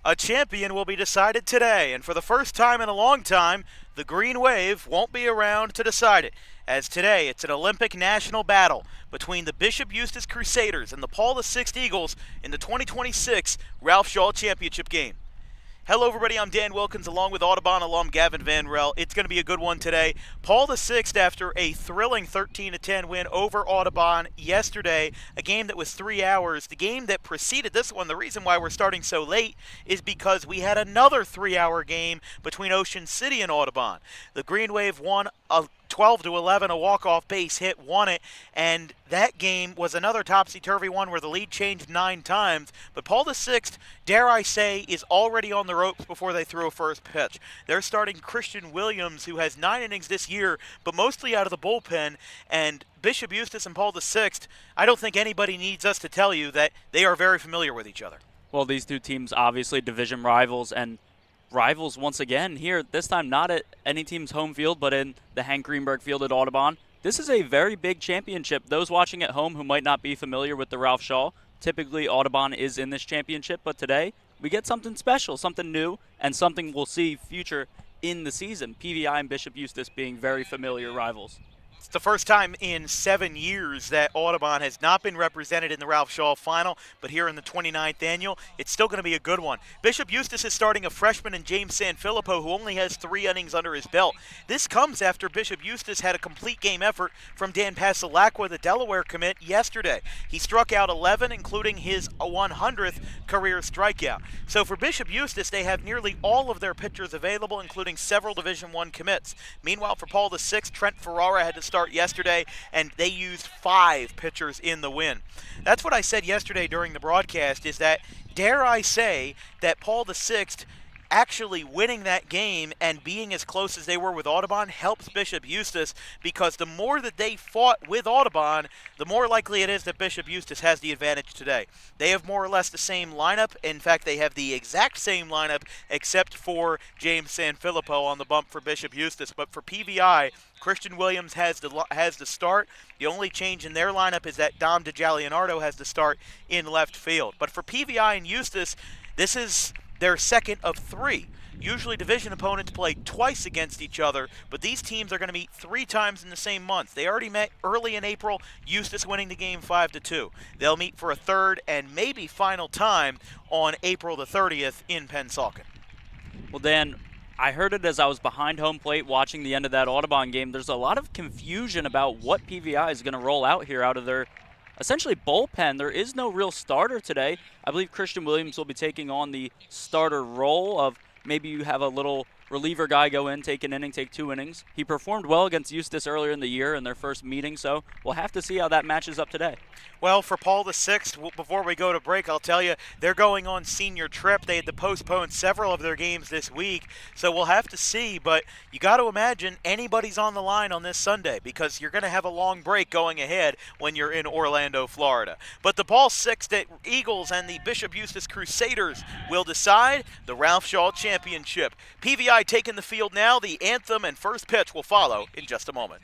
A champion will be decided today, and for the first time in a long time, the Green Wave won't be around to decide it. As today, it's an Olympic national battle between the Bishop Eustace Crusaders and the Paul VI Eagles in the 2026 Ralph Shaw Championship game. Hello, everybody. I'm Dan Wilkins, along with Audubon alum Gavin Van Rel. It's going to be a good one today. Paul VI, after a thrilling 13-10 win over Audubon yesterday, a game that was 3 hours. The game that preceded this one, the reason why we're starting so late is because we had another 3-hour game between Ocean City and Audubon. The Green Wave won a 12-11, a walk-off base hit, won it, and that game was another topsy-turvy one where the lead changed 9 times. But Paul VI, dare I say, is already on the ropes before they throw a first pitch. They're starting Christian Williams, who has 9 innings this year, but mostly out of the bullpen, and Bishop Eustace and Paul VI, I don't think anybody needs us to tell you that they are very familiar with each other. Well, these two teams obviously division rivals, and rivals once again here, this time not at any team's home field, but in the Hank Greenberg Field at Audubon. This is a very big championship. Those watching at home who might not be familiar with the Ralph Shaw, typically Audubon is in this championship, but today we get something special, something new, and something we'll see future in the season. PVI and Bishop Eustace being very familiar rivals. It's the first time in 7 years that Audubon has not been represented in the Ralph Shaw final, but here in the 29th annual, it's still going to be a good one. Bishop Eustace is starting a freshman in James Sanfilippo, who only has 3 innings under his belt. This comes after Bishop Eustace had a complete game effort from Dan Pasalacqua, the Delaware commit, yesterday. He struck out 11, including his 100th career strikeout. So for Bishop Eustace, they have nearly all of their pitchers available, including several Division I commits. Meanwhile, for Paul VI, Trent Ferrara had to start yesterday, and they used 5 pitchers in the win. That's what I said yesterday during the broadcast, is that, dare I say, that Paul VI actually winning that game and being as close as they were with Audubon helps Bishop Eustace, because the more that they fought with Audubon, the more likely it is that Bishop Eustace has the advantage today. They have more or less the same lineup. In fact, they have the exact same lineup except for James Sanfilippo on the bump for Bishop Eustace. But for PVI, Christian Williams has the start. The only change in their lineup is that Dom DeGialianardo has the start in left field. But for PVI and Eustace, this is their second of 3. Usually division opponents play twice against each other, but these teams are going to meet 3 times in the same month. They already met early in April, Eustace winning the game 5-2. They'll meet for a third and maybe final time on April the 30th in Pennsauken. Well, Dan, I heard it as I was behind home plate watching the end of that Audubon game. There's a lot of confusion about what PVI is going to roll out here out of their essentially bullpen. There is no real starter today. I believe Christian Williams will be taking on the starter role of maybe you have a little reliever guy go in, take an inning, take 2 innings. He performed well against Eustace earlier in the year in their first meeting, so we'll have to see how that matches up today. Well, for Paul VI, before we go to break, I'll tell you, they're going on senior trip. They had to postpone several of their games this week, so we'll have to see. But you got to imagine anybody's on the line on this Sunday, because you're going to have a long break going ahead when you're in Orlando, Florida. But the Paul VI Eagles and the Bishop Eustace Crusaders will decide the Ralph Shaw Championship. PVI taking the field now. The anthem and first pitch will follow in just a moment.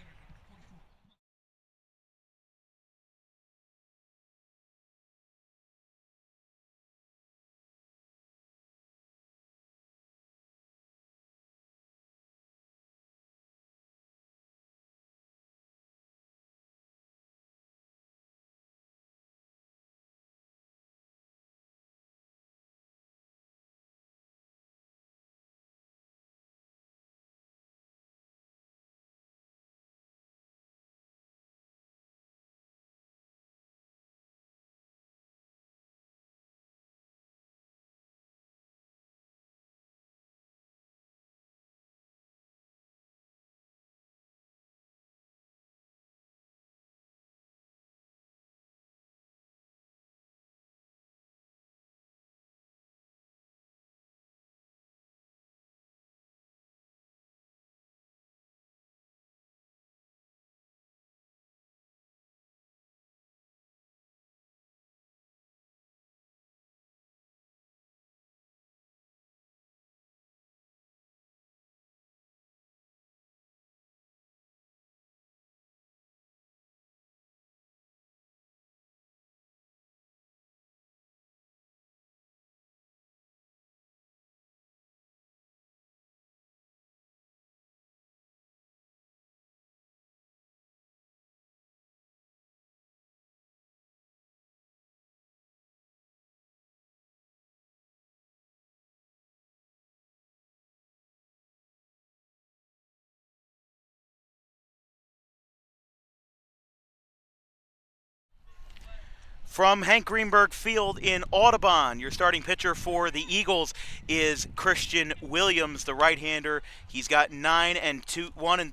From Hank Greenberg Field in Audubon, your starting pitcher for the Eagles is Christian Williams, the right-hander. He's got 9 and a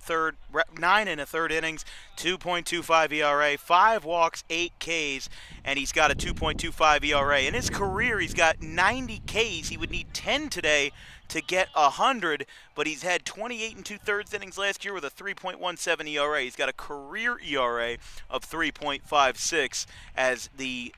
third innings, 2.25 ERA, 5 walks, 8 Ks, and he's got a 2.25 ERA. In his career, he's got 90 Ks. He would need 10 today to get 100, but he's had 28 and 2/3 innings last year with a 3.17 ERA. He's got a career ERA of 3.56 as the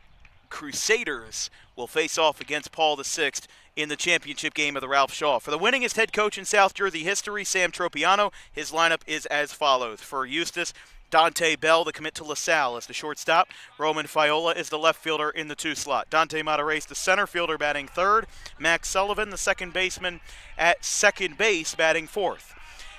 Crusaders will face off against Paul VI in the championship game of the Ralph Shaw. For the winningest head coach in South Jersey history, Sam Tropiano, his lineup is as follows. For Eustace, Dante Bell, the commit to LaSalle, is the shortstop. Roman Fiola is the left fielder in the 2 slot. Dante Matarese, the center fielder, batting 3rd. Max Sullivan, the second baseman, at second base, batting 4th.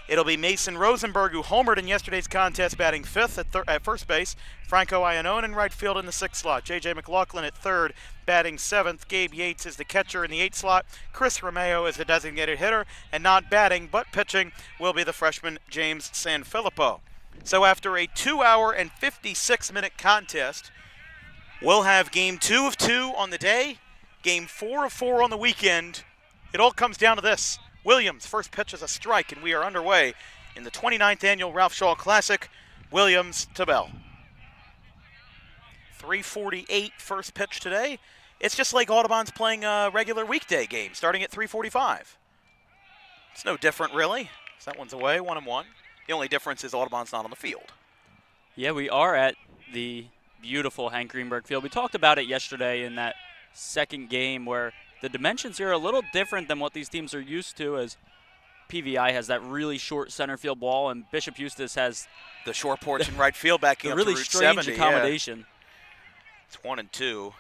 It'll be Mason Rosenberg, who homered in yesterday's contest, batting 5th at first base. Franco Iannone in right field in the 6th slot. J.J. McLaughlin at 3rd, batting 7th. Gabe Yates is the catcher in the 8th slot. Chris Romeo is the designated hitter, and not batting but pitching will be the freshman James Sanfilippo. So after a 2-hour and 56-minute contest, we'll have game 2 of 2 on the day, game 4 of 4 on the weekend. It all comes down to this. Williams, first pitch is a strike, and we are underway in the 29th Annual Ralph Shaw Classic. Williams to Bell. 3:48 first pitch today. It's just like Audubon's playing a regular weekday game, starting at 3:45. It's no different, really. So that one's away, 1-1. The only difference is Audubon's not on the field. Yeah, we are at the beautiful Hank Greenberg Field. We talked about it yesterday in that second game where the dimensions here are a little different than what these teams are used to, as PVI has that really short center field ball and Bishop Eustace has the short porch in right field backing up really to Route strange 70, accommodation. Yeah. It's 1-2.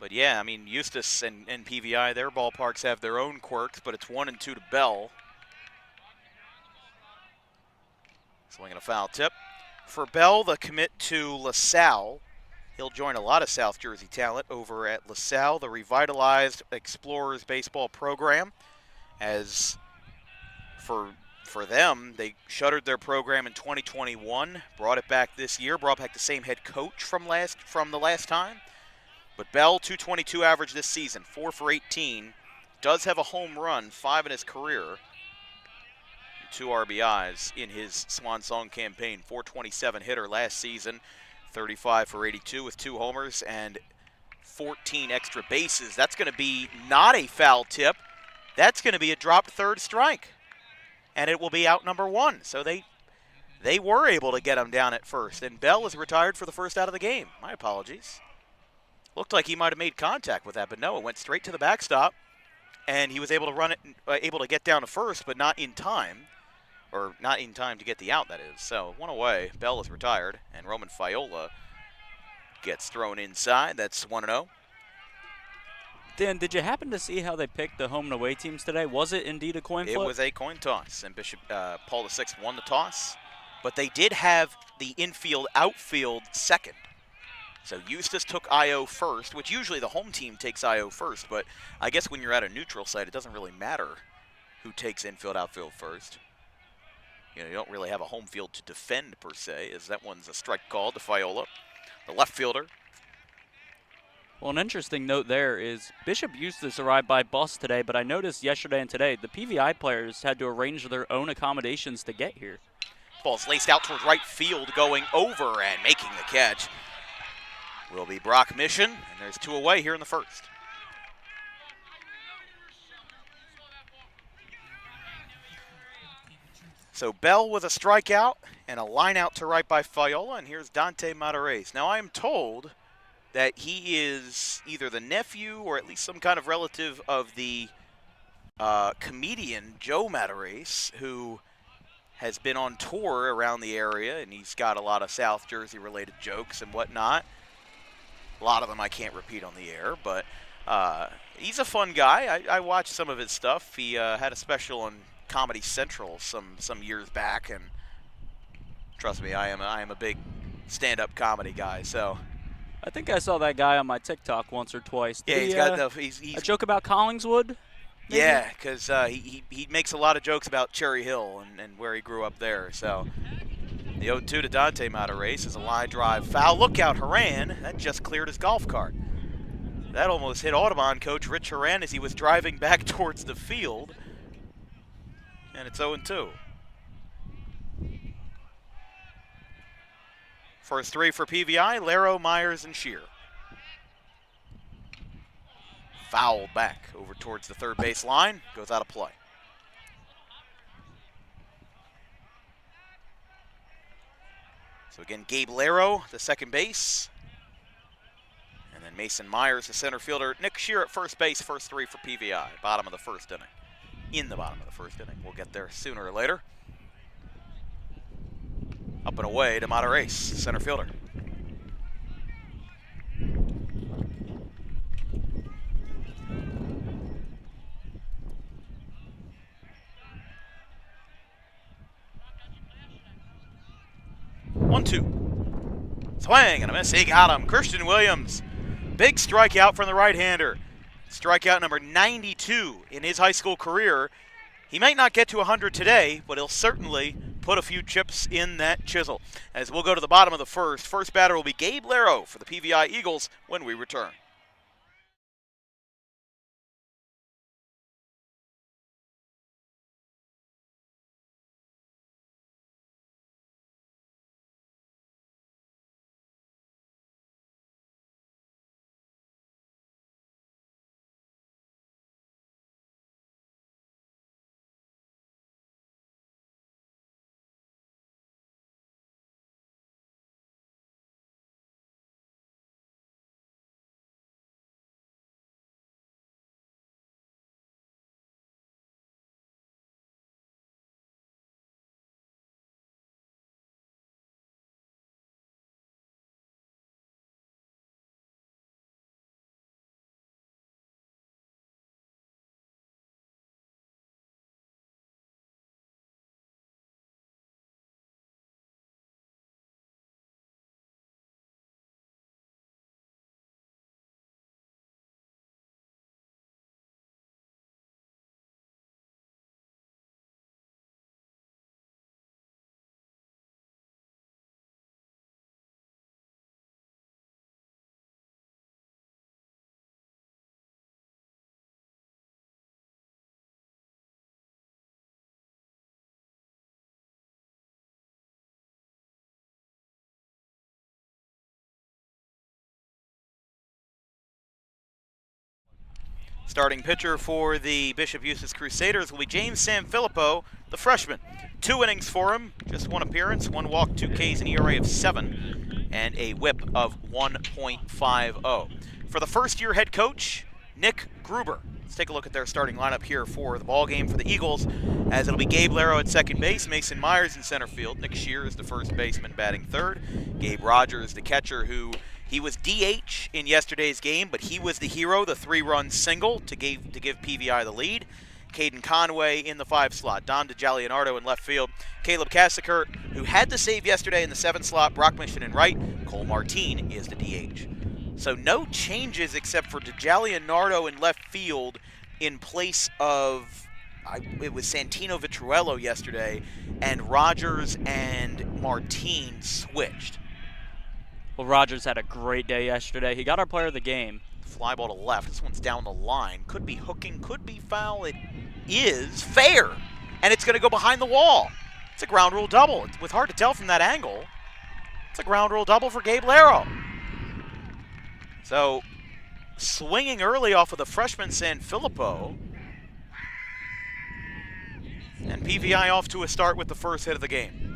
But yeah, I mean, Eustace and PVI, their ballparks have their own quirks, but it's 1-2 to Bell. Swinging a foul tip. For Bell, the commit to LaSalle. He'll join a lot of South Jersey talent over at LaSalle, the revitalized Explorers baseball program. As for them, they shuttered their program in 2021, brought it back this year, brought back the same head coach from the last time. But Bell, 222 average this season, 4 for 18. Does have a home run, 5 in his career. 2 RBIs in his Swan Song campaign. 427 hitter last season, 35 for 82 with 2 homers and 14 extra bases. That's going to be not a foul tip. That's going to be a dropped 3rd strike. And it will be out number 1. So they were able to get him down at first. And Bell is retired for the first out of the game. My apologies. Looked like he might have made contact with that, but no, it went straight to the backstop. And he was able to run it, able to get down to first, but not in time. Or not in time to get the out, that is. So 1 away. Bell is retired, and Roman Fiola gets thrown inside. That's 1-0. Dan, did you happen to see how they picked the home and away teams today? Was it indeed a coin flip? It was a coin toss, and Paul VI won the toss. But they did have the infield-outfield second. So Eustace took IO first, which usually the home team takes IO first. But I guess when you're at a neutral site, it doesn't really matter who takes infield-outfield first. You know, you don't really have a home field to defend, per se, as that one's a strike call to Fiola, the left fielder. Well, an interesting note there is Bishop Eustace arrived by bus today, but I noticed yesterday and today the PVI players had to arrange their own accommodations to get here. Ball's laced out towards right field, going over and making the catch will be Brock Mission, and there's 2 away here in the first. So Bell with a strikeout and a line out to right by Fiola, and here's Dante Matarese. Now I am told that he is either the nephew or at least some kind of relative of the comedian Joe Matarese, who has been on tour around the area, and he's got a lot of South Jersey related jokes and whatnot. A lot of them I can't repeat on the air, but he's a fun guy. I watched some of his stuff. He had a special on Comedy Central some years back, and trust me, I am a big stand-up comedy guy. So I think I saw that guy on my TikTok once or twice. Yeah, he's got he's a joke about Collingswood. Maybe? Yeah, because he makes a lot of jokes about Cherry Hill and where he grew up there. So The 0-2 to Dante Matarace is a line drive foul. Look out, Haran. That just cleared his golf cart. That almost hit Audubon coach Rich Haran as he was driving back towards the field. And it's 0-2. First three for PVI, Laro, Myers, and Shear. Fouled back over towards the third base line. Goes out of play. So again, Gabe Laro, the second base. And then Mason Myers, the center fielder. Nick Shear at first base, first three for PVI. Bottom of the first inning. In the bottom of the first inning. We'll get there sooner or later. Up and away to Matarace, center fielder. One-two. Swing and a miss. He got him. Christian Williams. Big strikeout from the right-hander. Strikeout number 92 in his high school career. He might not get to 100 today, but he'll certainly put a few chips in that chisel. As we'll go to the bottom of the first. First batter will be Gabe Laro for the PVI Eagles when we return. Starting pitcher for the Bishop Eustace Crusaders will be James Sanfilippo, the freshman. 2 innings for him, just 1 appearance, 1 walk, 2 Ks, an ERA of 7, and a whip of 1.50. For the first-year head coach, Nick Gruber. Let's take a look at their starting lineup here for the ball game for the Eagles, as it'll be Gabe Laro at second base, Mason Myers in center field, Nick Shear is the first baseman batting third, Gabe Rogers, the catcher, who he was DH in yesterday's game, but he was the hero, the 3-run single to give PVI the lead. Caden Conway in the 5 slot, Don DeJalianardo in left field, Caleb Cassikert, who had the save yesterday in the 7 slot, Brock Mission in right, Cole Martin is the DH. So no changes except for DeJalianardo in left field in place of, it was Santino Vitruello yesterday, and Rogers and Martin switched. Well, Rogers had a great day yesterday. He got our player of the game. Fly ball to left. This one's down the line. Could be hooking, could be foul. It is fair, and it's going to go behind the wall. It's a ground rule double. It's hard to tell from that angle. It's a ground rule double for Gabe Laro. So, swinging early off of the freshman Sanfilippo. And PVI off to a start with the first hit of the game.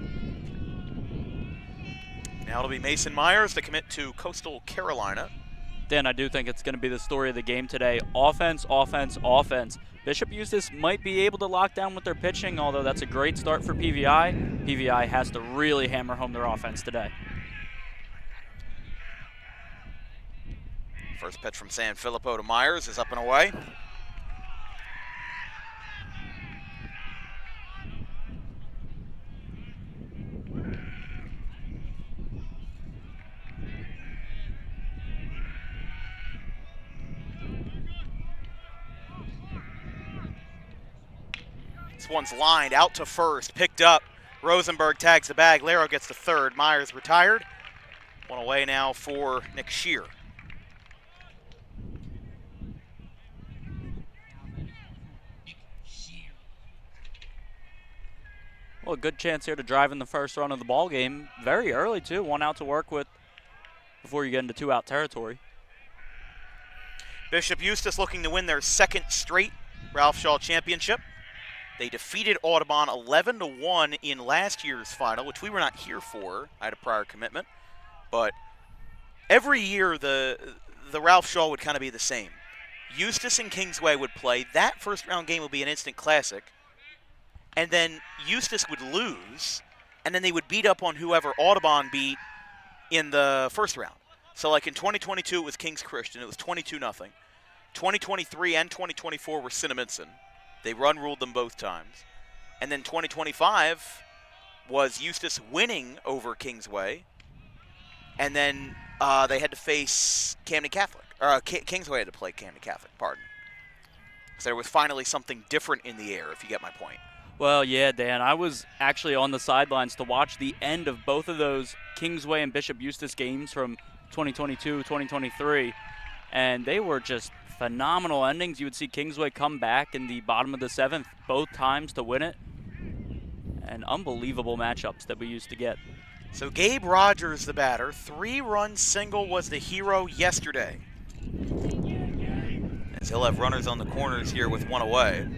Now it'll be Mason Myers to commit to Coastal Carolina. Dan, I do think it's going to be the story of the game today. Offense, offense, offense. Bishop Eustace might be able to lock down with their pitching, although that's a great start for PVI. PVI has to really hammer home their offense today. First pitch from Sanfilippo to Myers is up and away. This one's lined out to first, picked up Rosenberg tags the bag. Laro gets the third. Myers retired. One away now for Nick Shear. Well, a good chance here to drive in the first run of the ball game. Very early, too. 1 out to work with before you get into 2-out territory. Bishop Eustace looking to win their second straight Ralph Shaw Championship. They defeated Audubon 11-1 in last year's final, which we were not here for. I had a prior commitment. But every year the Ralph Shaw would kind of be the same. Eustace and Kingsway would play. That first round game would be an instant classic. And then Eustace would lose, and then they would beat up on whoever Audubon beat in the first round. So like in 2022, it was Kings Christian. It was 22-0. 2023 and 2024 were Cinnaminson. They ruled them both times. And then 2025 was Eustace winning over Kingsway. And then they had to face Camden Catholic. Or Kingsway had to play Camden Catholic, pardon. So there was finally something different in the air, if you get my point. Well, yeah, Dan. I was actually on the sidelines to watch the end of both of those Kingsway and Bishop Eustace games from 2022, 2023, and they were just phenomenal endings. You would see Kingsway come back in the bottom of the 7th both times to win it, and unbelievable matchups that we used to get. So Gabe Rogers, the batter, 3-run single was the hero yesterday. As he'll have runners on the corners here with 1 away.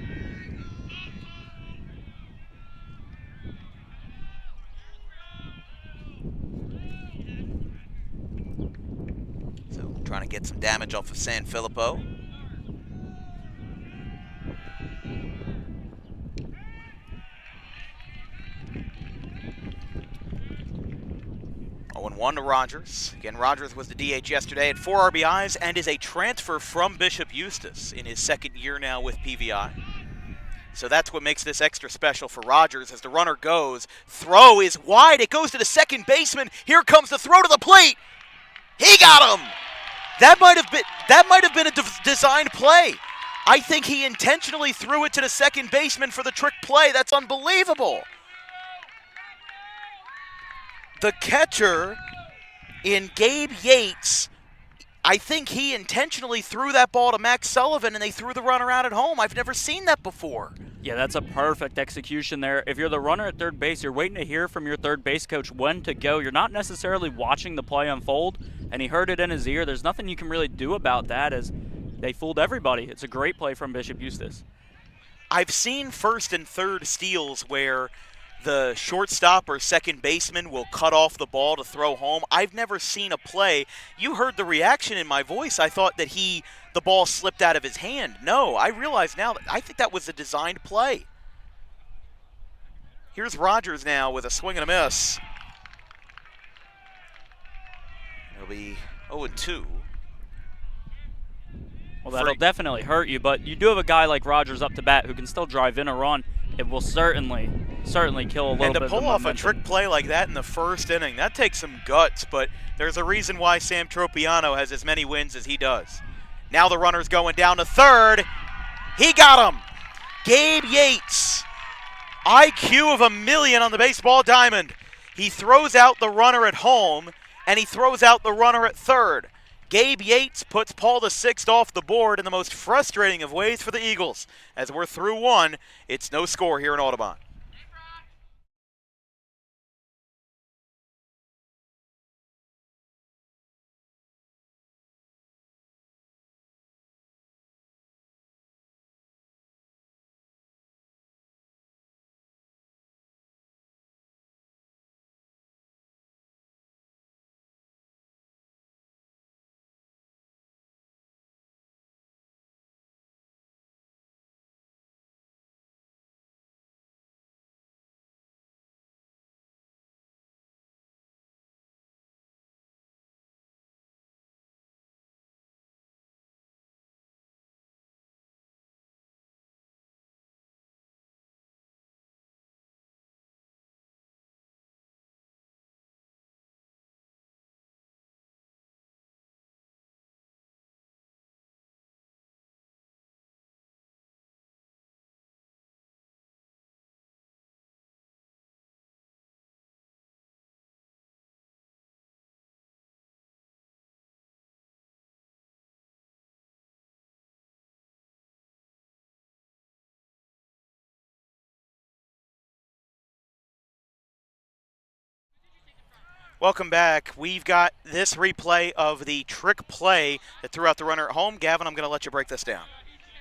Trying to get some damage off of San Filippo. Oh, and 1 to Rogers. Again, Rogers was the DH yesterday at 4 RBIs and is a transfer from Bishop Eustace in his second year now with PVI. So that's what makes this extra special for Rogers as the runner goes. Throw is wide. It goes to the second baseman. Here comes the throw to the plate. He got him. That might have been a designed play. I think he intentionally threw it to the second baseman for the trick play. That's unbelievable. The catcher in Gabe Yates, I think he intentionally threw that ball to Max Sullivan and they threw the runner out at home. I've never seen that before. Yeah, that's a perfect execution there. If you're the runner at third base, you're waiting to hear from your third base coach when to go. You're not necessarily watching the play unfold, and he heard it in his ear. There's nothing you can really do about that as they fooled everybody. It's a great play from Bishop Eustace. I've seen first and third steals where the shortstop or second baseman will cut off the ball to throw home. I've never seen a play. You heard the reaction in my voice. I thought that the ball slipped out of his hand. No, I realize now that I think that was a designed play. Here's Rogers now with a swing and a miss. It'll be 0-2. Well, that'll definitely hurt you, but you do have a guy like Rogers up to bat who can still drive in a run. It will certainly kill a little bit of the momentum. And to pull off a trick play like that in the first inning, that takes some guts, but there's a reason why Sam Tropiano has as many wins as he does. Now the runner's going down to third. He got him. Gabe Yates, IQ of 1,000,000 on the baseball diamond. He throws out the runner at home, and he throws out the runner at third. Gabe Yates puts Paul VI off the board in the most frustrating of ways for the Eagles. As we're through 1, it's no score here in Audubon. Welcome back. We've got this replay of the trick play that threw out the runner at home. Gavin, I'm going to let you break this down.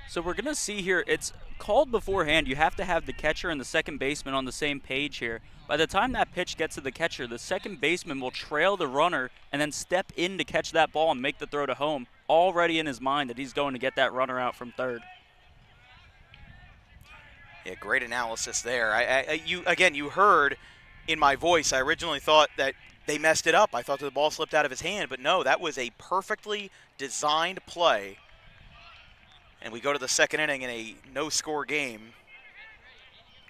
So we're going to see here, it's called beforehand. You have to have the catcher and the second baseman on the same page here. By the time that pitch gets to the catcher, the second baseman will trail the runner and then step in to catch that ball and make the throw to home, already in his mind that he's going to get that runner out from third. Yeah, great analysis there. You heard in my voice, I originally thought that they messed it up. I thought that the ball slipped out of his hand, but no, that was a perfectly designed play. And we go to the second inning in a no-score game.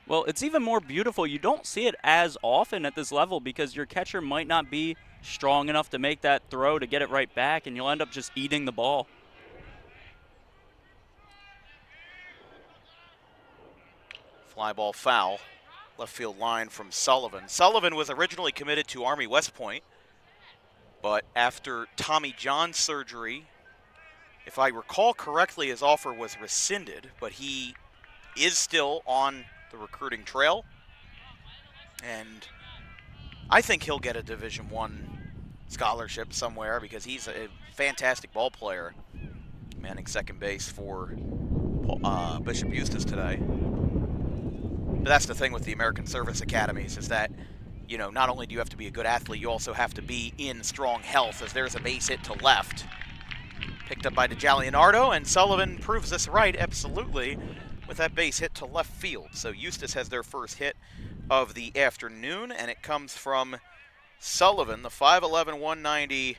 Well, it's even more beautiful. You don't see it as often at this level because your catcher might not be strong enough to make that throw to get it right back, and you'll end up just eating the ball. Fly ball foul. Left field line from Sullivan. Sullivan was originally committed to Army West Point, but after Tommy John surgery, if I recall correctly, his offer was rescinded, but he is still on the recruiting trail, and I think he'll get a Division I scholarship somewhere because he's a fantastic ball player, manning second base for Bishop Eustace today. But that's the thing with the American Service Academies is that, you know, not only do you have to be a good athlete, you also have to be in strong health, as there's a base hit to left. Picked up by DeJalianardo, and Sullivan proves this right, absolutely, with that base hit to left field. So Eustace has their first hit of the afternoon, and it comes from Sullivan, the 5'11", 190,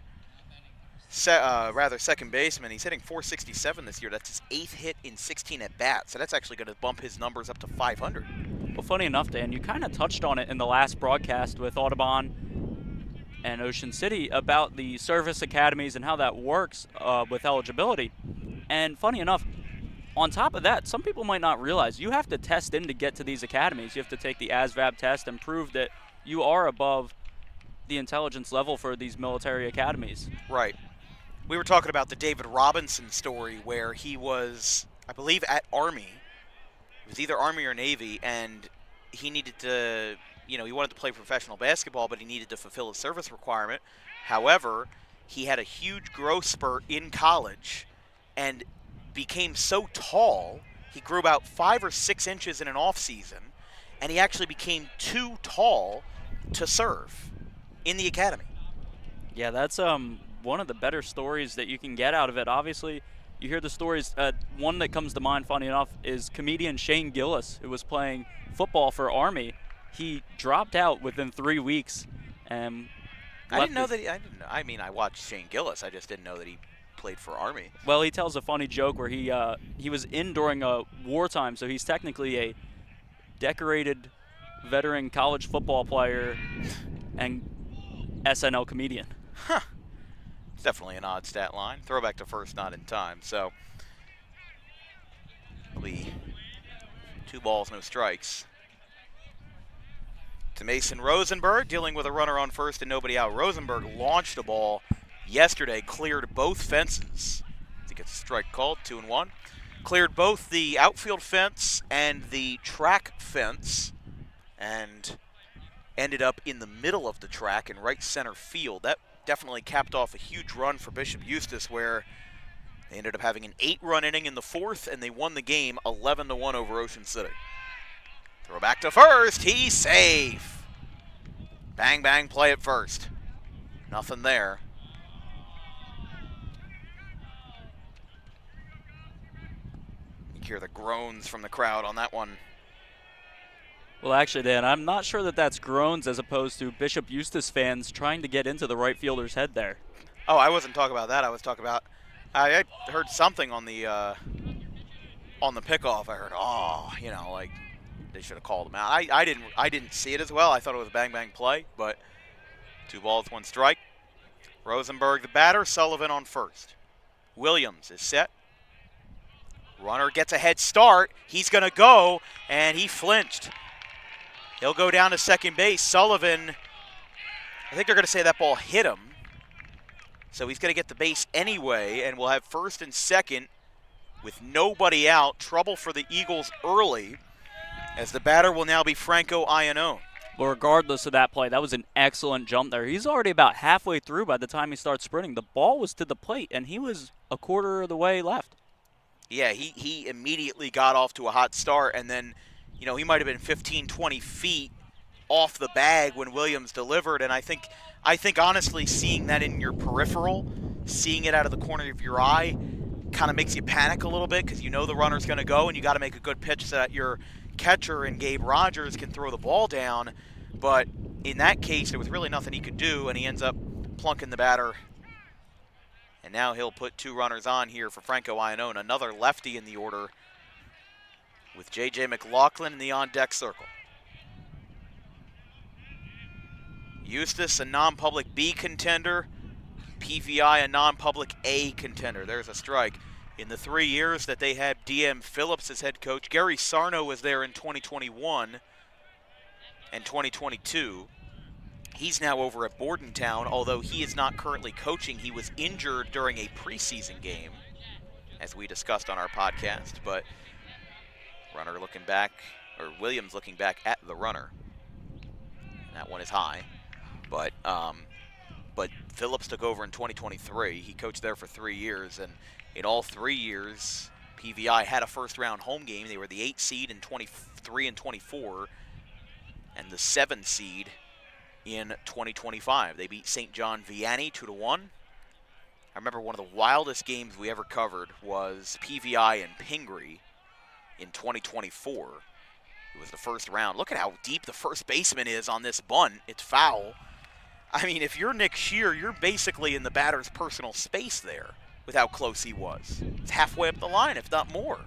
second baseman. He's hitting .467 this year. That's his 8th hit in 16 at-bats, so that's actually going to bump his numbers up to 500. Well, funny enough, Dan, you kind of touched on it in the last broadcast with Audubon and Ocean City about the service academies and how that works with eligibility. And funny enough, on top of that, some people might not realize you have to test in to get to these academies. You have to take the ASVAB test and prove that you are above the intelligence level for these military academies. Right. We were talking about the David Robinson story where he was, I believe, at Army. It was either Army or Navy, and he needed to, you know, he wanted to play professional basketball, but he needed to fulfill a service requirement. However, he had a huge growth spurt in college and became so tall, he grew about 5 or 6 inches in an off season, and he actually became too tall to serve in the academy. Yeah, that's one of the better stories that you can get out of it. Obviously, you hear the stories. One that comes to mind, funny enough, is comedian Shane Gillis, who was playing football for Army. He dropped out within 3 weeks. And I didn't know that. I mean, I watched Shane Gillis. I just didn't know that he played for Army. Well, he tells a funny joke where he was in during a wartime, so he's technically a decorated veteran college football player and SNL comedian. Huh. It's definitely an odd stat line. Throwback to first, not in time. So it'll be 2 balls, no strikes. To Mason Rosenberg, dealing with a runner on first and nobody out. Rosenberg launched a ball yesterday, cleared both fences. I think it's a strike called, 2-1. Cleared both the outfield fence and the track fence, and ended up in the middle of the track in right center field. That definitely capped off a huge run for Bishop Eustace, where they ended up having an 8-run inning in the 4th, and they won the game 11-1 over Ocean City. Throw back to first. He's safe. Bang, bang, play at first. Nothing there. You hear the groans from the crowd on that one. Well, actually, Dan, I'm not sure that that's groans as opposed to Bishop Eustace fans trying to get into the right fielder's head there. Oh, I wasn't talking about that. I was talking about, I heard something on the pickoff. I heard, oh, you know, like they should have called him out. I didn't see it as well. I thought it was a bang bang play, but 2 balls, 1 strike. Rosenberg the batter, Sullivan on first. Williams is set. Runner gets a head start. He's going to go, and he flinched. He'll go down to second base. Sullivan, I think they're going to say that ball hit him. So he's going to get the base anyway, and we'll have first and second with nobody out. Trouble for the Eagles early, as the batter will now be Franco Iannone. But regardless of that play, that was an excellent jump there. He's already about halfway through by the time he starts sprinting. The ball was to the plate, and he was a quarter of the way left. Yeah, he immediately got off to a hot start, and then, he might have been 15, 20 feet off the bag when Williams delivered, and I think honestly seeing that in your peripheral, seeing it out of the corner of your eye, kind of makes you panic a little bit because you know the runner's going to go, and you got to make a good pitch so that your catcher and Gabe Rogers can throw the ball down. But in that case, there was really nothing he could do, and he ends up plunking the batter. And now he'll put 2 runners on here for Franco Iannone, another lefty in the order with J.J. McLaughlin in the on-deck circle. Eustace, a non-public B contender. PVI, a non-public A contender. There's a strike. In the 3 years that they had DM Phillips as head coach, Gary Sarno was there in 2021 and 2022. He's now over at Bordentown, although he is not currently coaching. He was injured during a preseason game, as we discussed on our podcast. But runner looking back, or Williams looking back at the runner. And that one is high. But Phillips took over in 2023. He coached there for 3 years, and in all 3 years, PVI had a first-round home game. They were the 8 seed in 23 and 24, and the 7 seed in 2025. They beat St. John Vianney 2-1. I remember one of the wildest games we ever covered was PVI and Pingree in 2024. It was the first round. Look at how deep the first baseman is on this bunt. It's foul. I mean, if you're Nick Shear, you're basically in the batter's personal space there with how close he was. It's halfway up the line, if not more.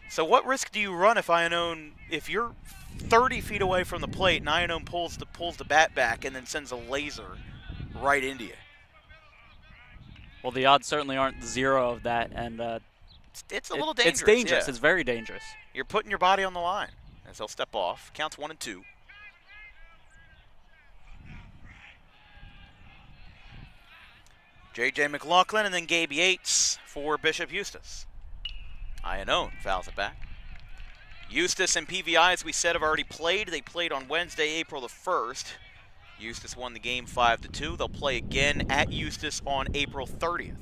So what risk do you run if you're 30 feet away from the plate and Iannone pulls the bat back and then sends a laser right into you? Well, the odds certainly aren't 0 of that, and it's a little dangerous. It's dangerous. Yeah. It's very dangerous. You're putting your body on the line as he'll step off. Counts 1 and 2. J.J. McLaughlin and then Gabe Yates for Bishop Eustace. Iannone fouls it back. Eustace and PVI, as we said, have already played. They played on Wednesday, April the 1st. Eustace won the game 5-2. They'll play again at Eustace on April 30th.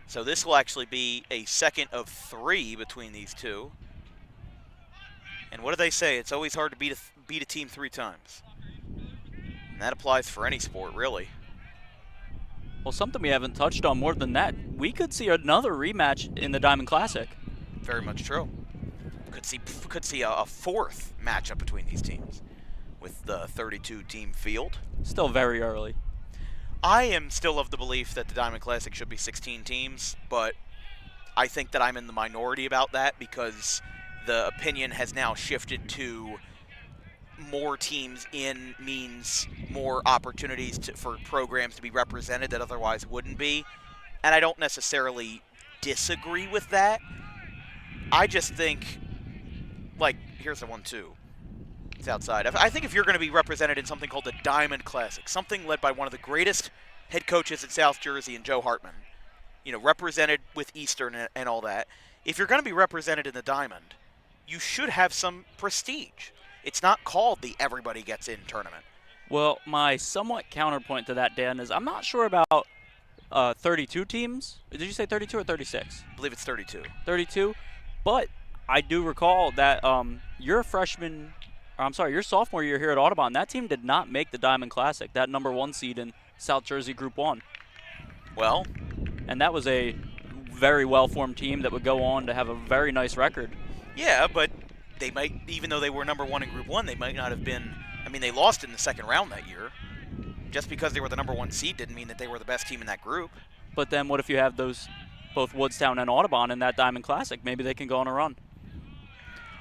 So this will actually be a second of 3 between these two. And what do they say? It's always hard to beat a team 3 times. And that applies for any sport, really. Well, something we haven't touched on more than that, we could see another rematch in the Diamond Classic. Very much true. Could see a 4th matchup between these teams with the 32-team field. Still very early. I am still of the belief that the Diamond Classic should be 16 teams, but I think that I'm in the minority about that because the opinion has now shifted to more teams in means more opportunities for programs to be represented that otherwise wouldn't be. And I don't necessarily disagree with that. I just think, here's the one too. It's outside. I think if you're going to be represented in something called the Diamond Classic, something led by one of the greatest head coaches in South Jersey and Joe Hartman, represented with Eastern and all that, if you're going to be represented in the Diamond, you should have some prestige. It's not called the everybody gets in tournament. Well, my somewhat counterpoint to that, Dan, is I'm not sure about 32 teams. Did you say 32 or 36? I believe it's 32. 32. But I do recall that your sophomore year here at Audubon, that team did not make the Diamond Classic, that number 1 seed in South Jersey Group 1. Well. And that was a very well-formed team that would go on to have a very nice record. Yeah, but they might, even though they were number 1 in Group 1, they might not have been, they lost in the second round that year. Just because they were the number 1 seed didn't mean that they were the best team in that group. But then what if you have both Woodstown and Audubon in that Diamond Classic? Maybe they can go on a run.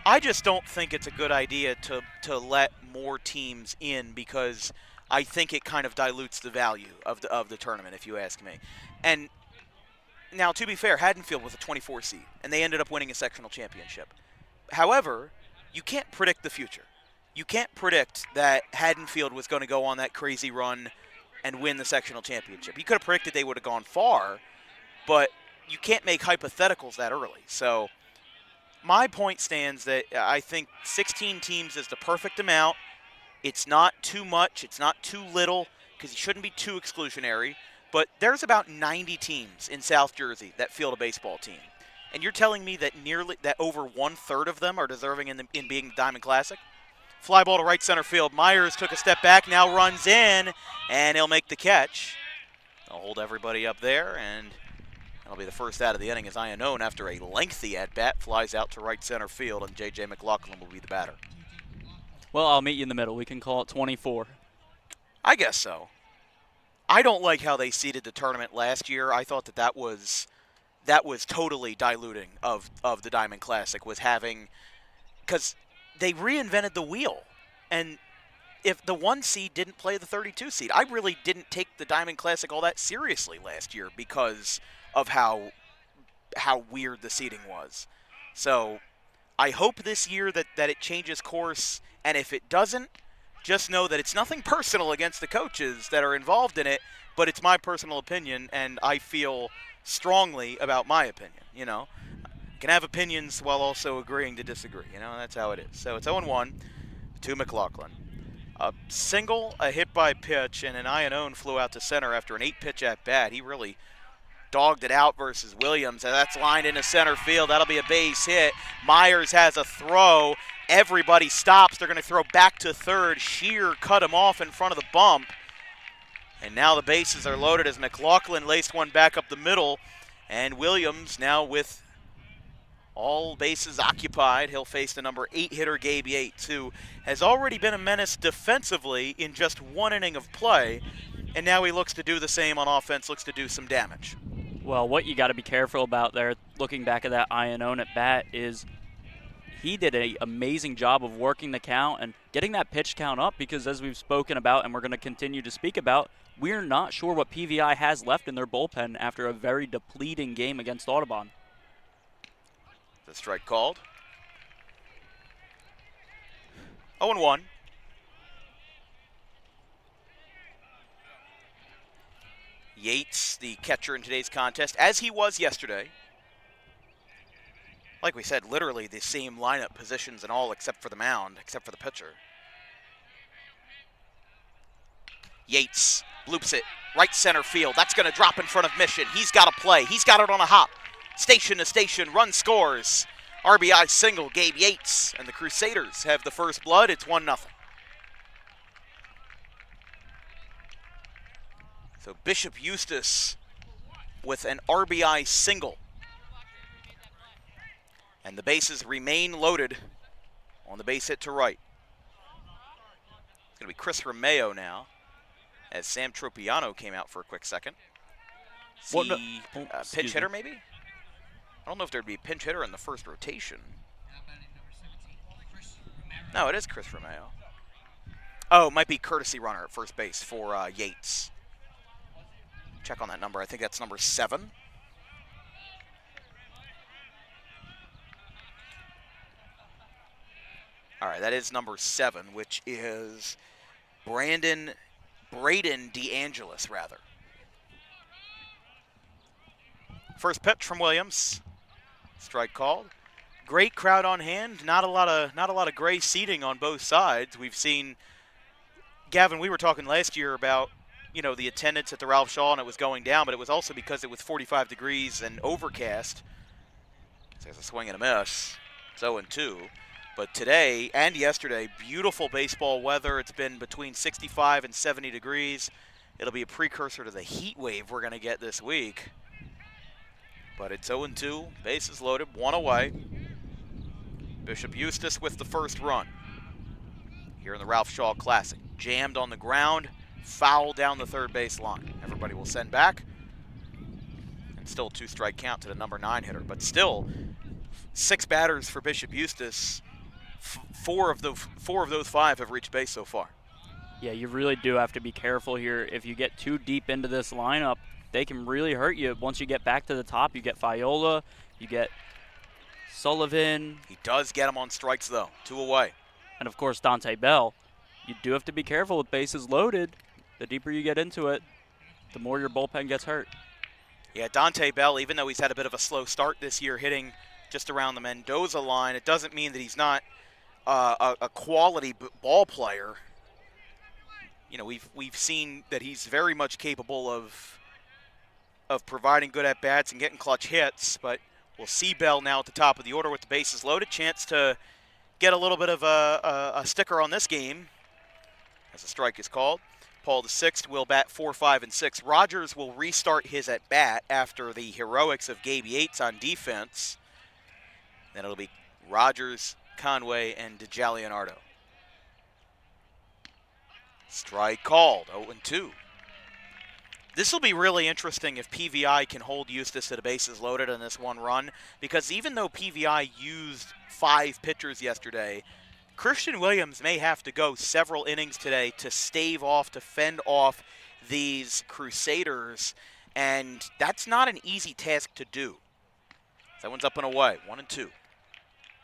I just don't think it's a good idea to let more teams in because I think it kind of dilutes the value of the tournament, if you ask me. And now, to be fair, Haddonfield was a 24 seed, and they ended up winning a sectional championship. However, you can't predict the future. You can't predict that Haddonfield was going to go on that crazy run and win the sectional championship. You could have predicted they would have gone far, but you can't make hypotheticals that early. So my point stands that I think 16 teams is the perfect amount. It's not too much. It's not too little because you shouldn't be too exclusionary. But there's about 90 teams in South Jersey that field a baseball team. And you're telling me that over 1/3 of them are deserving in being the Diamond Classic? Fly ball to right center field. Myers took a step back, now runs in, and he'll make the catch. They'll hold everybody up there, and that'll be the first out of the inning as Iannone, after a lengthy at-bat, flies out to right center field, and J.J. McLaughlin will be the batter. Well, I'll meet you in the middle. We can call it 24. I guess so. I don't like how they seeded the tournament last year. I thought that was totally diluting of the Diamond Classic, was having, because they reinvented the wheel. And if the 1 seed didn't play the 32 seed, I really didn't take the Diamond Classic all that seriously last year because of how weird the seeding was. So I hope this year that it changes course, and if it doesn't, just know that it's nothing personal against the coaches that are involved in it, but it's my personal opinion, and I feel strongly about my opinion. You can have opinions while also agreeing to disagree. That's how it is. So it's 0-1 to McLaughlin. A single, a hit by pitch, and an Iannone flew out to center after an 8-pitch at bat. He really dogged it out versus Williams, and that's lined into center field. That'll be a base hit. Myers has a throw. Everybody stops. They're going to throw back to third. Shear cut him off in front of the bump. And now the bases are loaded as McLaughlin laced one back up the middle. And Williams, now with all bases occupied, he'll face the number 8 hitter, Gabe Yates, who has already been a menace defensively in just 1 inning of play. And now he looks to do the same on offense, looks to do some damage. Well, what you got to be careful about there, looking back at that Iannone at bat, is he did an amazing job of working the count and getting that pitch count up, because as we've spoken about and we're going to continue to speak about, we're not sure what PVI has left in their bullpen after a very depleting game against Audubon. The strike called. 0-1. Yates, the catcher in today's contest, as he was yesterday. Like we said, literally the same lineup positions and all except for the mound, except for the pitcher. Yates loops it, right center field. That's going to drop in front of Mission. He's got to play. He's got it on a hop. Station to station, run scores. RBI single, Gabe Yates. And the Crusaders have the first blood. It's 1-0. So Bishop Eustace with an RBI single. And the bases remain loaded on the base hit to right. It's going to be Chris Romeo now, as Sam Tropiano came out for a quick second. Pinch hitter maybe? I don't know if there'd be a pinch hitter in the first rotation. No, it is Chris Romeo. Oh, it might be courtesy runner at first base for Yates. Check on that number. I think that's number 7. All right, that is number 7, which is Braden DeAngelis, rather. First pitch from Williams. Strike called. Great crowd on hand. Not a lot of gray seating on both sides. We've seen, Gavin, we were talking last year about, the attendance at the Ralph Shaw, and it was going down, but it was also because it was 45 degrees and overcast. So it's a swing and a miss. It's 0-2. But today and yesterday, beautiful baseball weather. It's been between 65 and 70 degrees. It'll be a precursor to the heat wave we're going to get this week. But it's 0-2, bases loaded, 1 away. Bishop Eustace with the first run here in the Ralph Shaw Classic. Jammed on the ground, foul down the third base line. Everybody will send back. And still a 2-strike count to the number 9 hitter. But still, 6 batters for Bishop Eustace. 4 of those 5 have reached base so far. Yeah, you really do have to be careful here. If you get too deep into this lineup, they can really hurt you. Once you get back to the top, you get Fiola, you get Sullivan. He does get him on strikes, though. 2 away. And, of course, Dante Bell. You do have to be careful with bases loaded. The deeper you get into it, the more your bullpen gets hurt. Yeah, Dante Bell, even though he's had a bit of a slow start this year, hitting just around the Mendoza line. It doesn't mean that he's not a quality ball player. You know, we've seen that he's very much capable of providing good at-bats and getting clutch hits, but we'll see Bell now at the top of the order with the bases loaded. Chance to get a little bit of a sticker on this game as a strike is called. Paul VI will bat 4, 5, and 6. Rogers will restart his at-bat after the heroics of Gabe Yates on defense. Then it'll be Rogers, Conway, and DeJalianardo. Strike called, 0-2. This will be really interesting if PVI can hold Eustace to the bases loaded on this one run, because even though PVI used 5 pitchers yesterday, Christian Williams may have to go several innings today to stave off, to fend off these Crusaders, and that's not an easy task to do. That one's up and away, 1-2.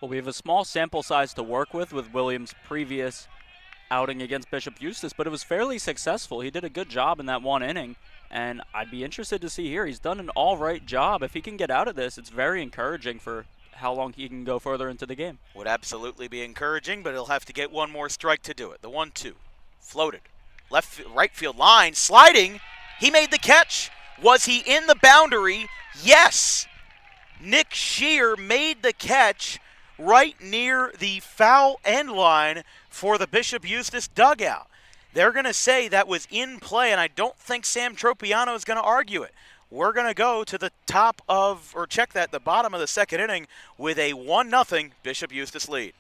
Well, we have a small sample size to work with Williams' previous outing against Bishop Eustace, but it was fairly successful. He did a good job in that one inning, and I'd be interested to see here. He's done an all right job. If he can get out of this, it's very encouraging for how long he can go further into the game. Would absolutely be encouraging, but he'll have to get one more strike to do it. The 1-2, floated, right field line, sliding. He made the catch. Was he in the boundary? Yes. Nick Shear made the catch right near the foul end line for the Bishop Eustace dugout. They're going to say that was in play, and I don't think Sam Tropiano is going to argue it. We're going to go to the top of, or check that, the bottom of the second inning with a 1-0 Bishop Eustace lead.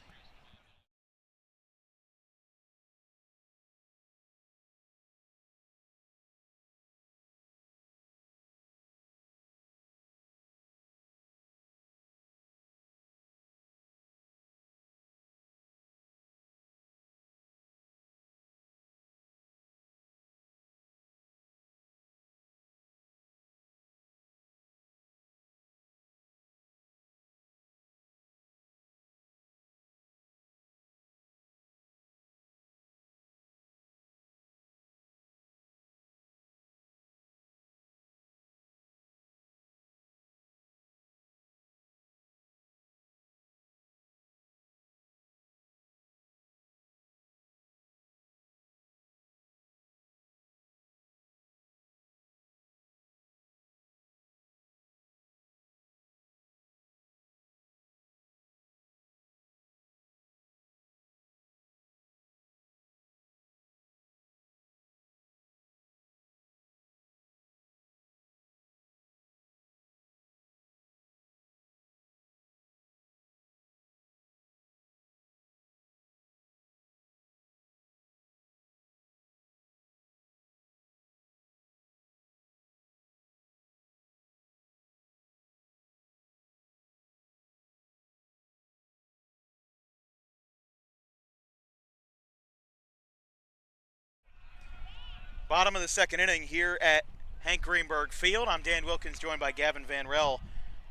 Bottom of the second inning here at Hank Greenberg Field. I'm Dan Wilkins, joined by Gavin Van Rel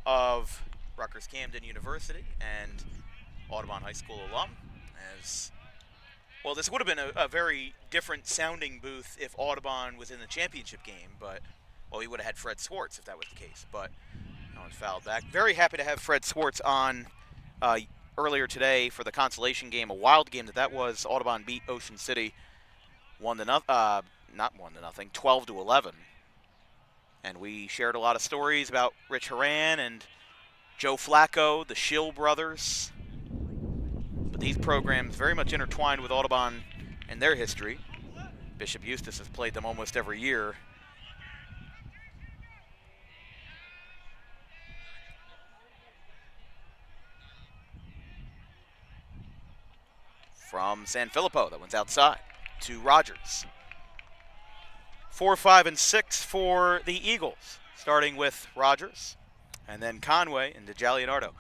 of Rutgers Camden University and Audubon High School alum. Well, this would have been a very different sounding booth if Audubon was in the championship game, but, well, we would have had Fred Swartz if that was the case, but no one fouled back. Very happy to have Fred Swartz on earlier today for the consolation game, a wild game that was. Audubon beat Ocean City 12-11. And we shared a lot of stories about Rich Horan and Joe Flacco, the Schill brothers. But these programs very much intertwined with Audubon and their history. Bishop Eustace has played them almost every year. From San Filippo, that one's outside to Rogers. 4, 5, and 6 for the Eagles, starting with Rogers, and then Conway and DeJalianardo.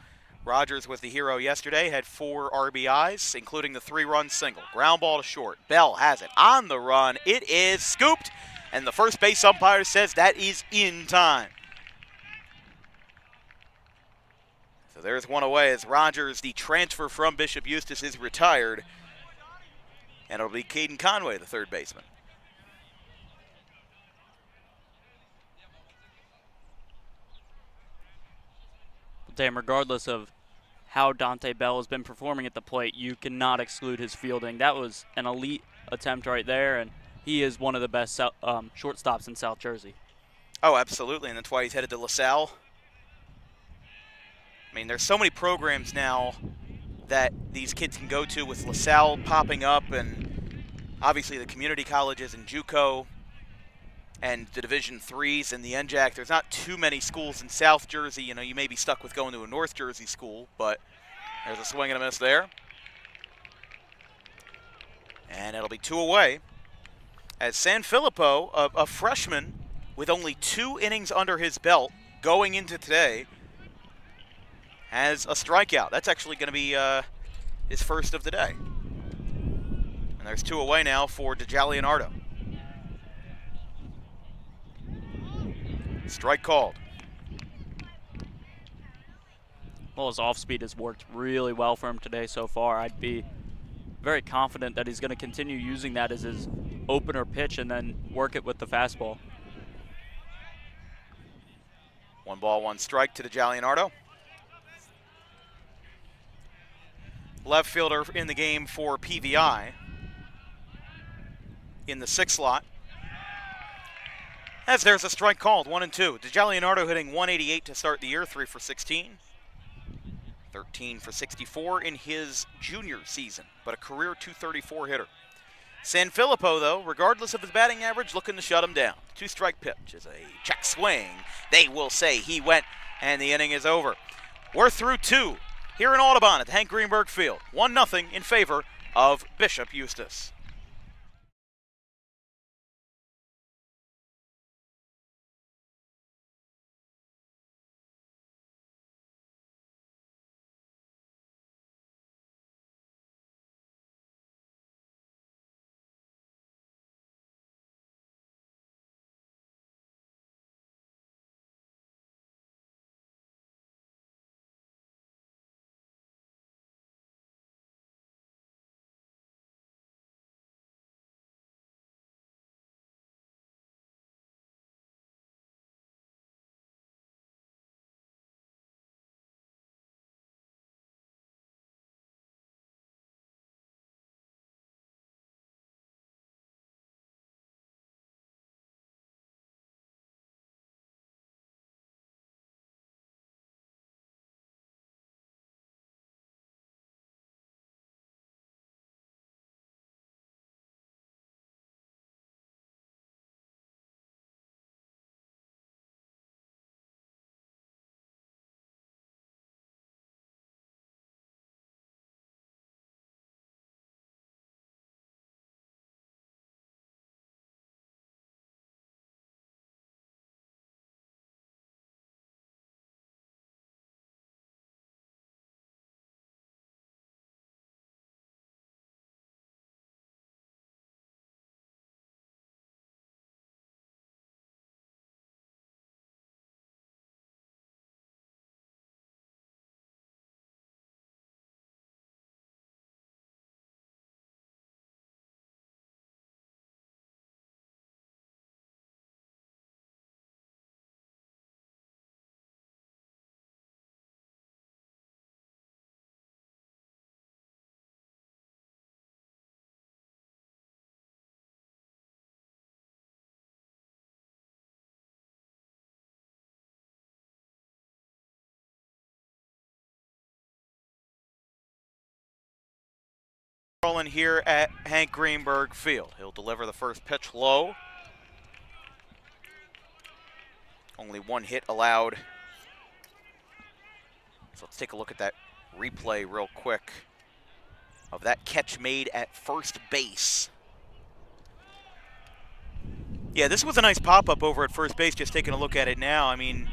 Rogers was the hero yesterday, had 4 RBIs, including the 3-run single. Ground ball to short. Bell has it on the run. It is scooped, and the first base umpire says that is in time. So there's one away as Rogers, the transfer from Bishop Eustace, is retired. And it'll be Caden Conway, the third baseman. Dan, regardless of how Dante Bell has been performing at the plate, you cannot exclude his fielding. That was an elite attempt right there, and he is one of the best shortstops in South Jersey. Oh, absolutely, and that's why he's headed to LaSalle. I mean, there's so many programs now that these kids can go to, with LaSalle popping up, and obviously the community colleges and JUCO and the Division IIIs and the NJAC. There's not too many schools in South Jersey. You know, you may be stuck with going to a North Jersey school, but there's a swing and a miss there. And it'll be 2 away as Sanfilippo, a freshman with only 2 innings under his belt going into today, has a strikeout. That's actually going to be his first of the day. And there's 2 away now for DeJalianardo. Strike called. Well, his off-speed has worked really well for him today so far. I'd be very confident that he's going to continue using that as his opener pitch and then work it with the fastball. 1 ball, 1 strike to DeJalianardo. Left fielder in the game for PVI in the 6th slot. As there's a strike called, 1-2. DeJalianardo hitting 188 to start the year, 3 for 16. 13 for 64 in his junior season, but a career .234 hitter. Sanfilippo, though, regardless of his batting average, looking to shut him down. 2-strike pitch is a check swing. They will say he went, and the inning is over. We're through 2 here in Audubon at the Hank Greenberg Field. 1-0 in favor of Bishop Eustace. Rolling here at Hank Greenberg Field. He'll deliver the first pitch low. Only 1 hit allowed. So let's take a look at that replay real quick of that catch made at first base. Yeah, this was a nice pop-up over at first base, just taking a look at it now. I mean,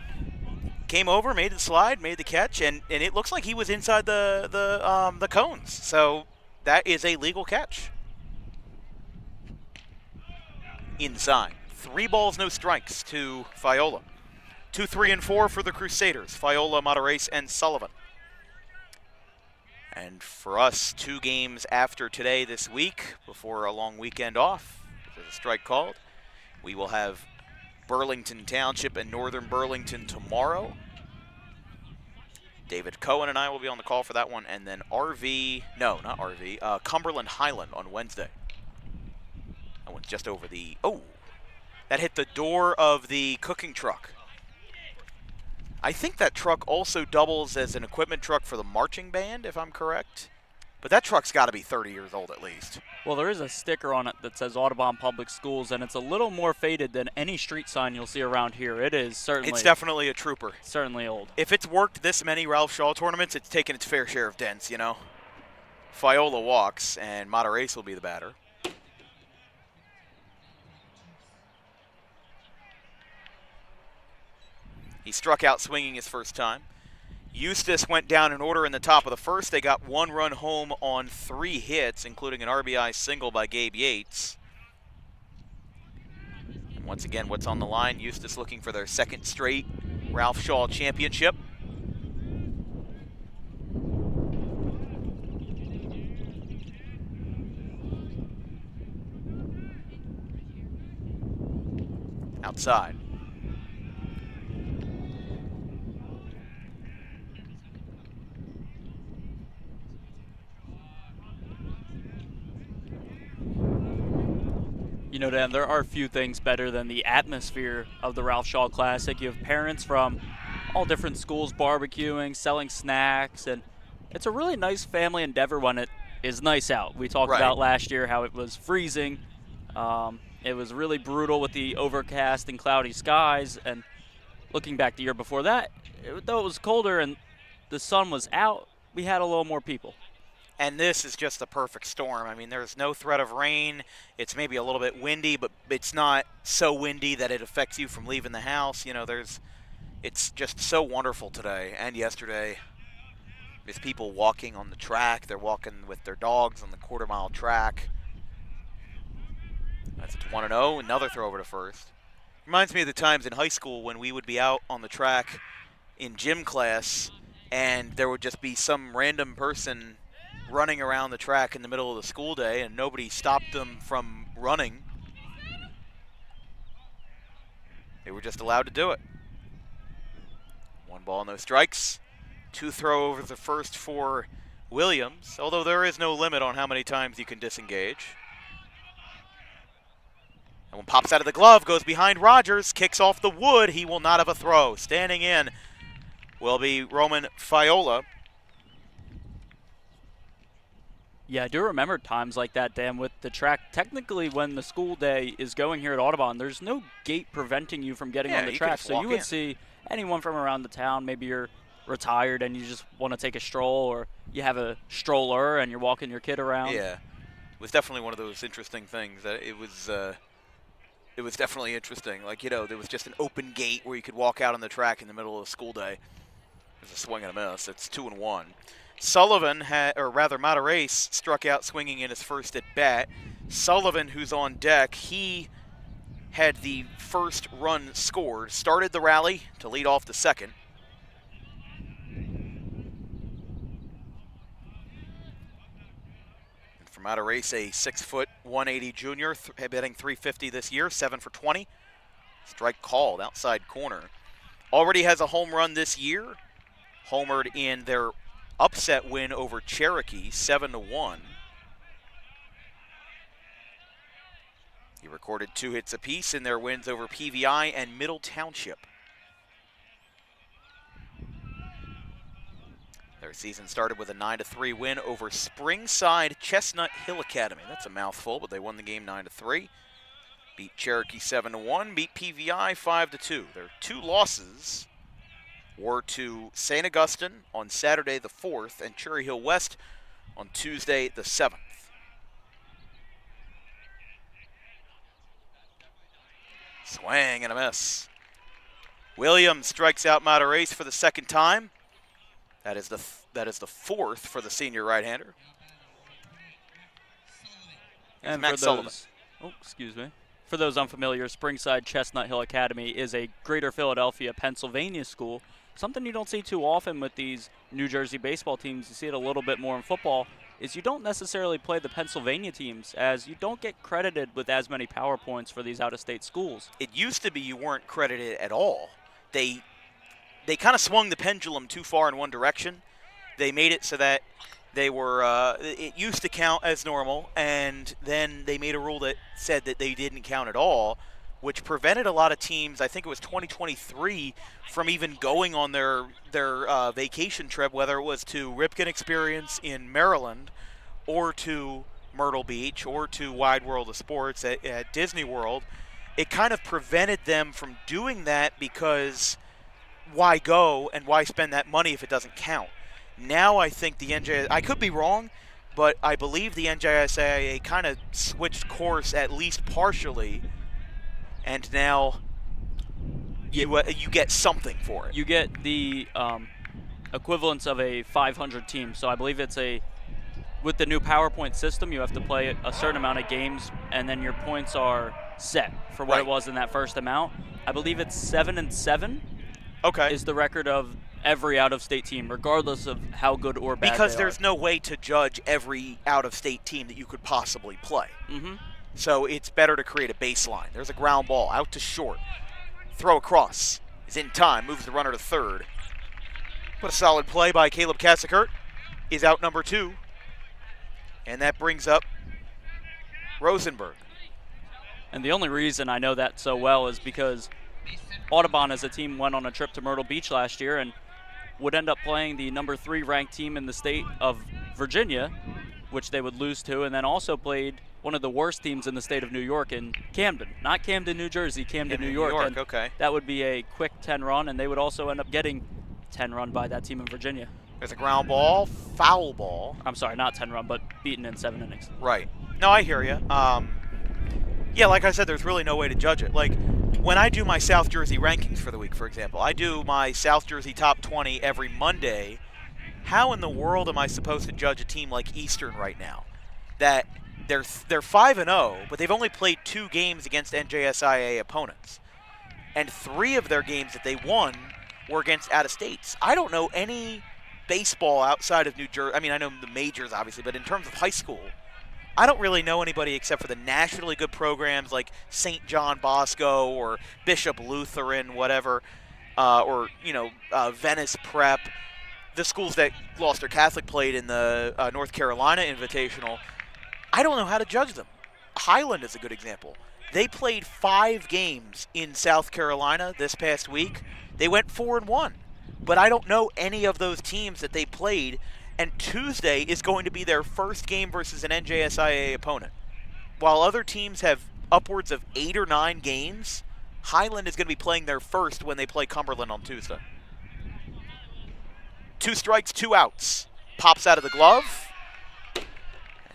came over, made the slide, made the catch, and it looks like he was inside the cones. So that is a legal catch. Inside. 3 balls, no strikes to Fiola. 2, 3, and 4 for the Crusaders. Fiola, Matarese, and Sullivan. And for us, 2 games after today this week, before a long weekend off, there's a strike called. We will have Burlington Township and Northern Burlington tomorrow. David Cohen and I will be on the call for that one, and then Cumberland Highland on Wednesday. That one's just over the, that hit the door of the cooking truck. I think that truck also doubles as an equipment truck for the marching band, if I'm correct. But that truck's got to be 30 years old at least. Well, there is a sticker on it that says Audubon Public Schools, and it's a little more faded than any street sign you'll see around here. It is certainly. It's definitely a trooper. Certainly old. If it's worked this many Ralph Shaw tournaments, it's taken its fair share of dents, you know. Fiola walks, and Matarace will be the batter. He struck out swinging his first time. Eustace went down in order in the top of the first. They got 1 run home on 3 hits, including an RBI single by Gabe Yates. And once again, what's on the line? Eustace looking for their 2nd straight Ralph Shaw championship. Outside. You know, Dan, there are few things better than the atmosphere of the Ralph Shaw Classic. You have parents from all different schools barbecuing, selling snacks, and it's a really nice family endeavor when it is nice out. We talked about last year how it was freezing. It was really brutal with the overcast and cloudy skies, and looking back the year before that, though it was colder and the sun was out, we had a little more people. And this is just the perfect storm. I mean, there's no threat of rain. It's maybe a little bit windy, but it's not so windy that it affects you from leaving the house. You know, it's just so wonderful today and yesterday. There's people walking on the track. They're walking with their dogs on the quarter-mile track. That's 1-0. Another throw over to first. Reminds me of the times in high school when we would be out on the track in gym class, and there would just be some random person running around the track in the middle of the school day, and nobody stopped them from running. They were just allowed to do it. 1 ball, no strikes. 2 throw over the first for Williams, although there is no limit on how many times you can disengage. And one pops out of the glove, goes behind Rogers, kicks off the wood. He will not have a throw. Standing in will be Roman Fiola. Yeah, I do remember times like that, Dan, with the track. Technically, when the school day is going here at Audubon, there's no gate preventing you from getting on the track. So you would see anyone from around the town. Maybe you're retired and you just want to take a stroll, or you have a stroller and you're walking your kid around. Yeah, it was definitely one of those interesting things. That it was definitely interesting. Like, you know, there was just an open gate where you could walk out on the track in the middle of the school day. There's a swing and a miss. It's 2-1. Sullivan, Matarace struck out swinging in his first at bat. Sullivan, who's on deck, he had the first run scored, started the rally to lead off the second. And for Matarace, a 6', 180 junior, hitting .350 this year, 7 for 20. Strike called, outside corner. Already has a home run this year. Homered in their upset win over Cherokee, 7-1. He recorded 2 hits apiece in their wins over PVI and Middle Township. Their season started with a 9-3 win over Springside Chestnut Hill Academy. That's a mouthful, but they won the game 9-3. Beat Cherokee 7-1, beat PVI 5-2. Their 2 losses were to St. Augustine on Saturday the 4th and Cherry Hill West on Tuesday the 7th. Swing and a miss. Williams strikes out Matarace for the 2nd time. That is the 4th for the senior right-hander. And Matt Sullivan. For those unfamiliar, Springside Chestnut Hill Academy is a Greater Philadelphia, Pennsylvania school. Something you don't see too often with these New Jersey baseball teams, you see it a little bit more in football, is you don't necessarily play the Pennsylvania teams, as you don't get credited with as many power points for these out-of-state schools. It used to be you weren't credited at all. They they kind of swung the pendulum too far in one direction. They made it so that they were it used to count as normal, and then they made a rule that said that they didn't count at all, which prevented a lot of teams, I think it was 2023, from even going on their vacation trip, whether it was to Ripken Experience in Maryland or to Myrtle Beach or to Wide World of Sports at Disney World. It kind of prevented them from doing that because why go and why spend that money if it doesn't count? Now I think the I could be wrong, but I believe the NJSIAA kind of switched course at least partially, and now you get something for it. You get the equivalence of a 500 team. So I believe it's with the new PowerPoint system, you have to play a certain amount of games, and then your points are set for what it was in that first amount. I believe it's 7-7. Okay. Is the record of every out-of-state team, regardless of how good or bad because they there's are. no way to judge every out-of-state team that you could possibly play. Mm-hmm. So it's better to create a baseline. There's a ground ball out to short. Throw across. Is in time. Moves the runner to third. But a solid play by Caleb Kasikert. Is out number 2. And that brings up Rosenberg. And the only reason I know that so well is because Audubon as a team went on a trip to Myrtle Beach last year and would end up playing the number 3 ranked team in the state of Virginia, which they would lose to, and then also played one of the worst teams in the state of New York in Camden. Not Camden, New Jersey, Camden, New York. And okay. That would be a quick 10 run, and they would also end up getting 10 run by that team in Virginia. There's a ground ball, foul ball. I'm sorry, not 10 run, but beaten in 7 innings. Right. No, I hear you. Yeah, like I said, there's really no way to judge it. Like, when I do my South Jersey rankings for the week, for example, I do my South Jersey top 20 every Monday. How in the world am I supposed to judge a team like Eastern right now? That they're 5-0, but they've only played 2 games against NJSIAA opponents. And 3 of their games that they won were against out-of-states. I don't know any baseball outside of New Jersey. I mean, I know the majors, obviously, but in terms of high school, I don't really know anybody except for the nationally good programs like St. John Bosco or Bishop Lutheran, whatever, or, Venice Prep. The schools that Gloucester Catholic played in the North Carolina Invitational, I don't know how to judge them. Highland is a good example. They played 5 games in South Carolina this past week. They went 4-1. But I don't know any of those teams that they played, and Tuesday is going to be their first game versus an NJSIAA opponent. While other teams have upwards of 8 or 9 games, Highland is going to be playing their first when they play Cumberland on Tuesday. 2 strikes, 2 outs. Pops out of the glove. And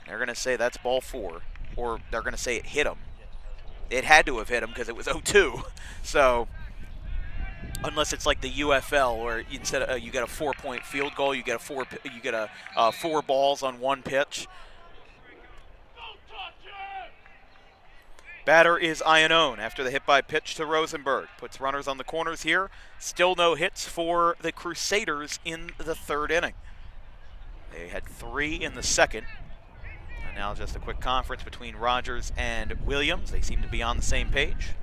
they're going to say that's ball 4. Or they're going to say it hit him. It had to have hit him because it was 0-2. So, unless it's like the UFL where instead of you get a 4-point field goal, you get 4 balls on 1 pitch. Batter is Iannone after the hit by pitch to Rosenberg. Puts runners on the corners here. Still no hits for the Crusaders in the 3rd inning. They had 3 in the 2nd. And now just a quick conference between Rogers and Williams. They seem to be on the same page.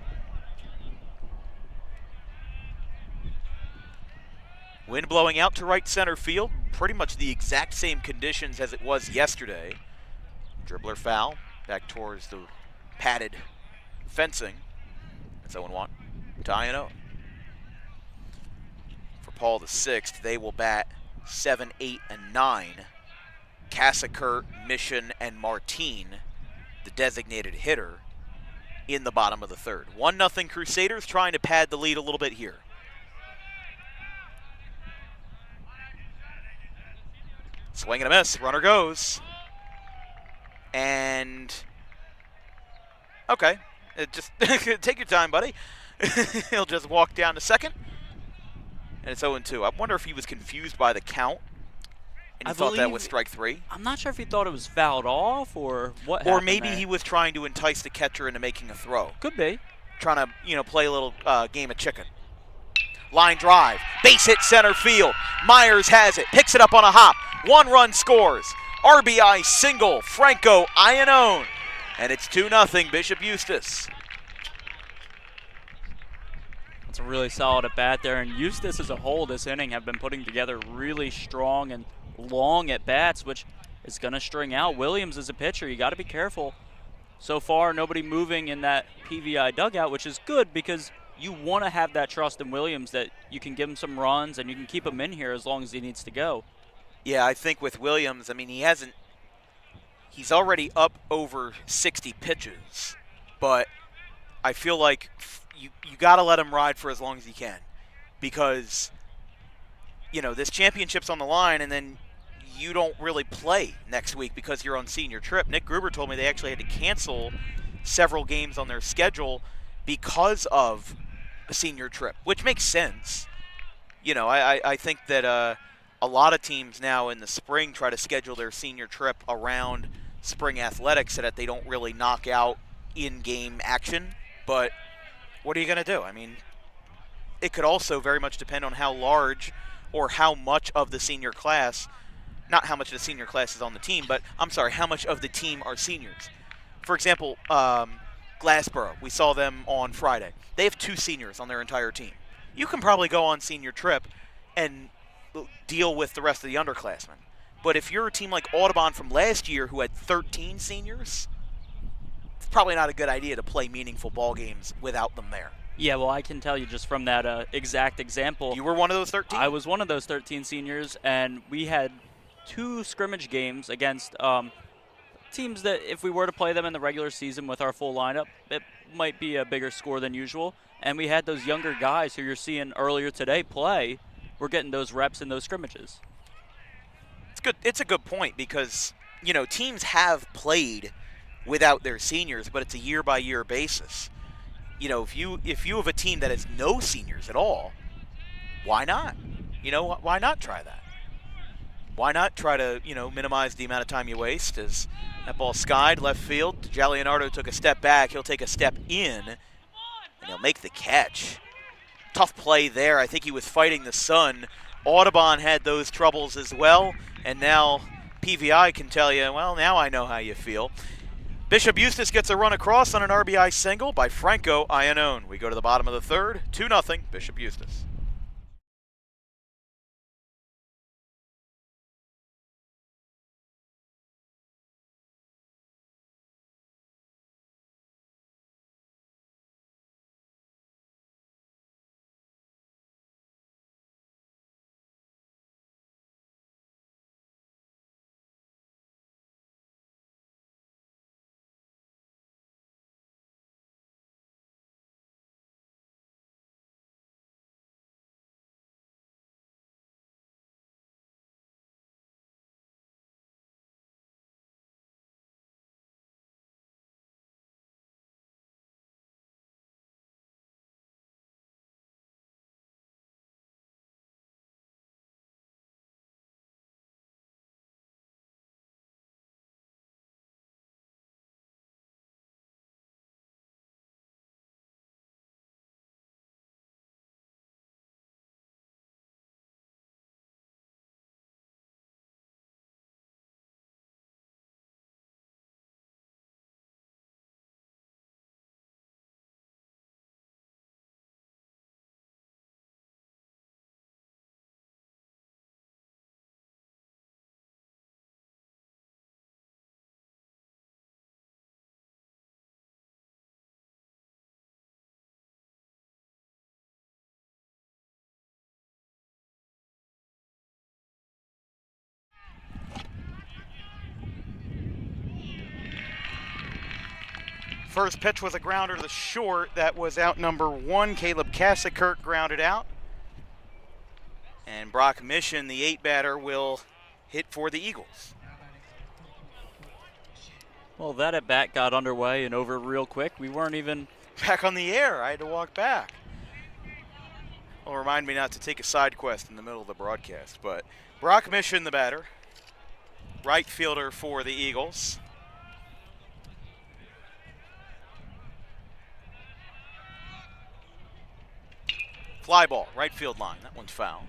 Wind blowing out to right center field. Pretty much the exact same conditions as it was yesterday. Dribbler foul. Back towards the padded fencing. That's 0-1 to Iannone. For Paul the 6th, they will bat 7, 8, and 9. Kasikert, Mission, and Martine, the designated hitter, in the bottom of the 3rd. 1-0 Crusaders trying to pad the lead a little bit here. Swing and a miss. Runner goes. And okay, just take your time, buddy. He'll just walk down to second. And it's 0-2. I wonder if he was confused by the count and he thought that was strike 3. I'm not sure if he thought it was fouled off or what. Or maybe there. he was trying to entice the catcher into making a throw. Could be. Trying to, play a little game of chicken. Line drive. Base hit center field. Myers has it. Picks it up on a hop. 1 run scores. RBI single. Franco Iannone. And it's 2-0 Bishop Eustace. It's a really solid at bat there, and Eustace as a whole this inning have been putting together really strong and long at bats, which is going to string out Williams as a pitcher. You got to be careful. So far, nobody moving in that PVI dugout, which is good because you want to have that trust in Williams that you can give him some runs and you can keep him in here as long as he needs to go. Yeah, I think with Williams, I mean, he's already up over 60 pitches, but I feel like you got to let him ride for as long as he can because, this championship's on the line, and then you don't really play next week because you're on senior trip. Nick Gruber told me they actually had to cancel several games on their schedule because of a senior trip, which makes sense. I think that a lot of teams now in the spring try to schedule their senior trip around spring athletics so that they don't really knock out in-game action. But what are you going to do? I mean, it could also very much depend on how large or how much of the senior class, not how much of the senior class is on the team, but how much of the team are seniors. For example, Glassboro, we saw them on Friday. They have 2 seniors on their entire team. You can probably go on senior trip and deal with the rest of the underclassmen. But if you're a team like Audubon from last year who had 13 seniors, it's probably not a good idea to play meaningful ball games without them there. Yeah, well, I can tell you just from that exact example. You were one of those 13? I was one of those 13 seniors, and we had 2 scrimmage games against teams that if we were to play them in the regular season with our full lineup, it might be a bigger score than usual. And we had those younger guys who you're seeing earlier today play. We're getting those reps in those scrimmages. It's good. It's a good point because, teams have played without their seniors, but it's a year-by-year basis. If you have a team that has no seniors at all, why not? Why not try that? Why not try to, minimize the amount of time you waste? As that ball skied left field, Giulianardo took a step back. He'll take a step in, and he'll make the catch. Tough play there. I think he was fighting the sun. Audubon had those troubles as well, and now PVI can tell you, well, now I know how you feel. Bishop Eustace gets a run across on an RBI single by Franco Iannone. We go to the bottom of the third, 2-0 Bishop Eustace. First pitch was a grounder to the short. That was out number 1. Caleb Kassikirk grounded out. And Brock Mission, the 8-batter, will hit for the Eagles. Well, that at-bat got underway and over real quick. We weren't even back on the air. I had to walk back. Well, remind me not to take a side quest in the middle of the broadcast. But Brock Mission, the batter. Right fielder for the Eagles. Fly ball, right field line. That one's foul.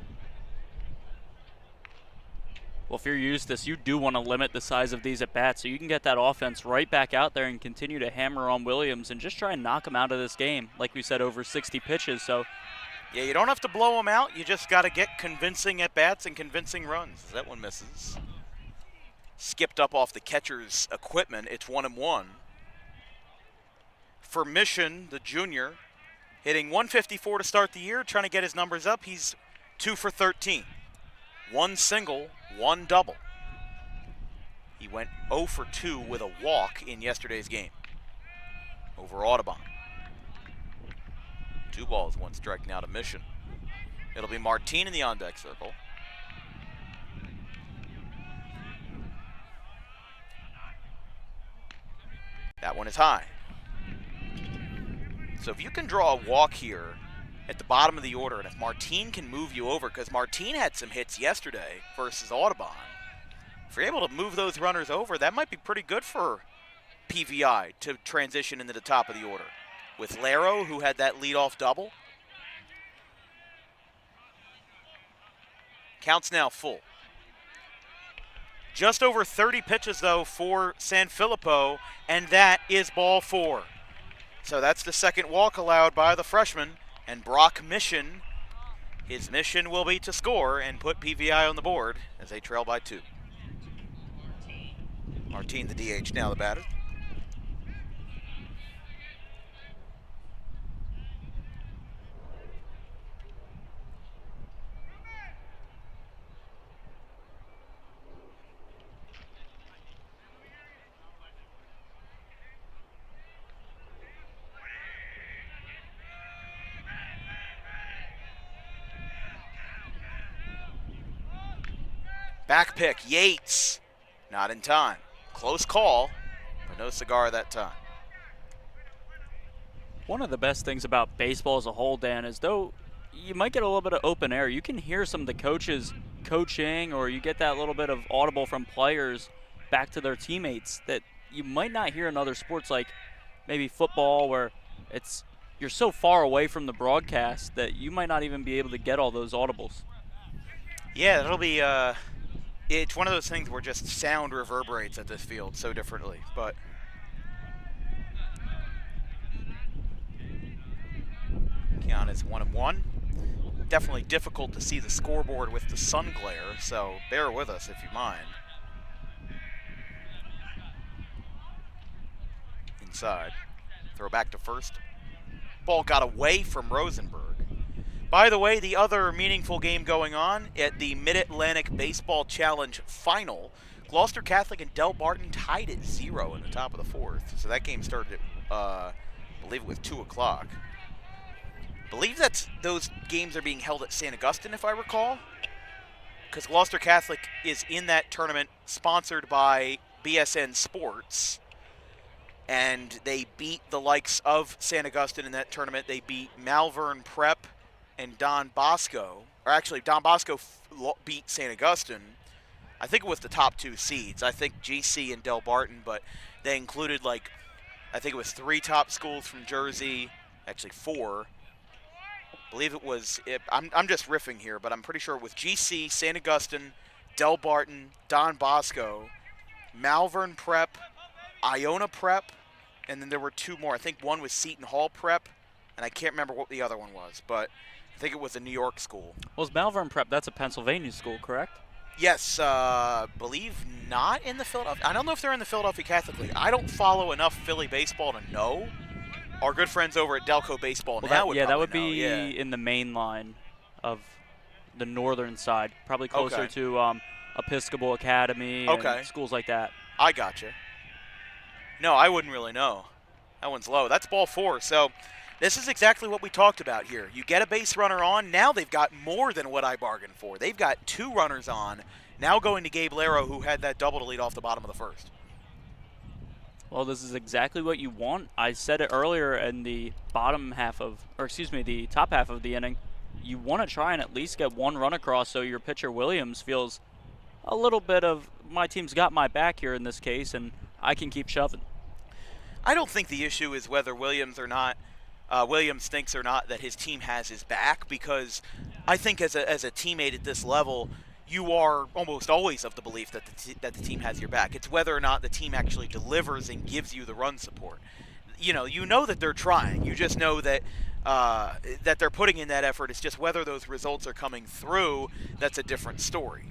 Well, if you're Eustace, you do want to limit the size of these at-bats so you can get that offense right back out there and continue to hammer on Williams and just try and knock him out of this game. Like we said, over 60 pitches. So Yeah, you don't have to blow them out. You just got to get convincing at-bats and convincing runs. That one misses. Skipped up off the catcher's equipment. It's 1-1. For Mission, the junior, hitting 154 to start the year, trying to get his numbers up. He's 2 for 13. 1 single, 1 double. He went 0 for 2 with a walk in yesterday's game over Audubon. 2 balls, 1 strike now to Mission. It'll be Martin in the on-deck circle. That one is high. So if you can draw a walk here at the bottom of the order, and if Martin can move you over, because Martin had some hits yesterday versus Audubon, if you're able to move those runners over, that might be pretty good for PVI to transition into the top of the order. With Laro, who had that leadoff double. Counts now full. Just over 30 pitches, though, for Sanfilippo, and that is ball 4. So that's the second walk allowed by the freshman, and Brock Mission, his mission will be to score and put PVI on the board as they trail by 2. Martin, the DH, now the batter. Back pick, Yates. Not in time. Close call, but no cigar that time. One of the best things about baseball as a whole, Dan, is though you might get a little bit of open air, you can hear some of the coaches coaching, or you get that little bit of audible from players back to their teammates that you might not hear in other sports like maybe football, where you're so far away from the broadcast that you might not even be able to get all those audibles. Yeah, that'll be it's one of those things where just sound reverberates at this field so differently, but count is 1-1. Definitely difficult to see the scoreboard with the sun glare, so bear with us if you mind. Inside. Throw back to first. Ball got away from Rosenberg. By the way, the other meaningful game going on at the Mid-Atlantic Baseball Challenge Final, Gloucester Catholic and Del Barton tied at 0 in the top of the 4th. So that game started at, I believe it was 2 o'clock. I believe those games are being held at St. Augustine, if I recall, because Gloucester Catholic is in that tournament sponsored by BSN Sports, and they beat the likes of St. Augustine in that tournament. They beat Malvern Prep and Don Bosco, or actually Don Bosco beat St. Augustine. I think it was the top 2 seeds. I think GC and Del Barton, but they included I think it was 3 top schools from Jersey, actually 4. I believe it was, I'm just riffing here, but I'm pretty sure it was GC, St. Augustine, Del Barton, Don Bosco, Malvern Prep, Iona Prep, and then there were 2 more. I think one was Seton Hall Prep, and I can't remember what the other one was, but I think it was a New York school. Was Malvern Prep, that's a Pennsylvania school, correct? Yes, believe not in the Philadelphia. I don't know if they're in the Philadelphia Catholic League. I don't follow enough Philly baseball to know. Our good friends over at Delco Baseball now would that would know. be in the main line of the northern side, probably closer to Episcopal Academy and schools like that. I gotcha. No, I wouldn't really know. That one's low. That's ball 4. So this is exactly what we talked about here. You get a base runner on. Now they've got more than what I bargained for. They've got 2 runners on. Now going to Gabe Laro, who had that double to lead off the bottom of the 1st. Well, this is exactly what you want. I said it earlier in the the top half of the inning. You want to try and at least get 1 run across so your pitcher Williams feels a little bit of, my team's got my back here in this case, and I can keep shoving. I don't think the issue is whether Williams thinks or not that his team has his back, because I think as a teammate at this level, you are almost always of the belief that the team has your back. It's whether or not the team actually delivers and gives you the run support. you know that they're trying. You just know that that they're putting in that effort. It's just whether those results are coming through, that's a different story.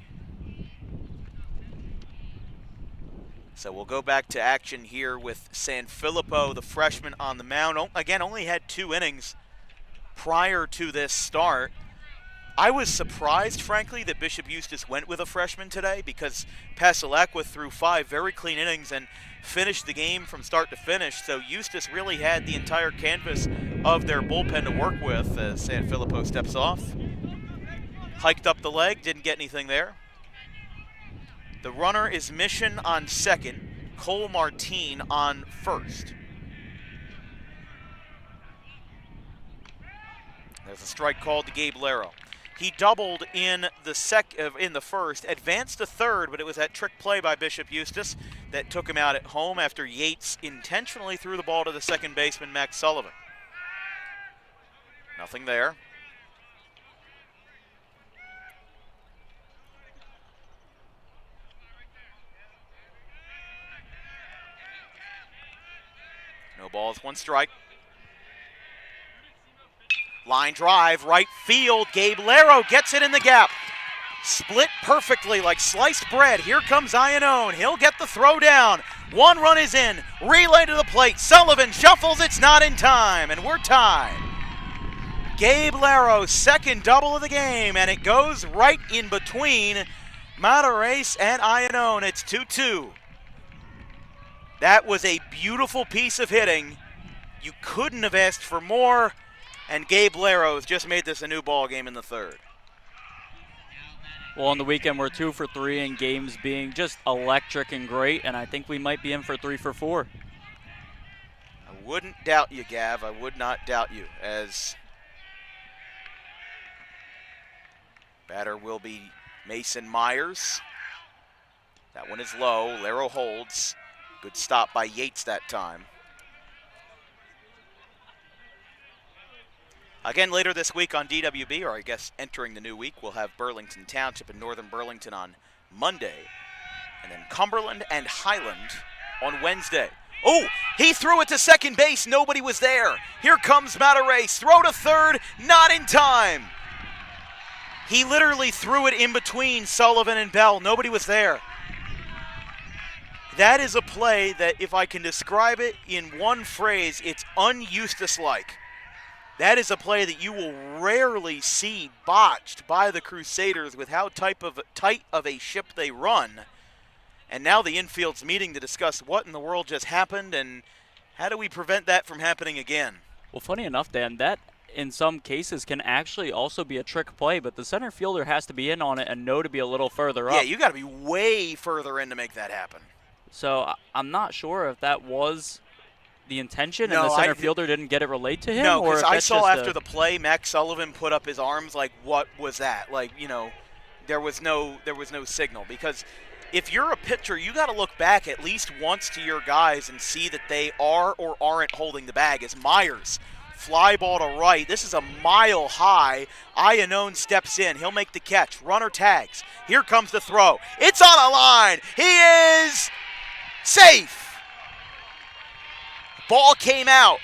So we'll go back to action here with Sanfilippo, the freshman, on the mound. Again, only had 2 innings prior to this start. I was surprised, frankly, that Bishop Eustace went with a freshman today because Pasalakwa threw 5 very clean innings and finished the game from start to finish. So Eustace really had the entire canvas of their bullpen to work with as Sanfilippo steps off. Hiked up the leg, didn't get anything there. The runner is Mission on second, Cole Martine on first. There's a strike called to Gabe Laro. He doubled in the first, advanced to third, but it was that trick play by Bishop Eustace that took him out at home after Yates intentionally threw the ball to the second baseman, Max Sullivan. Nothing there. No balls, 1 strike. Line drive, right field. Gabe Laro gets it in the gap. Split perfectly like sliced bread. Here comes Iannone. He'll get the throw down. 1 run is in. Relay to the plate. Sullivan shuffles. It's not in time, and we're tied. Gabe Laro, second double of the game, and it goes right in between Matarese and Iannone. It's 2-2. That was a beautiful piece of hitting. You couldn't have asked for more, and Gabe Laro's just made this a new ball game in the third. Well, on the weekend, we're 2 for 3 in games being just electric and great, and I think we might be in for 3 for 4. I wouldn't doubt you, Gav. I would not doubt you, as batter will be Mason Myers. That one is low. Laro holds. Good stop by Yates that time. Again, later this week on DWB, or I guess entering the new week, we'll have Burlington Township and Northern Burlington on Monday, and then Cumberland and Highland on Wednesday. Oh, he threw it to second base. Nobody was there. Here comes Matarese. Throw to third, not in time. He literally threw it in between Sullivan and Bell. Nobody was there. That is a play that, if I can describe it in one phrase, it's un-Eustace-like. That is a play that you will rarely see botched by the Crusaders with how tight of a ship they run. And now the infield's meeting to discuss what in the world just happened and how do we prevent that from happening again. Well, funny enough, Dan, that in some cases can actually also be a trick play, but the center fielder has to be in on it and know to be a little further up. Yeah, you got to be way further in to make that happen. So I'm not sure if that was the intention and the center fielder didn't get it relayed to him. No, because I saw after the play, Max Sullivan put up his arms like, what was that? Like, there was no signal. Because if you're a pitcher, you got to look back at least once to your guys and see that they are or aren't holding the bag. As Myers, fly ball to right. This is a mile high. Iannone steps in. He'll make the catch. Runner tags. Here comes the throw. It's on a line. He is safe. Ball came out.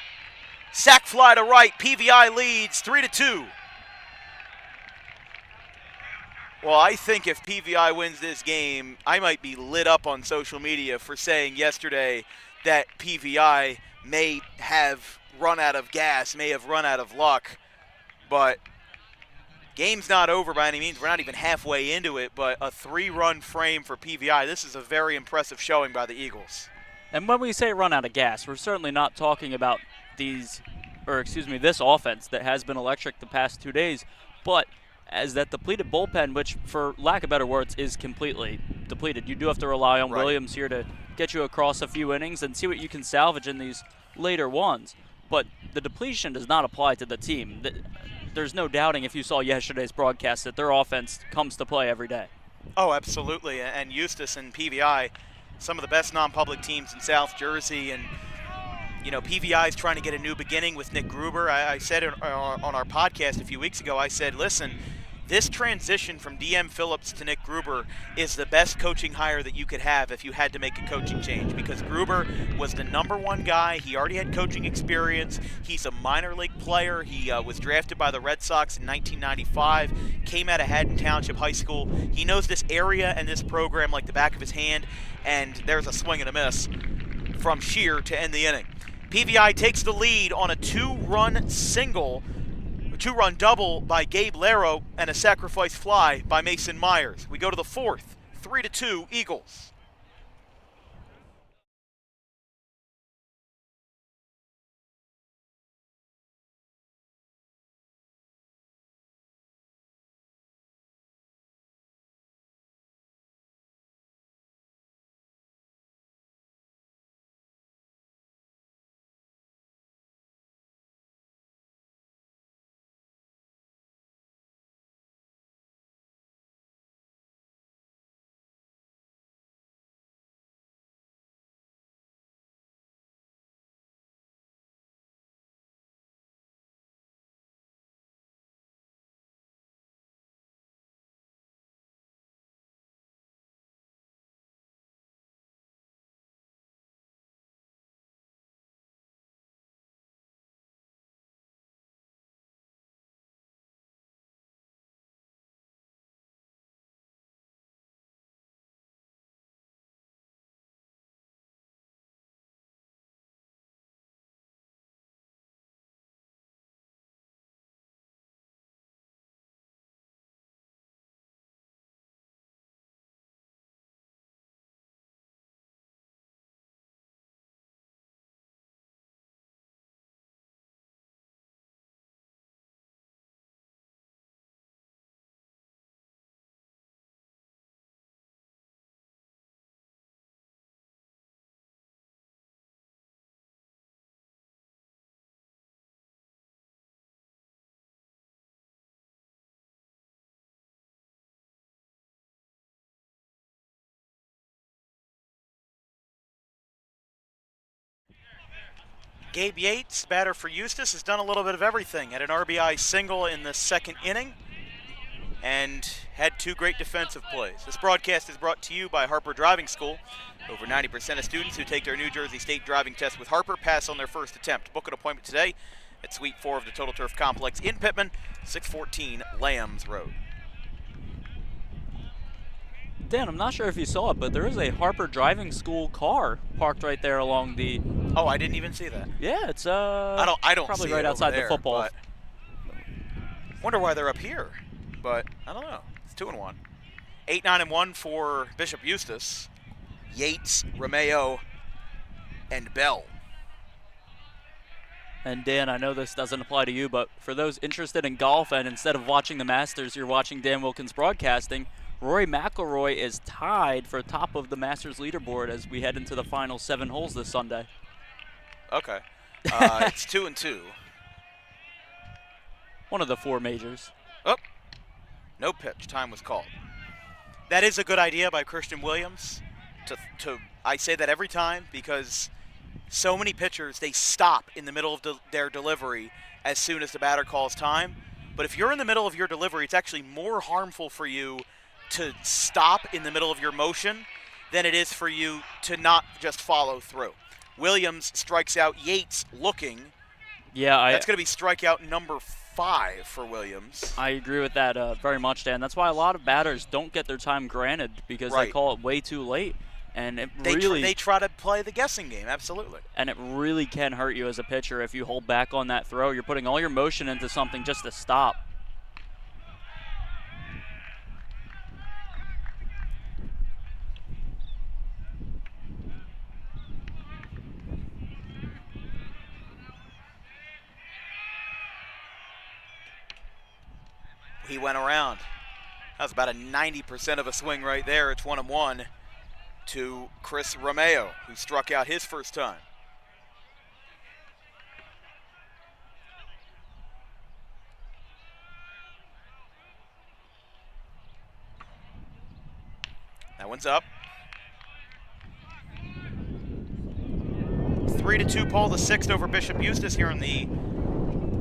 Sac fly to right. PVI leads 3-2. Well, I think if PVI wins this game, I might be lit up on social media for saying yesterday that PVI may have run out of gas, may have run out of luck. But game's not over by any means. We're not even halfway into it, but a 3-run frame for PVI. This is a very impressive showing by the Eagles. And when we say run out of gas, we're certainly not talking about this offense that has been electric the past 2 days, but as that depleted bullpen, which, for lack of better words, is completely depleted. You do have to rely on Williams here to get you across a few innings and see what you can salvage in these later ones. But the depletion does not apply to the team. There's no doubting, if you saw yesterday's broadcast, that their offense comes to play every day. Oh, absolutely. And Eustace and PVI, some of the best non-public teams in South Jersey, and PVI is trying to get a new beginning with Nick Gruber. I said on our podcast a few weeks ago, I said, listen, This transition from DM Phillips to Nick Gruber is the best coaching hire that you could have if you had to make a coaching change, because Gruber was the #1 guy. He already had coaching experience. He's a minor league player. He was drafted by the Red Sox in 1995, came out of Haddon Township High School. He knows this area and this program like the back of his hand, and there's a swing and a miss from Shear to end the inning. PVI takes the lead on a two-run double by Gabe Laro and a sacrifice fly by Mason Myers. We go to the fourth, 3-2 Eagles. Gabe Yates, batter for Eustace, has done a little bit of everything. Had an RBI single in the second inning and had two great defensive plays. This broadcast is brought to you by Harper Driving School. Over 90% of students who take their New Jersey State driving test with Harper pass on their first attempt. Book an appointment today at Suite 4 of the Total Turf Complex in Pittman, 614 Lambs Road. Dan, I'm not sure if you saw it, but there is a Harper Driving School car parked right there along the. Oh, I didn't even see that. Yeah, it's I don't probably see right it outside over the football. But wonder why they're up here, but I don't know. It's 2-1. 8-9-1 for Bishop Eustace, Yates, Romeo, and Bell. And Dan, I know this doesn't apply to you, but for those interested in golf and instead of watching the Masters, you're watching Dan Wilkins Broadcasting, Rory McIlroy is tied for top of the Masters leaderboard as we head into the final 7 holes this Sunday. Okay. It's 2-2. One of the 4 majors. Oh, no pitch. Time was called. That is a good idea by Christian Williams. I say that every time because so many pitchers, they stop in the middle of their delivery as soon as the batter calls time. But if you're in the middle of your delivery, it's actually more harmful for you to stop in the middle of your motion than it is for you to not just follow through. Williams strikes out Yates looking. Yeah, that's going to be strikeout number 5 for Williams. I agree with that very much, Dan. That's why a lot of batters don't get their time granted because they call it way too late. And they try to play the guessing game, absolutely. And it really can hurt you as a pitcher if you hold back on that throw. You're putting all your motion into something just to stop. He went around. That was about a 90% of a swing right there. It's 1-1 to Chris Romeo, who struck out his first time. That one's up. 3-2 Paul the Sixth over Bishop Eustace here in the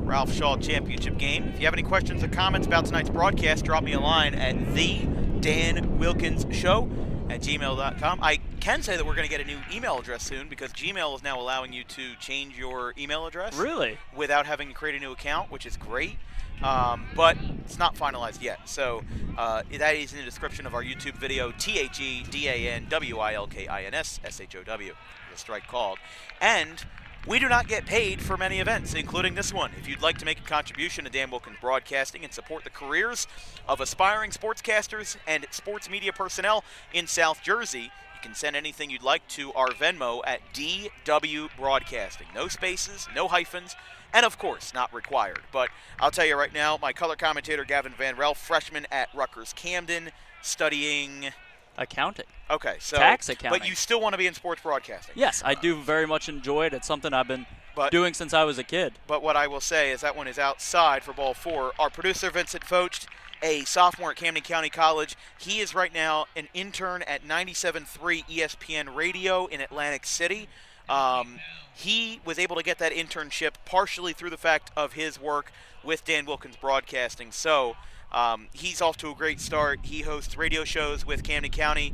Ralph Shaw Championship game. If you have any questions or comments about tonight's broadcast, drop me a line at thedanwilkinsshow@gmail.com. I can say that we're going to get a new email address soon because Gmail is now allowing you to change your email address. Really? Without having to create a new account, which is great. But it's not finalized yet. So that is in the description of our YouTube video, TheDanWilkinsshow, the strike called. And we do not get paid for many events, including this one. If you'd like to make a contribution to Dan Wilkins Broadcasting and support the careers of aspiring sportscasters and sports media personnel in South Jersey, you can send anything you'd like to our Venmo at DW Broadcasting. No spaces, no hyphens, and of course, not required. But I'll tell you right now, my color commentator, Gavin Van Rel, freshman at Rutgers Camden, studying accounting. Okay, so tax accounting. But you still want to be in sports broadcasting? Yes, I do very much enjoy it. It's something I've been doing since I was a kid. But what I will say is that one is outside for ball 4. Our producer, Vincent Focht, a sophomore at Camden County College. He is right now an intern at 97.3 ESPN Radio in Atlantic City. He was able to get that internship partially through the fact of his work with Dan Wilkins Broadcasting. So he's off to a great start. He hosts radio shows with Camden County,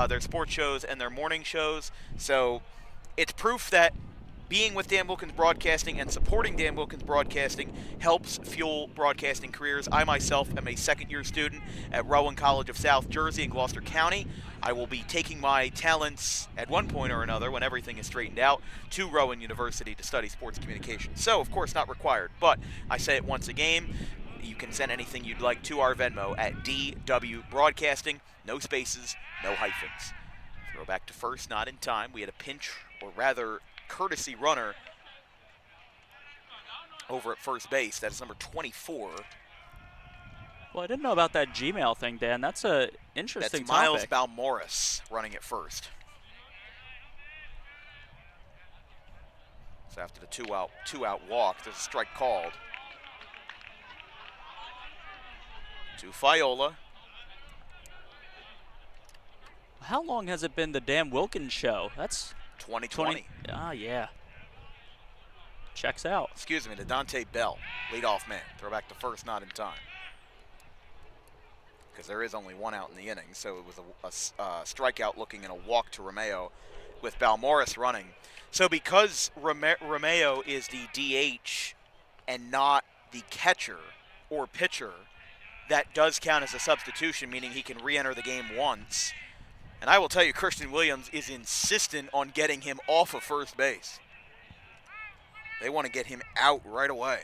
their sports shows and their morning shows. So it's proof that being with Dan Wilkins Broadcasting and supporting Dan Wilkins Broadcasting helps fuel broadcasting careers. I myself am a second-year student at Rowan College of South Jersey in Gloucester County. I will be taking my talents at one point or another, when everything is straightened out, to Rowan University to study sports communication. So, of course, not required, but I say it once a game. You can send anything you'd like to our Venmo at DW Broadcasting. No spaces, no hyphens. Throw back to first, not in time. We had a pinch, or rather courtesy runner over at first base. That is number 24. Well, I didn't know about that Gmail thing, Dan. That's a interesting topic. That's Miles topic. Balmorris running at first. So after the two-out walk, there's a strike called to Fiola. How long has it been the Dan Wilkins Show? That's 2020. Ah, yeah. Checks out. Excuse me, to Dante Bell, leadoff man. Throw back to first, not in time. Because there is only one out in the inning, so it was a strikeout looking and a walk to Romeo with Balmorris running. So because Romeo is the DH and not the catcher or pitcher, that does count as a substitution, meaning he can re-enter the game once. And I will tell you, Christian Williams is insistent on getting him off of first base. They want to get him out right away.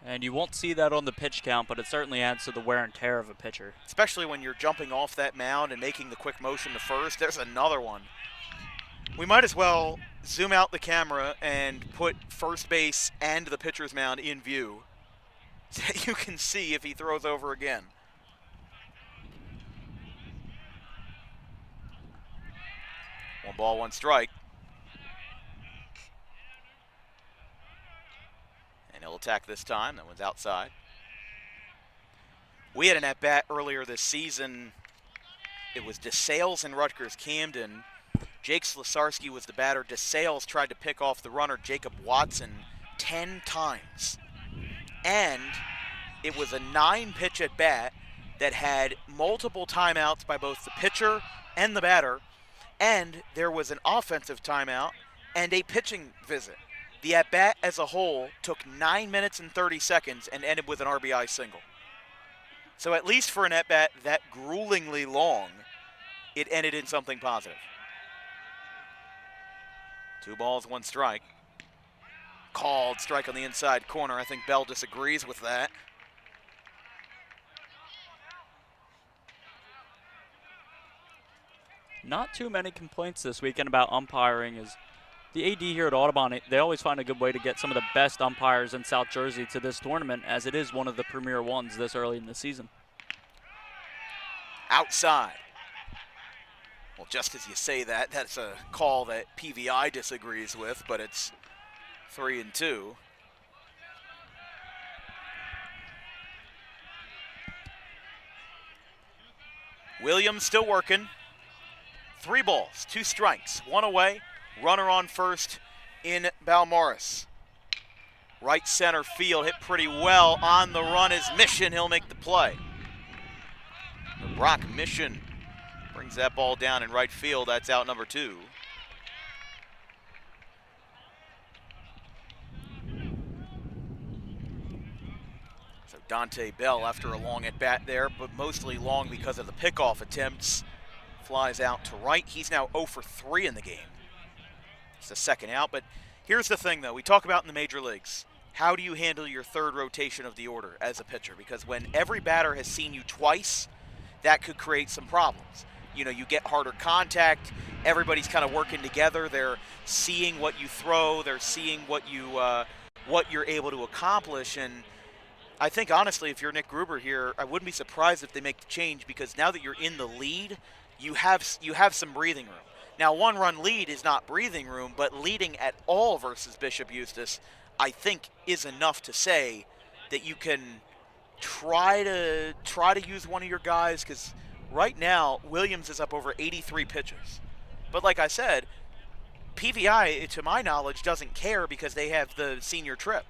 And you won't see that on the pitch count, but it certainly adds to the wear and tear of a pitcher. Especially when you're jumping off that mound and making the quick motion to first. There's another one. We might as well zoom out the camera and put first base and the pitcher's mound in view so that you can see if he throws over again. One ball, one strike. And he'll attack this time. That one's outside. We had an at-bat earlier this season. It was DeSales and Rutgers Camden. Jake Slesarski was the batter. DeSales tried to pick off the runner, Jacob Watson, 10 times. And it was a 9-pitch at-bat that had multiple timeouts by both the pitcher and the batter. And there was an offensive timeout and a pitching visit. The at-bat as a whole took 9 minutes and 30 seconds and ended with an RBI single. So at least for an at-bat that gruelingly long, it ended in something positive. 2 balls, 1 strike. Called strike on the inside corner. I think Bell disagrees with that. Not too many complaints this weekend about umpiring. As the AD here at Audubon, they always find a good way to get some of the best umpires in South Jersey to this tournament, as it is one of the premier ones this early in the season. Outside. Well, just as you say that, that's a call that PVI disagrees with, but it's 3-2. Williams still working. 3 balls, 2 strikes, 1 away. Runner on first in Balmorris. Right center field, hit pretty well. On the run is Mission. He'll make the play. Brock Mission brings that ball down in right field. That's out number 2. So Dante Bell, after a long at bat there, but mostly long because of the pickoff attempts, flies out to right. He's now 0 for 3 in the game. It's the second out, but here's the thing, though. We talk about in the major leagues. How do you handle your third rotation of the order as a pitcher? Because when every batter has seen you twice, that could create some problems. You know, you get harder contact. Everybody's kind of working together. They're seeing what you throw. They're seeing what you're able to accomplish. And I think, honestly, if you're Nick Gruber here, I wouldn't be surprised if they make the change, because now that you're in the lead, you have some breathing room. Now, 1-run lead is not breathing room, but leading at all versus Bishop Eustace, I think, is enough to say that you can try to use one of your guys, because right now Williams is up over 83 pitches. But like I said, PVI, to my knowledge, doesn't care because they have the senior trip.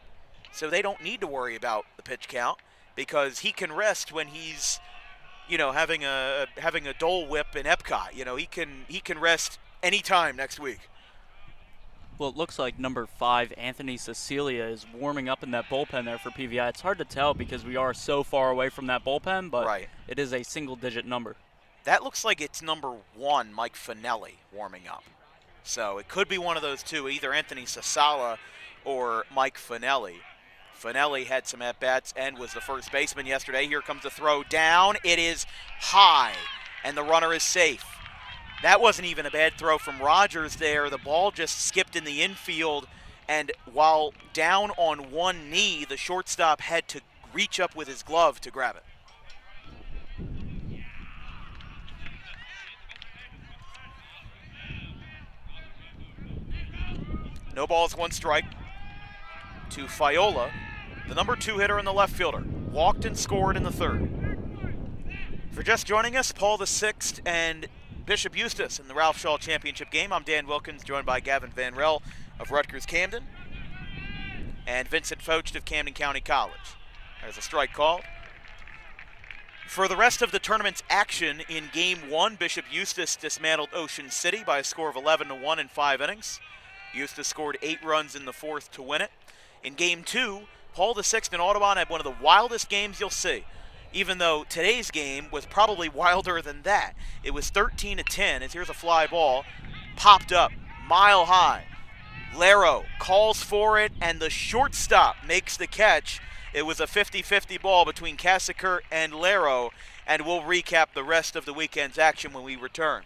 So they don't need to worry about the pitch count, because he can rest when he's, you know, having a Dole Whip in Epcot. You know, he can rest anytime next week. Well, it looks like number 5, Anthony Cecilia, is warming up in that bullpen there for PVI. It's hard to tell because we are so far away from that bullpen, but right. It is a single-digit number. That looks like it's number 1, Mike Finelli, warming up. So it could be one of those two, either Anthony Sasala or Mike Finelli. Finelli had some at-bats and was the first baseman yesterday. Here comes the throw down. It is high, and the runner is safe. That wasn't even a bad throw from Rogers there. The ball just skipped in the infield, and while down on one knee, the shortstop had to reach up with his glove to grab it. No balls, 1 strike to Fiola, the number 2 hitter and the left fielder. Walked and scored in the 3rd. For just joining us, Paul VI and Bishop Eustace in the Ralph Shaw Championship game. I'm Dan Wilkins, joined by Gavin Van Rel of Rutgers Camden and Vincent Focht of Camden County College. There's a strike called. For the rest of the tournament's action, in Game 1, Bishop Eustace dismantled Ocean City by a score of 11-1 in 5 innings. Eustace scored 8 runs in the 4th to win it. In Game 2, Paul VI and Audubon had one of the wildest games you'll see, even though today's game was probably wilder than that. It was 13-10, as here's a fly ball, popped up, mile high. Lero calls for it, and the shortstop makes the catch. It was a 50-50 ball between Kassaker and Lero, and we'll recap the rest of the weekend's action when we return.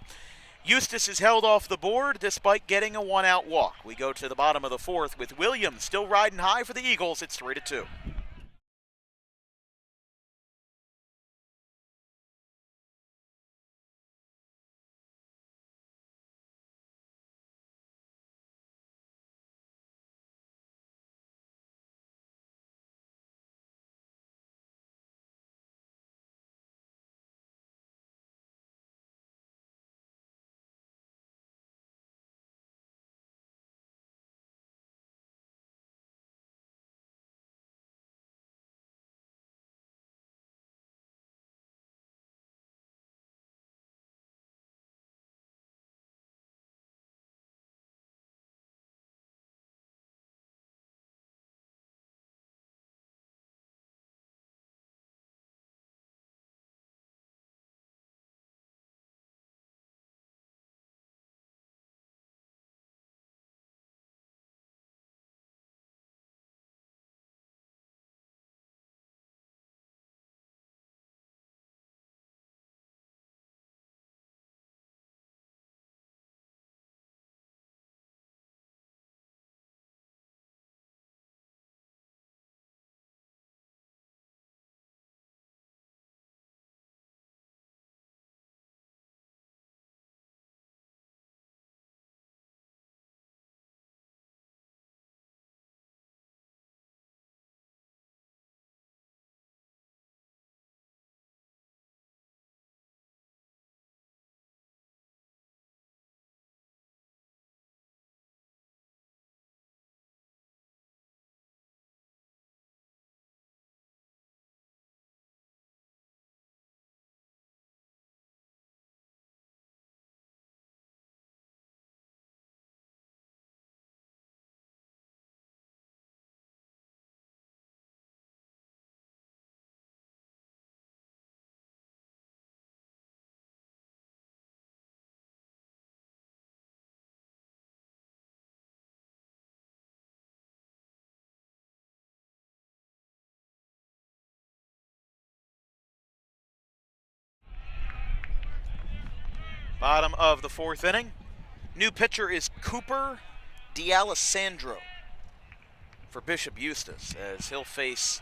Eustace is held off the board despite getting a 1-out walk. We go to the bottom of the 4th with Williams still riding high for the Eagles. It's 3-2. Bottom of the fourth inning. New pitcher is Cooper D'Alessandro for Bishop Eustace, as he'll face,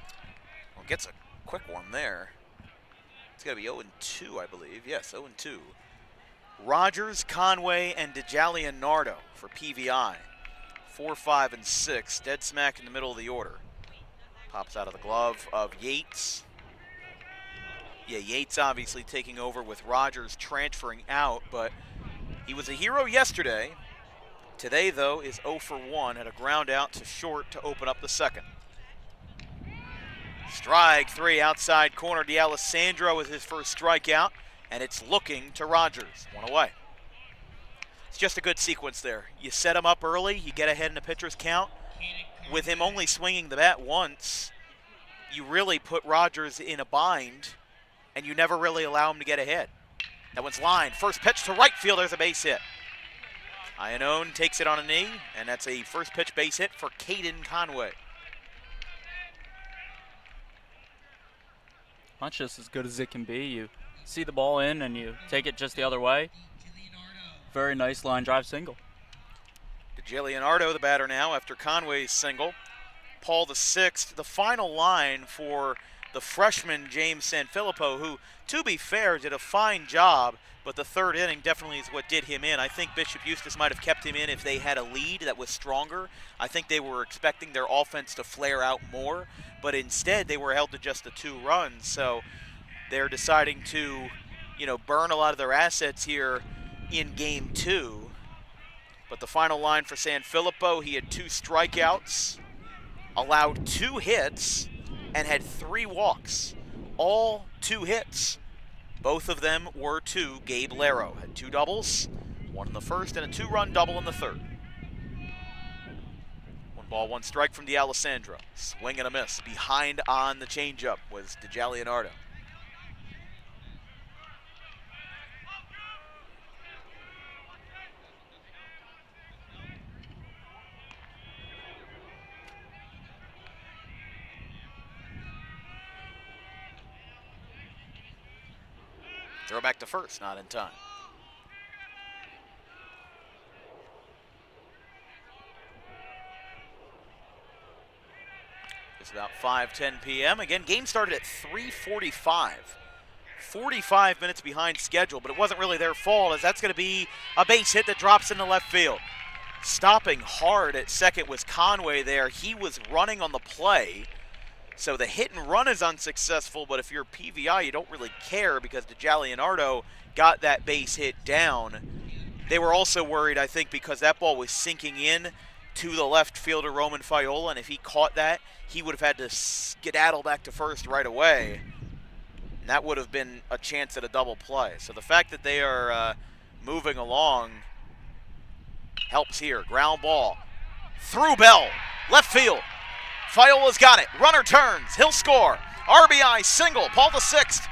well, gets a quick one there. It's got to be 0-2, I believe. Yes, 0-2. Rogers, Conway, and DeJalianardo for PVI. 4, 5, and 6, dead smack in the middle of the order. Pops out of the glove of Yates. Yeah, Yates obviously taking over with Rogers transferring out, but he was a hero yesterday. Today, though, is 0 for 1, had a ground out to short to open up the second. Strike 3, outside corner. D'Alessandro with his first strikeout, and it's looking to Rogers. 1 away. It's just a good sequence there. You set him up early, you get ahead in the pitcher's count. With him only swinging the bat once, you really put Rogers in a bind, and you never really allow him to get ahead. That one's lined. First pitch to right field. There's a base hit. Iannone takes it on a knee, and that's a first pitch base hit for Caden Conway. Not just as good as it can be. You see the ball in, and you take it just the other way. Very nice line drive single. DeJalianardo, the batter now, after Conway's single. Paul the sixth, the final line for the freshman James Sanfilippo, who, to be fair, did a fine job, but the third inning definitely is what did him in. I think Bishop Eustace might have kept him in if they had a lead that was stronger. I think they were expecting their offense to flare out more, but instead they were held to just the 2 runs. So they're deciding to, burn a lot of their assets here in game 2. But the final line for Sanfilippo, he had 2 strikeouts, allowed 2 hits, and had 3 walks. All 2 hits. Both of them were to Gabe Laro. Had 2 doubles, 1 in the first, and a 2-run double in the third. 1 ball, 1 strike from D'Alessandro. Swing and a miss. Behind on the changeup was DeJalianardo. Throw back to first, not in time. It's about 5:10 p.m. Again, game started at 3:45. 45 minutes behind schedule, but it wasn't really their fault, as that's going to be a base hit that drops into left field. Stopping hard at second was Conway there. He was running on the play. So the hit and run is unsuccessful, but if you're PVI, you don't really care because DeJalianardo got that base hit down. They were also worried, I think, because that ball was sinking in to the left fielder, Roman Fiola, and if he caught that, he would have had to skedaddle back to first right away. And that would have been a chance at a double play. So the fact that they are moving along helps here. Ground ball. Through Bell. Left field. Fiola's got it. Runner turns. He'll score. RBI single. Paul the sixth.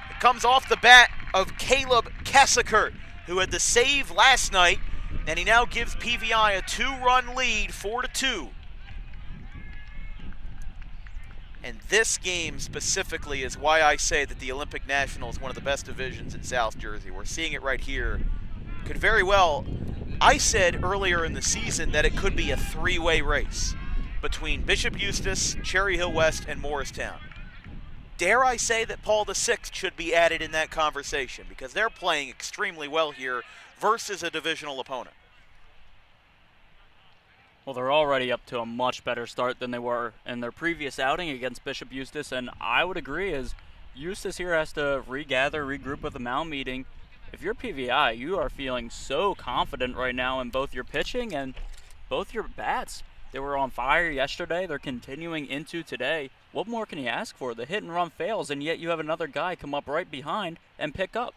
It comes off the bat of Caleb Cassikert, who had the save last night, and he now gives PVI a 2-run lead, 4-2. And this game specifically is why I say that the Olympic National is one of the best divisions in South Jersey. We're seeing it right here. Could very well, I said earlier in the season that it could be a 3-way race between Bishop Eustace, Cherry Hill West, and Morristown. Dare I say that Paul the Sixth should be added in that conversation because they're playing extremely well here versus a divisional opponent. Well, they're already up to a much better start than they were in their previous outing against Bishop Eustace, and I would agree as Eustace here has to regather, regroup with the mound meeting. If you're PVI, you are feeling so confident right now in both your pitching and both your bats. They were on fire yesterday. They're continuing into today. What more can you ask for? The hit and run fails, and yet you have another guy come up right behind and pick up.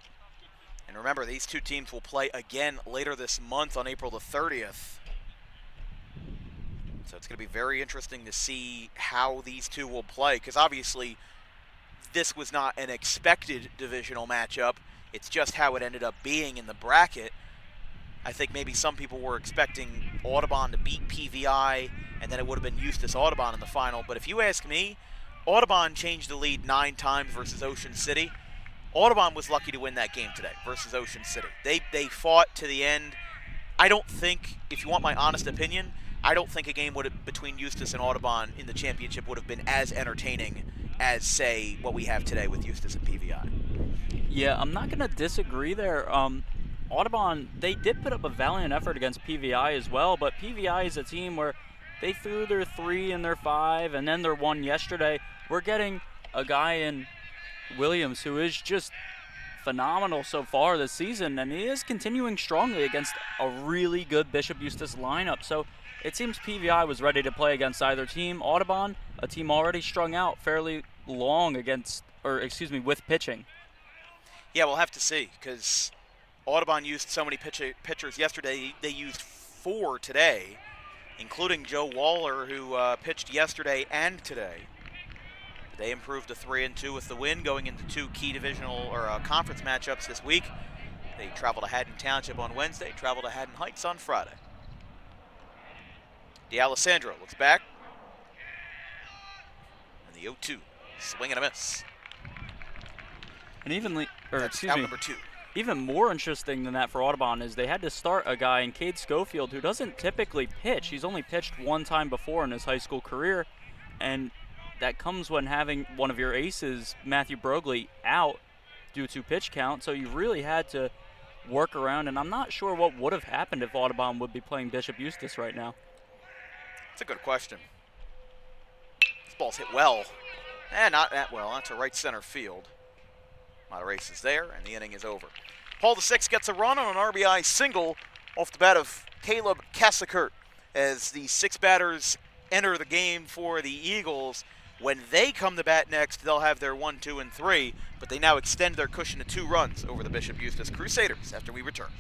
And remember, these two teams will play again later this month on April the 30th. So it's going to be very interesting to see how these two will play, because obviously this was not an expected divisional matchup. It's just how it ended up being in the bracket. I think maybe some people were expecting Audubon to beat PVI, and then it would have been Eustace Audubon in the final. But if you ask me, Audubon changed the lead 9 times versus Ocean City. Audubon was lucky to win that game today versus Ocean City. They fought to the end. I don't think, if you want my honest opinion, I don't think a game between Eustace and Audubon in the championship would have been as entertaining as, say, what we have today with Eustace and PVI. Yeah, I'm not going to disagree there. Audubon, they did put up a valiant effort against PVI as well, but PVI is a team where they threw their 3 and their 5 and then their 1 yesterday. We're getting a guy in Williams who is just phenomenal so far this season, and he is continuing strongly against a really good Bishop Eustace lineup. So it seems PVI was ready to play against either team. Audubon, a team already strung out fairly long with pitching. Yeah, we'll have to see, because Audubon used so many pitchers yesterday. They used 4 today, including Joe Waller, who pitched yesterday and today. They improved to 3-2 with the win, going into 2 key divisional or conference matchups this week. They travel to Haddon Township on Wednesday, travel to Haddon Heights on Friday. D'Alessandro looks back. And the 0-2, swing and a miss. And number 2. Even more interesting than that for Audubon is they had to start a guy in Cade Schofield who doesn't typically pitch. He's only pitched 1 time before in his high school career, and that comes when having one of your aces, Matthew Brogley, out due to pitch count. So you really had to work around, and I'm not sure what would have happened if Audubon would be playing Bishop Eustace right now. That's a good question. This ball's hit well. Not that well. That's a right center field. A lot of races there, and the inning is over. Paul VI gets a run on an RBI single off the bat of Caleb Cassikert as the 6 batters enter the game for the Eagles. When they come to bat next, they'll have their 1, 2, and 3, but they now extend their cushion to 2 runs over the Bishop Eustace Crusaders after we return.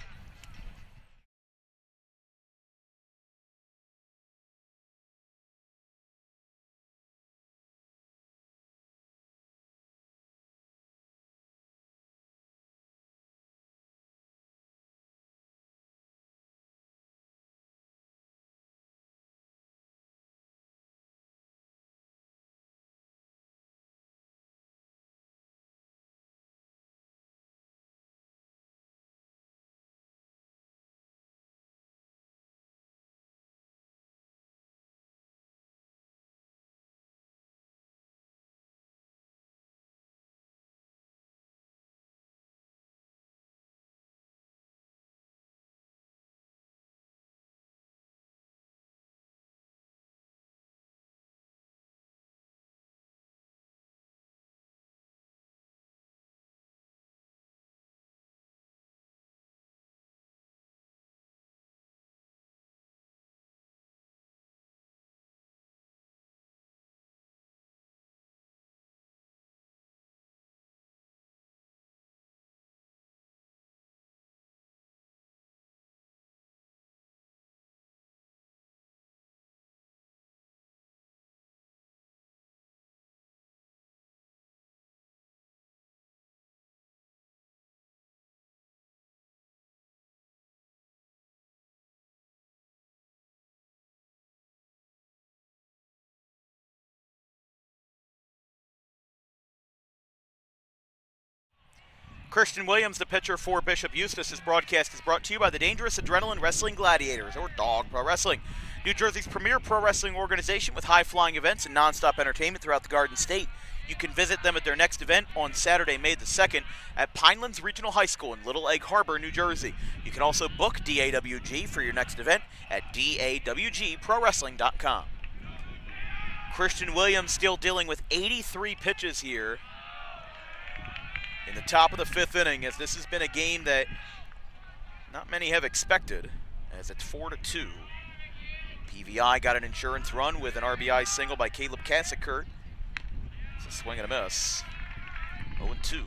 Christian Williams, the pitcher for Bishop Eustace. This broadcast is brought to you by the Dangerous Adrenaline Wrestling Gladiators, or Dog Pro Wrestling, New Jersey's premier pro wrestling organization with high-flying events and non-stop entertainment throughout the Garden State. You can visit them at their next event on Saturday, May the 2nd at Pinelands Regional High School in Little Egg Harbor, New Jersey. You can also book DAWG for your next event at DAWGProWrestling.com. Christian Williams still dealing with 83 pitches here in the top of the 5th inning, as this has been a game that not many have expected, as it's 4-2. PVI got an insurance run with an RBI single by Caleb Cassikert. It's a swing and a miss. 0-2.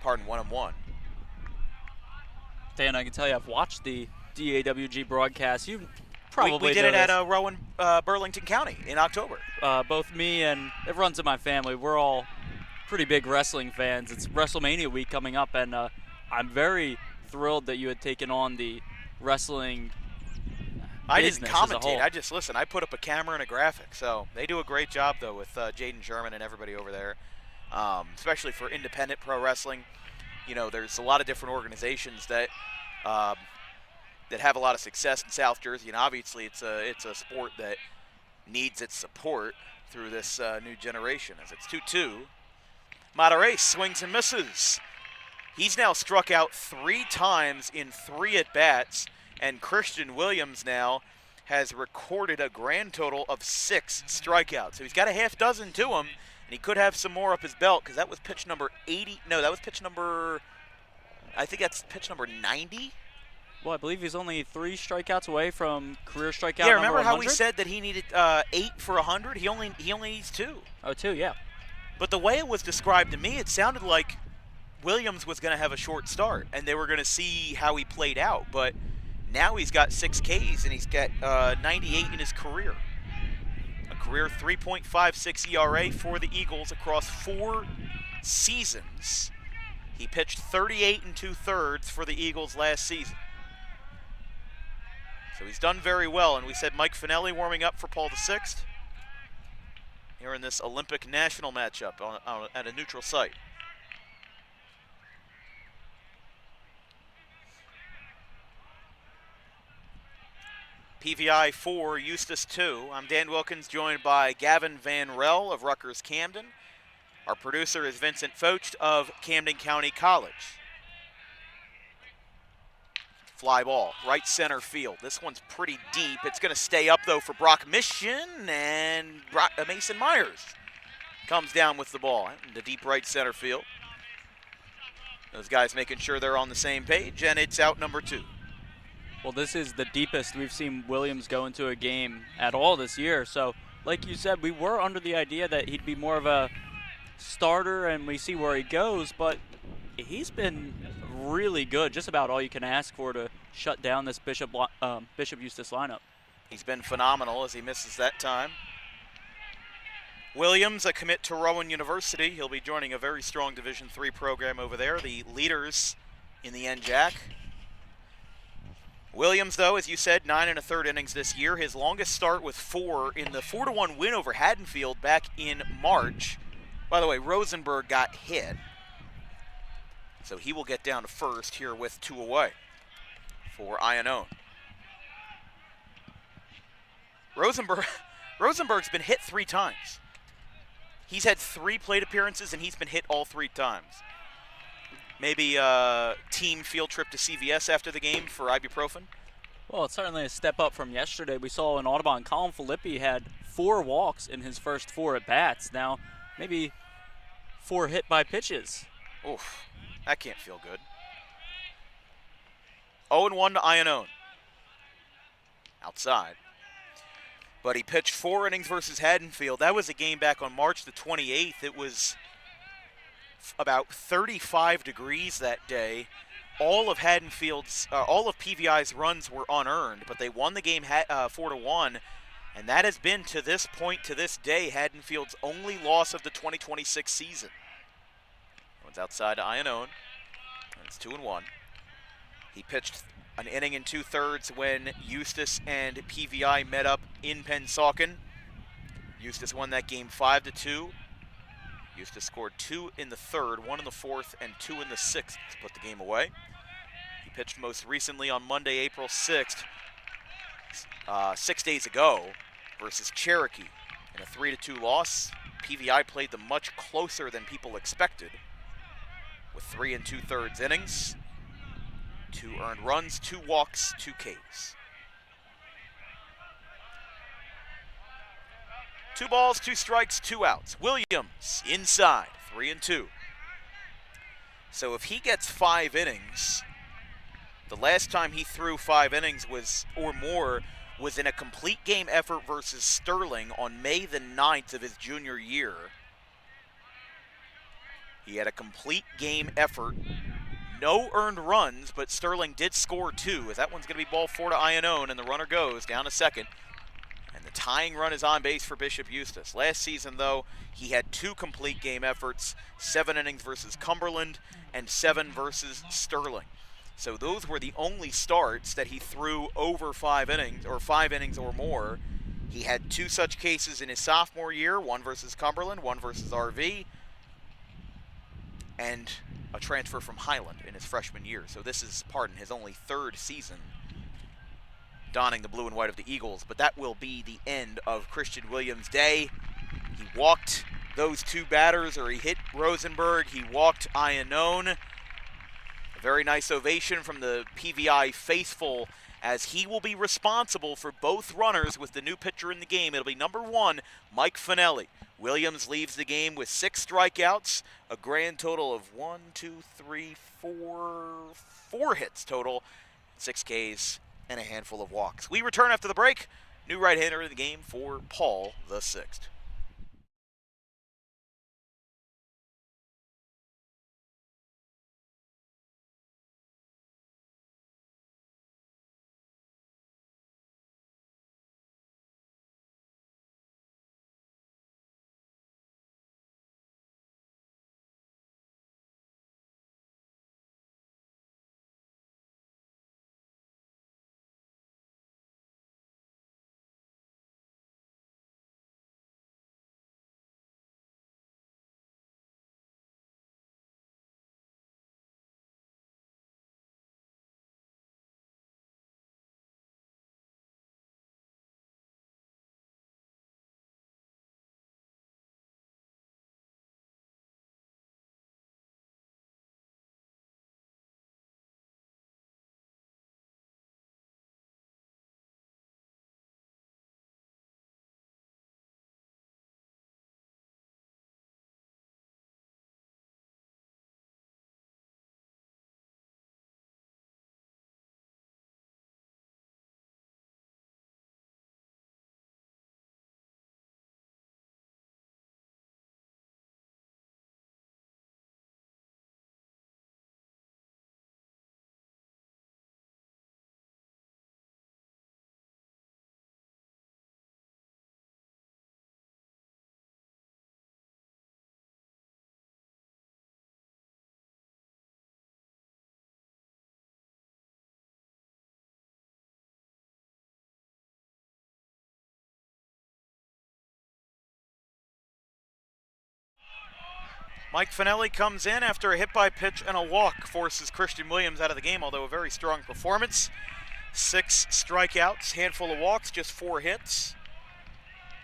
Pardon, 1-1. Dan, I can tell you I've watched the DAWG broadcast. You probably we did it at Rowan, Burlington County in October. Both me and it runs in my family. We're all pretty big wrestling fans. It's WrestleMania week coming up, and I'm very thrilled that you had taken on the wrestling I didn't business as a commentate. whole. I just listen. I put up a camera and a graphic. So they do a great job, though, with Jaden Sherman and everybody over there. especially for independent pro wrestling. You know, there's a lot of different organizations that have a lot of success in South Jersey, and obviously it's a sport that needs its support through this new generation. As it's 2-2, Monterey swings and misses. He's now struck out 3 times in 3 at-bats, and Christian Williams now has recorded a grand total of 6 strikeouts. So he's got a half dozen to him, and he could have some more up his belt because that was pitch number 80. No, that was pitch number, I think that's pitch number 90. Well, I believe he's only 3 strikeouts away from career strikeout Yeah, number remember 100? how we said that he needed 8 for 100? He only needs 2. Oh, 2, yeah. But the way it was described to me, it sounded like Williams was going to have a short start, and they were going to see how he played out. But now he's got 6 Ks, and he's got 98 in his career. A career 3.56 ERA for the Eagles across 4 seasons. He pitched 38 2/3 for the Eagles last season. So he's done very well, and we said Mike Finelli warming up for Paul VI here in this Olympic national matchup at a neutral site. PVI 4, Eustace 2. I'm Dan Wilkins, joined by Gavin Van Rel of Rutgers Camden. Our producer is Vincent Focht of Camden County College. Fly ball, right center field. This one's pretty deep. It's going to stay up, though, for Brock Mission, and Mason Myers comes down with the ball into deep right center field. Those guys making sure they're on the same page, and it's out number 2. Well, this is the deepest we've seen Williams go into a game at all this year. So, like you said, we were under the idea that he'd be more of a starter and we see where he goes, but he's been really good, just about all you can ask for to shut down this Bishop Eustace lineup. He's been phenomenal as he misses that time. Williams, a commit to Rowan University. He'll be joining a very strong Division III program over there, the leaders in the NJAC. Williams, though, as you said, 9 1/3 innings this year. His longest start with 4 in the 4-1 win over Haddonfield back in March. By the way, Rosenberg got hit, so he will get down to first here with 2 away for Iannone. Rosenberg's been hit 3 times. He's had 3 plate appearances, and he's been hit all 3 times. Maybe a team field trip to CVS after the game for ibuprofen? Well, it's certainly a step up from yesterday. We saw in Audubon, Colin Filippi had 4 walks in his first 4 at-bats. Now, maybe 4 hit by pitches. Oof, that can't feel good. 0-1 to Iannone. Outside. But he pitched 4 innings versus Haddonfield. That was a game back on March the 28th. It was about 35 degrees that day. All of PVI's runs were unearned, but they won the game 4-1, and that has been, to this point, to this day, Haddonfield's only loss of the 2026 season. One's outside to Iannone, and it's 2-1. He pitched an inning and 2/3 when Eustace and PVI met up in Pennsauken. Eustace won that game 5-2. Eustace scored 2 in the 3rd, 1 in the 4th, and 2 in the 6th to put the game away. He pitched most recently on Monday, April 6th, 6 days ago, versus Cherokee in a 3-2 loss. PVI played them much closer than people expected, with 3 2/3 innings, 2 earned runs, 2 walks, 2 Ks. 2 balls, 2 strikes, 2 outs. Williams inside, 3-2. So if he gets 5 innings, the last time he threw 5 innings or more was in a complete game effort versus Sterling on May the 9th of his junior year. He had a complete game effort, no earned runs, but Sterling did score 2, as that one's going to be ball 4 to Iannone, and the runner goes down to second. The tying run is on base for Bishop Eustace. Last season, though, he had 2 complete game efforts, 7 innings versus Cumberland and 7 versus Sterling. So those were the only starts that he threw over 5 innings, or 5 innings or more. He had 2 such cases in his sophomore year, 1 versus Cumberland, 1 versus RV. and a transfer from Highland in his freshman year. So this is, his only third season donning the blue and white of the Eagles. But that will be the end of Christian Williams' day. He walked those two batters, or he hit Rosenberg. He walked Iannone. A very nice ovation from the PVI faithful, as he will be responsible for both runners with the new pitcher in the game. It'll be number 1, Mike Finelli. Williams leaves the game with 6 strikeouts, a grand total of 4 hits total, 6 Ks, and a handful of walks. We return after the break. New right-hander in the game for Paul VI. Mike Finelli comes in after a hit by pitch and a walk, forces Christian Williams out of the game, although a very strong performance. 6 strikeouts, handful of walks, just 4 hits.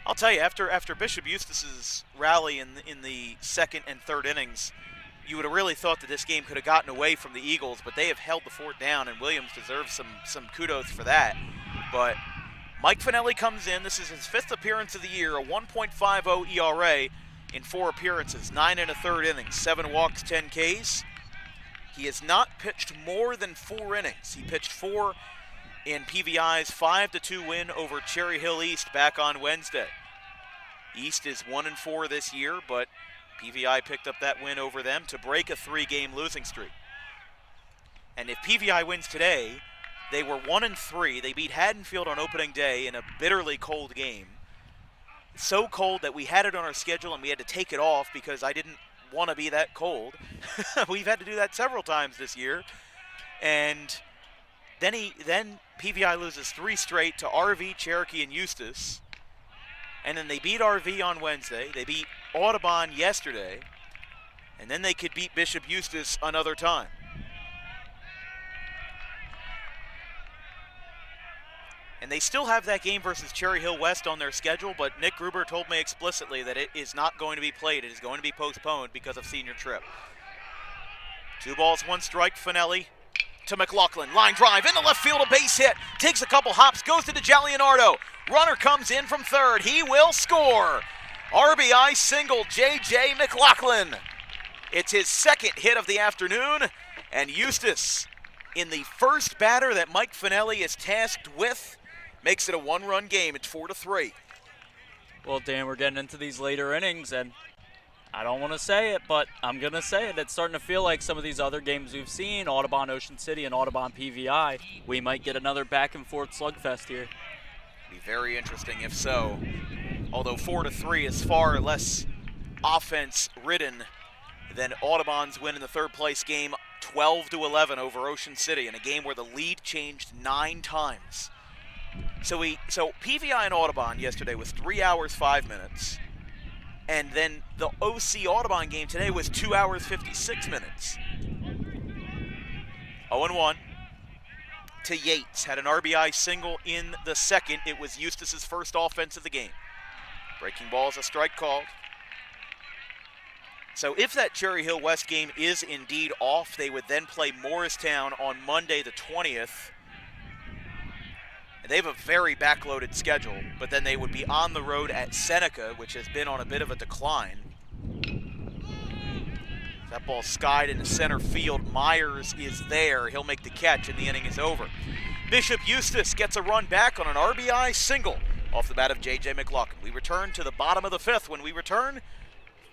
I'll tell you, after Bishop Eustace's rally in the second and third innings, you would have really thought that this game could have gotten away from the Eagles, but they have held the fort down, and Williams deserves some kudos for that. But Mike Finelli comes in. This is his 5th appearance of the year, a 1.50 ERA in 4 appearances, 9 1/3 innings, 7 walks, 10 Ks. He has not pitched more than 4 innings. He pitched 4 in PVI's 5-2 win over Cherry Hill East back on Wednesday. East is 1-4 this year, but PVI picked up that win over them to break a 3-game losing streak. And if PVI wins today, they were 1-3. They beat Haddonfield on opening day in a bitterly cold game. So cold that we had it on our schedule and we had to take it off because I didn't want to be that cold. We've had to do that several times this year. And then PVI loses 3 straight to RV, Cherokee, and Eustace. And then they beat RV on Wednesday. They beat Audubon yesterday. And then they could beat Bishop Eustace another time. And they still have that game versus Cherry Hill West on their schedule, but Nick Gruber told me explicitly that it is not going to be played. It is going to be postponed because of senior trip. 2 balls, 1 strike, Finelli to McLaughlin. Line drive into left field, a base hit. Takes a couple hops, goes to DeJalianardo. Runner comes in from third. He will score. RBI single, J.J. McLaughlin. It's his 2nd hit of the afternoon, and Eustace, in the first batter that Mike Finelli is tasked with, makes it a 1-run game. It's 4-3. Well, Dan, we're getting into these later innings, and I don't want to say it, but I'm going to say it. It's starting to feel like some of these other games we've seen, Audubon Ocean City and Audubon PVI, we might get another back-and-forth slugfest here. Be very interesting if so. Although 4-3 is far less offense-ridden than Audubon's win in the 3rd-place game, 12-11 over Ocean City, in a game where the lead changed 9 times. So PVI and Audubon yesterday was 3 hours, 5 minutes. And then the OC Audubon game today was 2 hours, 56 minutes. 0-1 to Yates. Had an RBI single in the second. It was Eustace's first offense of the game. Breaking ball is a strike called. So if that Cherry Hill West game is indeed off, they would then play Morristown on Monday the 20th. They have a very backloaded schedule, but then they would be on the road at Seneca, which has been on a bit of a decline. That ball skied into center field. Myers is there. He'll make the catch, and the inning is over. Bishop Eustace gets a run back on an RBI single off the bat of J.J. McLaughlin. We return to the bottom of the fifth. When we return,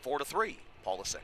4-3, Paul VI.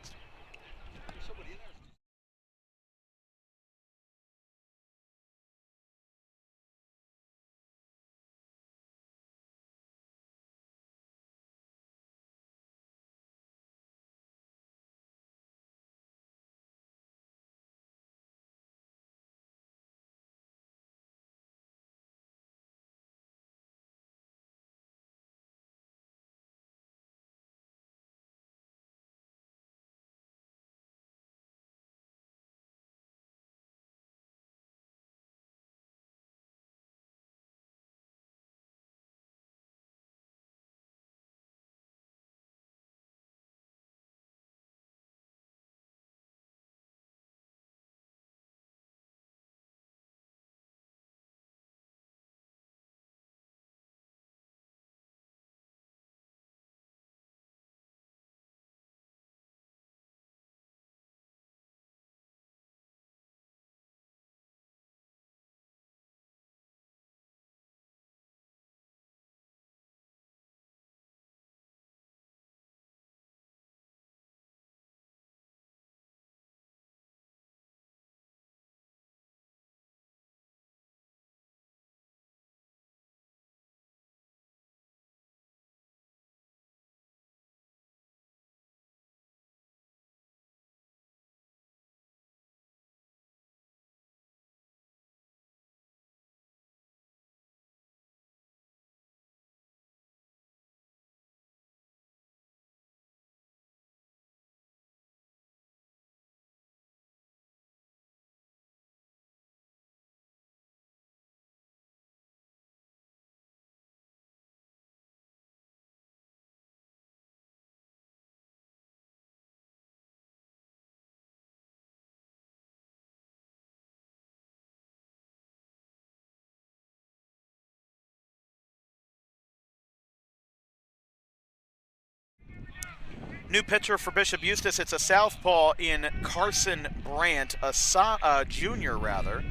New pitcher for Bishop Eustace. It's a southpaw in Carson Brandt, a junior rather.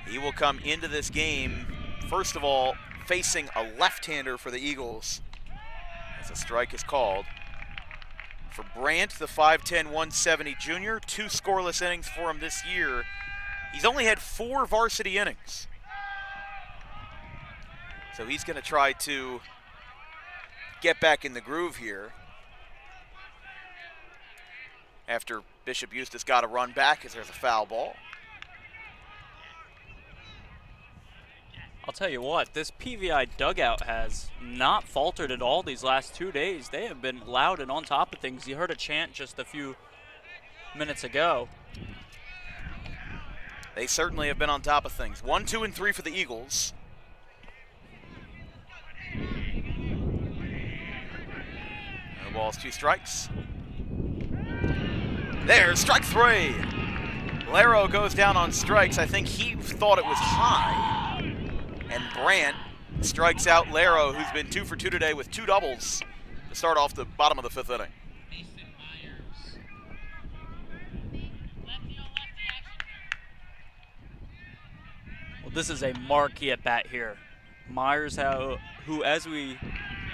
He will come into this game, first of all, facing a left-hander for the Eagles, as a strike is called. For Brandt, the 5'10", 170 junior, 2 scoreless innings for him this year. He's only had 4 varsity innings. So he's going to try to get back in the groove here after Bishop Eustace got a run back as there's a foul ball. I'll tell you what, this PVI dugout has not faltered at all these last 2 days. They have been loud and on top of things. You heard a chant just a few minutes ago. They certainly have been on top of things. 1, 2, and 3 for the Eagles. No balls, 2 strikes. There's strike 3. Laro goes down on strikes. I think he thought it was high. And Brandt strikes out Laro, who's been 2 for 2 today with 2 doubles to start off the bottom of the 5th inning. Well, this is a marquee at bat here. Myers, who, as we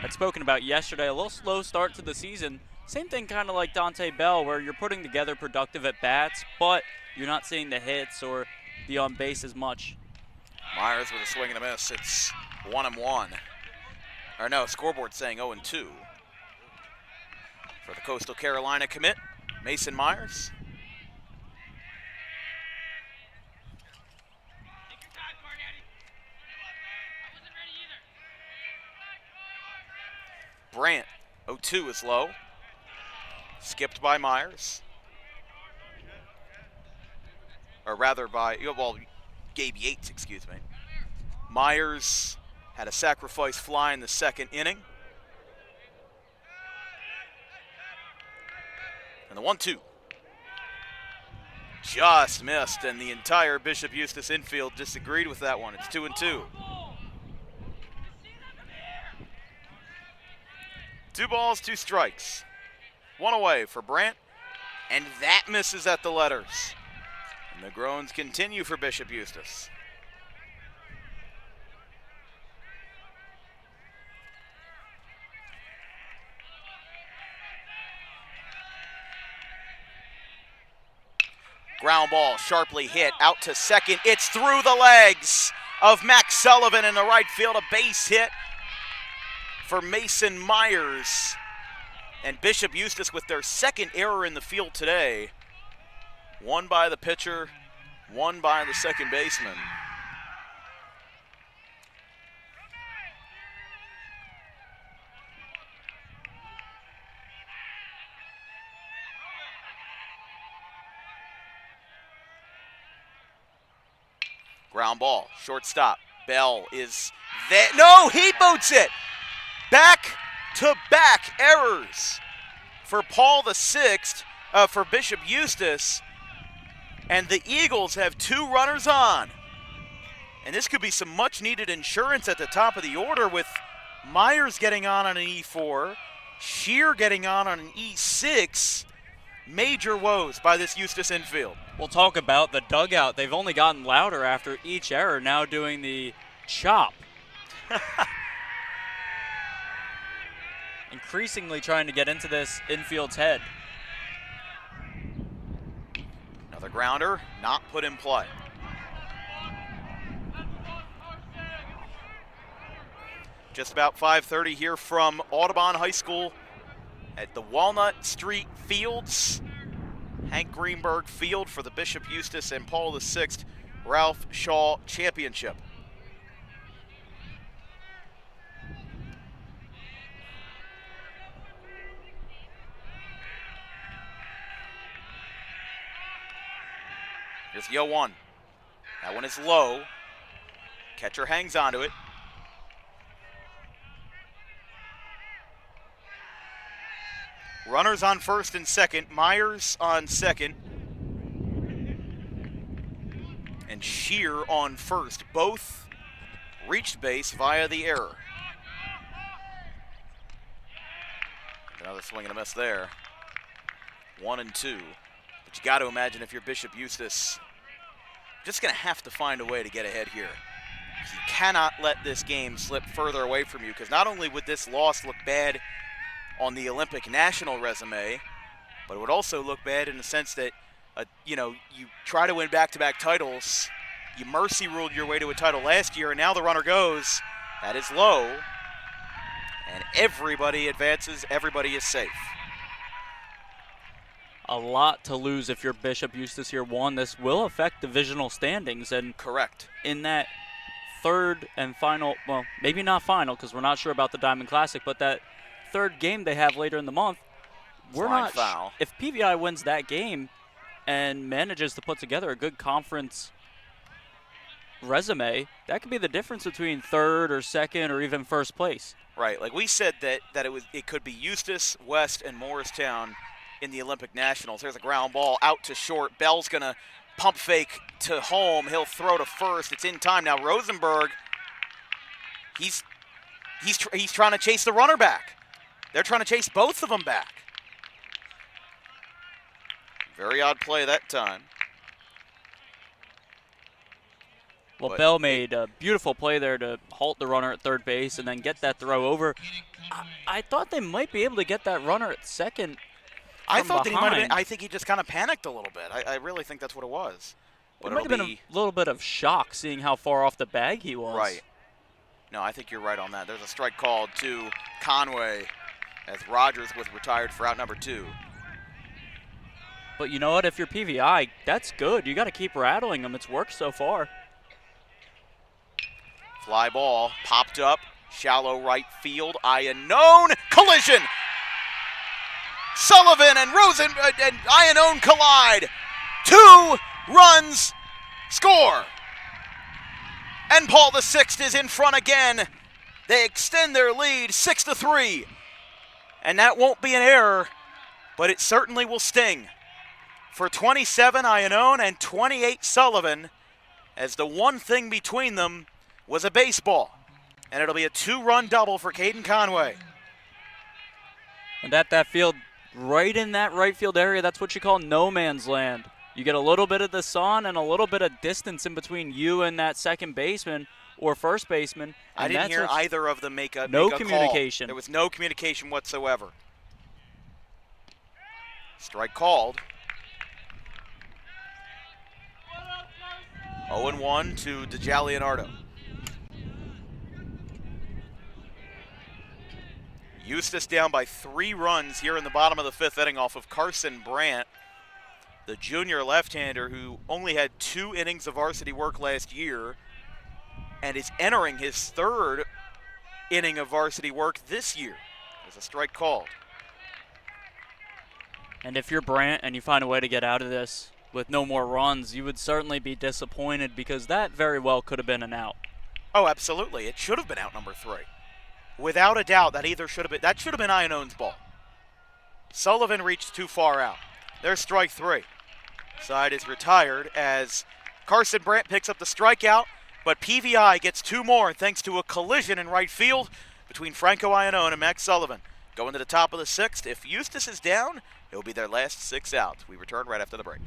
had spoken about yesterday, a little slow start to the season. Same thing kind of like Dante Bell, where you're putting together productive at bats, but you're not seeing the hits or the on base as much. Myers with a swing and a miss. It's 1-1. Or no, scoreboard saying 0-2. For the Coastal Carolina commit, Mason Myers. Brandt 0-2 is low. Skipped by Myers. Or rather by, well, Gabe Yates, excuse me. Myers had a sacrifice fly in the second inning. And the 1-2. Just missed, and the entire Bishop Eustace infield disagreed with that one. It's 2-2. 2 balls, 2 strikes. 1 away for Brant, and that misses at the letters. And the groans continue for Bishop Eustace. Ground ball sharply hit out to second. It's through the legs of Max Sullivan in the right field. A base hit for Mason Myers. And Bishop Eustace with their second error in the field today. One by the pitcher, one by the second baseman. Ground ball, shortstop. Bell is there. No, he boots it. Back-to-back errors for Paul VI, for Bishop Eustace. And the Eagles have 2 runners on. And this could be some much-needed insurance at the top of the order with Myers getting on an E4, Shear getting on an E6. Major woes by this Eustace infield. We'll talk about the dugout. They've only gotten louder after each error, now doing the chop. Increasingly trying to get into this infield's head. Another grounder, not put in play. Just about 5:30 here from Audubon High School at the Walnut Street Fields. Hank Greenberg Field for the Bishop Eustace and Paul VI Ralph Shaw Championship. Here's the 0-1. That one is low. Catcher hangs onto it. Runners on first and second. Myers on second. And Shear on first. Both reached base via the error. Another swing and a miss there. 1-2. But you got to imagine if you're Bishop Eustace, you're just going to have to find a way to get ahead here. You cannot let this game slip further away from you, because not only would this loss look bad on the Olympic national resume, but it would also look bad in the sense that, you try to win back-to-back titles. You mercy ruled your way to a title last year, and now the runner goes. That is low, and everybody advances, everybody is safe. A lot to lose if you're Bishop Eustace here. One, this will affect divisional standings, and correct. In that third and final, well, maybe not final because we're not sure about the Diamond Classic, but that third game they have later in the month, we're not foul. If PVI wins that game and manages to put together a good conference resume, that could be the difference between third or second or even first place. Right, like we said that it could be Eustace, West, and Morristown in the Olympic Nationals. There's a ground ball out to short. Bell's gonna pump fake to home. He'll throw to first. It's in time now. Rosenberg, he's trying to chase the runner back. They're trying to chase both of them back. Very odd play that time. Well, Bell made a beautiful play there to halt the runner at third base and then get that throw over. I thought they might be able to get that runner at second. I thought that he might have been. I think he just kind of panicked a little bit. I really think that's what it was. But it might have been a little bit of shock seeing how far off the bag he was. Right. No, I think you're right on that. There's a strike called to Conway as Rogers was retired for out number 2. But you know what? If you're PVI, that's good. You got to keep rattling them. It's worked so far. Fly ball popped up, shallow right field. Iannone collision Sullivan and Rosen and Iannone collide. 2 runs score. And Paul VI is in front again. They extend their lead 6-3. And that won't be an error, but it certainly will sting. For 27, Iannone, and 28, Sullivan, as the one thing between them was a baseball. And it'll be a 2-run double for Caden Conway. And at that field, right in that right field area, that's what you call no man's land. You get a little bit of the sun and a little bit of distance in between you and that second baseman or first baseman. I didn't hear either of them make a communication. Call. There was no communication whatsoever. Strike called. 0-1 to DeJalianardo. Eustace down by 3 runs here in the bottom of the 5th inning off of Carson Brandt, the junior left-hander who only had 2 innings of varsity work last year and is entering his 3rd inning of varsity work this year. There's a strike called. And if you're Brandt and you find a way to get out of this with no more runs, you would certainly be disappointed because that very well could have been an out. Oh, absolutely. It should have been out number 3. Without a doubt, that should have been Iannone's ball. Sullivan reached too far out. There's strike 3. Side is retired as Carson Brandt picks up the strikeout, but PVI gets 2 more thanks to a collision in right field between Franco Iannone and Max Sullivan. Going to the top of the 6th. If Eustace is down, it'll be their last 6 outs. We return right after the break.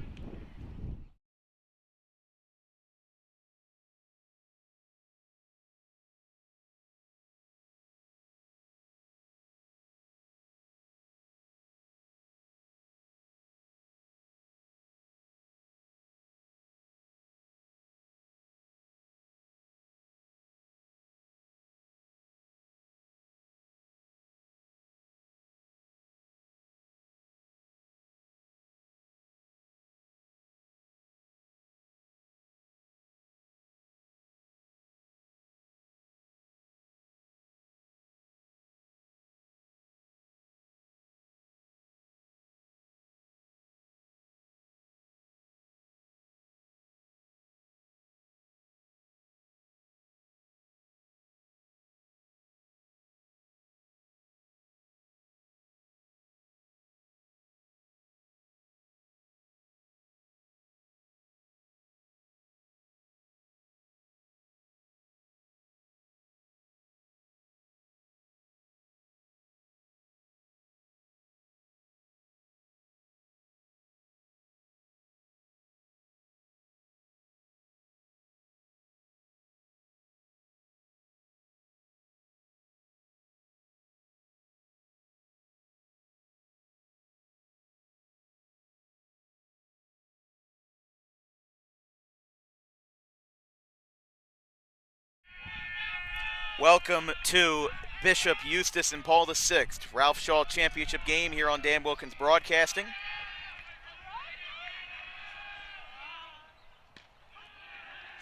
Welcome to Bishop, Eustace, and Paul VI, Ralph Shaw Championship game here on Dan Wilkins Broadcasting.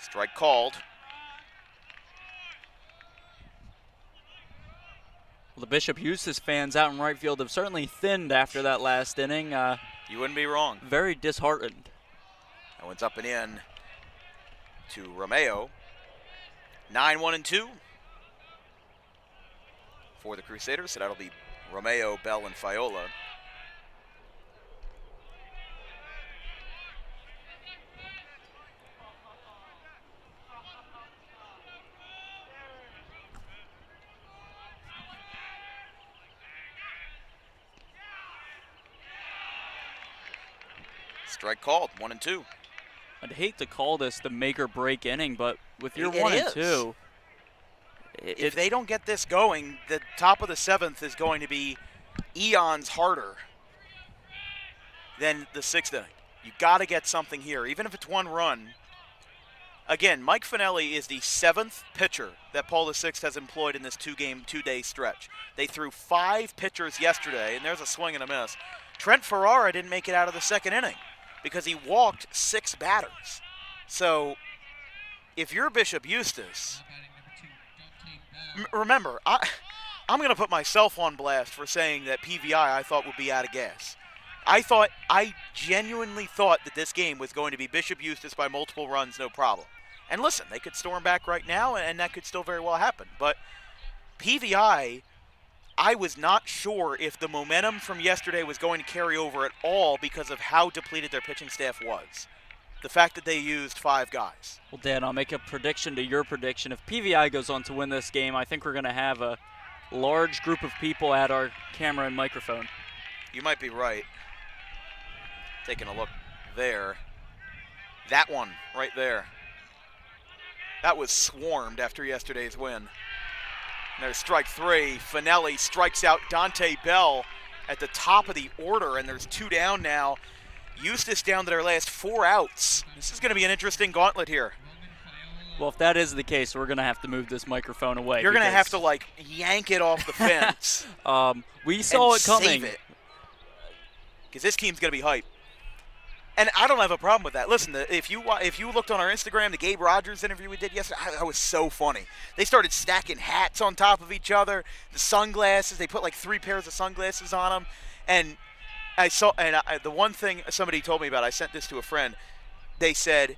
Strike called. Well, the Bishop Eustace fans out in right field have certainly thinned after that last inning. You wouldn't be wrong. Very disheartened. That one's up and in to Romeo. 9-1-2 for the Crusaders, so that'll be Romeo, Bell, and Fiola. Strike called, 1-2. I'd hate to call this the make or break inning, but with your It 1-2, is. If they don't get this going, the top of the 7th is going to be eons harder than the 6th inning. You got to get something here, even if it's 1 run. Again, Mike Finelli is the 7th pitcher that Paul VI has employed in this 2-day stretch. They threw 5 pitchers yesterday, and there's a swing and a miss. Trent Ferrara didn't make it out of the 2nd inning because he walked 6 batters. So if you're Bishop Eustace, remember, I'm going to put myself on blast for saying that PVI I thought would be out of gas. I genuinely thought that this game was going to be Bishop Eustace by multiple runs, no problem. And listen, they could storm back right now, and that could still very well happen. But PVI, I was not sure if the momentum from yesterday was going to carry over at all because of how depleted their pitching staff was. The fact that they used 5 guys. Well, Dan, I'll make a prediction to your prediction. If PVI goes on to win this game, I think we're going to have a large group of people at our camera and microphone. You might be right. Taking a look there. That one right there. That was swarmed after yesterday's win. And there's strike 3. Finelli strikes out Dante Bell at the top of the order, and there's 2 down now. Eustace down to their last 4 outs. This is going to be an interesting gauntlet here. Well, if that is the case, we're going to have to move this microphone away. You're going to have to, like, yank it off the fence. We saw it coming. Because this team's going to be hype. And I don't have a problem with that. Listen, if you looked on our Instagram, the Gabe Rogers interview we did yesterday, that was so funny. They started stacking hats on top of each other, the sunglasses. They put like 3 pairs of sunglasses on them. And I saw, and the one thing somebody told me about, I sent this to a friend. They said,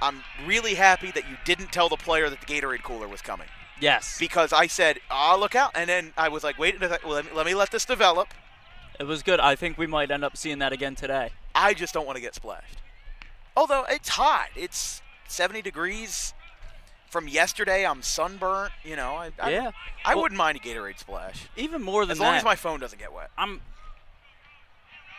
I'm really happy that you didn't tell the player that the Gatorade cooler was coming. Yes. Because I said, oh, look out. And then I was like, wait, let me let this develop. It was good. I think we might end up seeing that again today. I just don't want to get splashed. Although it's hot. It's 70 degrees. From yesterday, I'm sunburnt. You know, I wouldn't mind a Gatorade splash. Even more than that. As long as my phone doesn't get wet.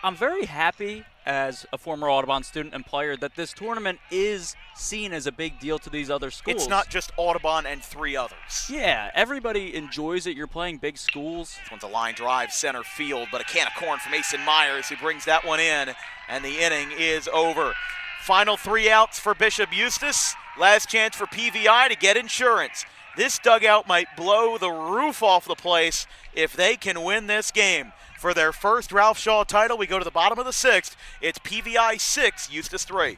I'm very happy as a former Audubon student and player that this tournament is seen as a big deal to these other schools. It's not just Audubon and 3 others. Yeah, everybody enjoys it. You're playing big schools. This one's a line drive center field, but a can of corn from Mason Myers, who brings that one in, and the inning is over. Final 3 outs for Bishop Eustace. Last chance for PVI to get insurance. This dugout might blow the roof off the place if they can win this game. For their first Ralph Shaw title, we go to the bottom of the 6th. It's PVI 6, Eustace 3.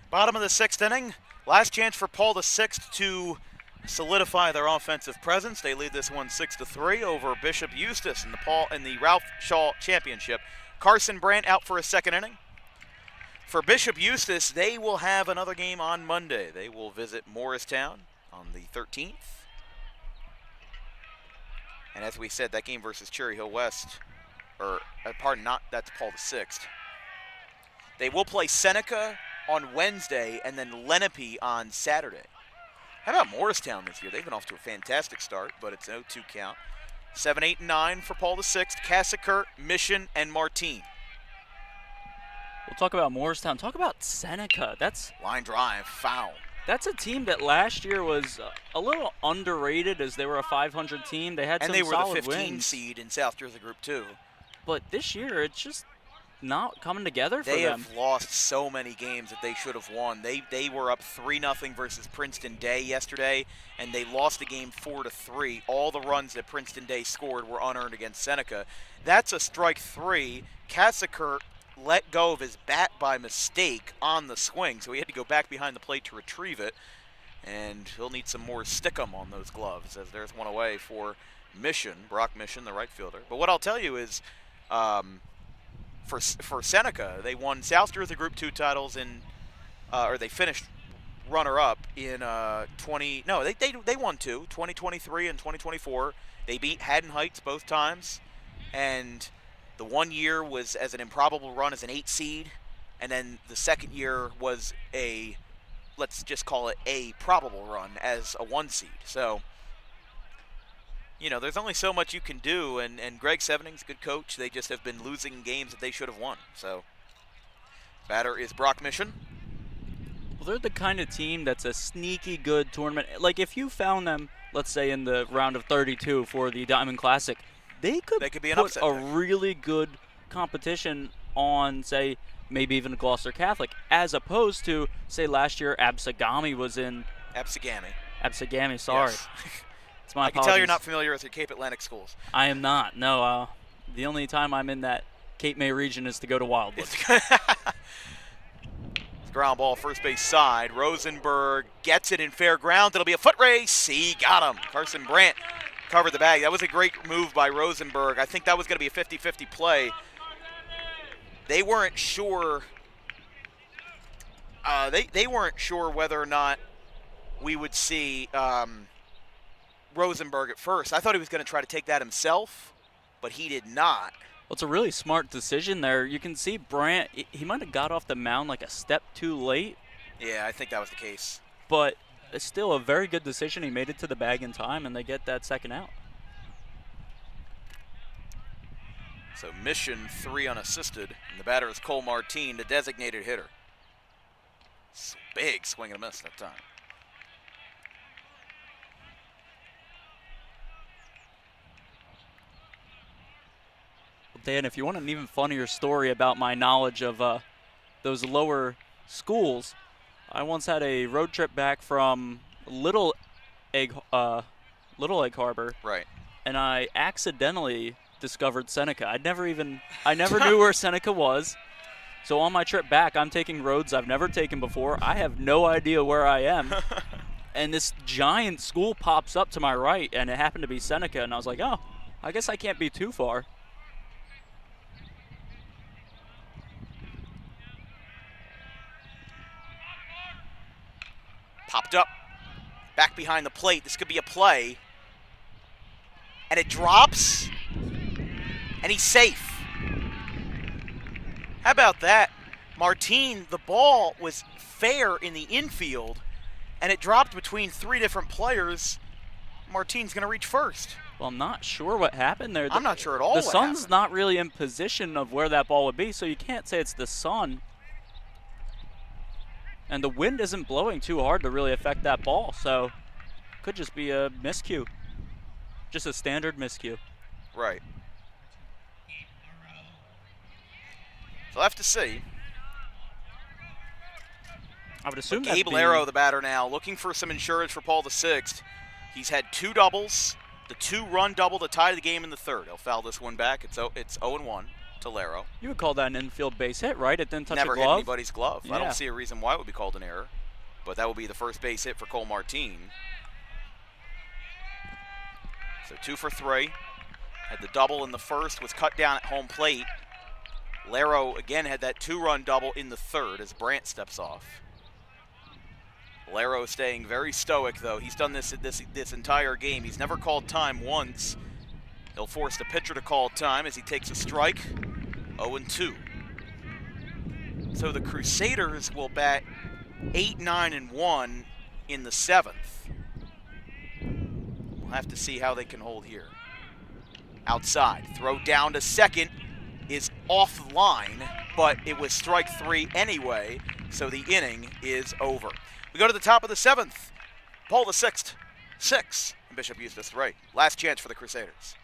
Bottom of the 6th inning. Last chance for Paul VI to solidify their offensive presence. They lead this one 6-3 over Bishop Eustace in the Ralph Shaw Championship. Carson Brandt out for a 2nd inning. For Bishop Eustace, they will have another game on Monday. They will visit Morristown on the 13th. And as we said, that game versus Cherry Hill West, that's Paul VI. They will play Seneca on Wednesday and then Lenape on Saturday. How about Morristown this year? They've been off to a fantastic start, but it's an 0-2 count. 7, 8, and 9 for Paul VI, Cassacurt, Mission, and Martine. We'll talk about Morristown. Talk about Seneca. That's line drive, foul. That's a team that last year was a little underrated as they were a 500 team. They had some solid wins. And they were the 15 seed in South Jersey Group 2. But this year, it's just not coming together for They them. have lost so many games that they should have won. They were up 3-0 versus Princeton Day yesterday, and they lost the game 4-3. All the runs that Princeton Day scored were unearned against Seneca. That's a strike 3. Kassaker let go of his bat by mistake on the swing, so he had to go back behind the plate to retrieve it. And he'll need some more stickum on those gloves, as there's one away for Brock Mission, the right fielder. But what I'll tell you is, for Seneca, they won South Jersey Group 2 titles or they finished runner-up in they won 2, 2023 and 2024. They beat Haddon Heights both times, and the one year was as an improbable run as an 8 seed, and then the second year was let's just call it a probable run as a 1 seed. So, there's only so much you can do, and Greg Sevening's a good coach. They just have been losing games that they should have won. So, batter is Brock Mission. Well, they're the kind of team that's a sneaky good tournament. Like, if you found them, let's say, in the round of 32 for the Diamond Classic, they could be an put upset a pick. really good competition on, say, maybe even a Gloucester Catholic, as opposed to, say, last year Absagami was in. Absagami, sorry. Yes. It's my I can tell you're apologies. not familiar with your Cape Atlantic schools. I am not. No, the only time I'm in that Cape May region is to go to Wildwood. Ground ball, first base side. Rosenberg gets it in fair ground. It'll be a foot race. He got him. Carson Brandt covered the bag. That was a great move by Rosenberg. I think that was going to be a 50-50 play. They weren't sure. They weren't sure whether or not we would see Rosenberg at first. I thought he was going to try to take that himself, but he did not. Well, it's a really smart decision there. You can see Brandt, he might have got off the mound like a step too late. Yeah, I think that was the case. But it's still a very good decision. He made it to the bag in time, and they get that second out. So Mission 3 unassisted, and the batter is Cole Martine, the designated hitter. Big swing and a miss that time. Well, Dan, if you want an even funnier story about my knowledge of those lower schools, I once had a road trip back from Little Egg Harbor. Right. And I accidentally discovered Seneca. I never knew where Seneca was. So on my trip back, I'm taking roads I've never taken before. I have no idea where I am. And this giant school pops up to my right, and it happened to be Seneca. And I was like, oh, I guess I can't be too far. Popped up. Back behind the plate. This could be a play. And it drops. And he's safe. How about that? Martine, the ball was fair in the infield, and it dropped between 3 different players. Martine's going to reach first. Well, I'm not sure what happened there. I'm not sure at all The what sun's happened. not really in position of where that ball would be, so you can't say it's the sun. And the wind isn't blowing too hard to really affect that ball, so could just be a miscue. Just a standard miscue. Right. So we'll have to see. I would assume Gabe Laro, the batter now, looking for some insurance for Paul VI. He's had 2 doubles, the 2-run double to tie the game in the third. He'll foul this one back. It's 0-1 to Laro. You would call that an infield base hit, right? It didn't touch Never a glove? hit anybody's glove. I Yeah. don't see a reason why it would be called an error, but that would be the first base hit for Cole Martine. So 2 for 3. Had the double in the first, was cut down at home plate. Laro again had that 2-run double in the third as Brandt steps off. Laro staying very stoic, though. He's done this entire game. He's never called time once. He'll force the pitcher to call time as he takes a strike. 0-2. So the Crusaders will bat 8-9-1 in the 7th. We'll have to see how they can hold here. Outside, throw down to second is offline, but it was strike 3 anyway, so the inning is over. We go to the top of the 7th. Paul VI, 6, and Bishop Eustace 3. Last chance for the Crusaders.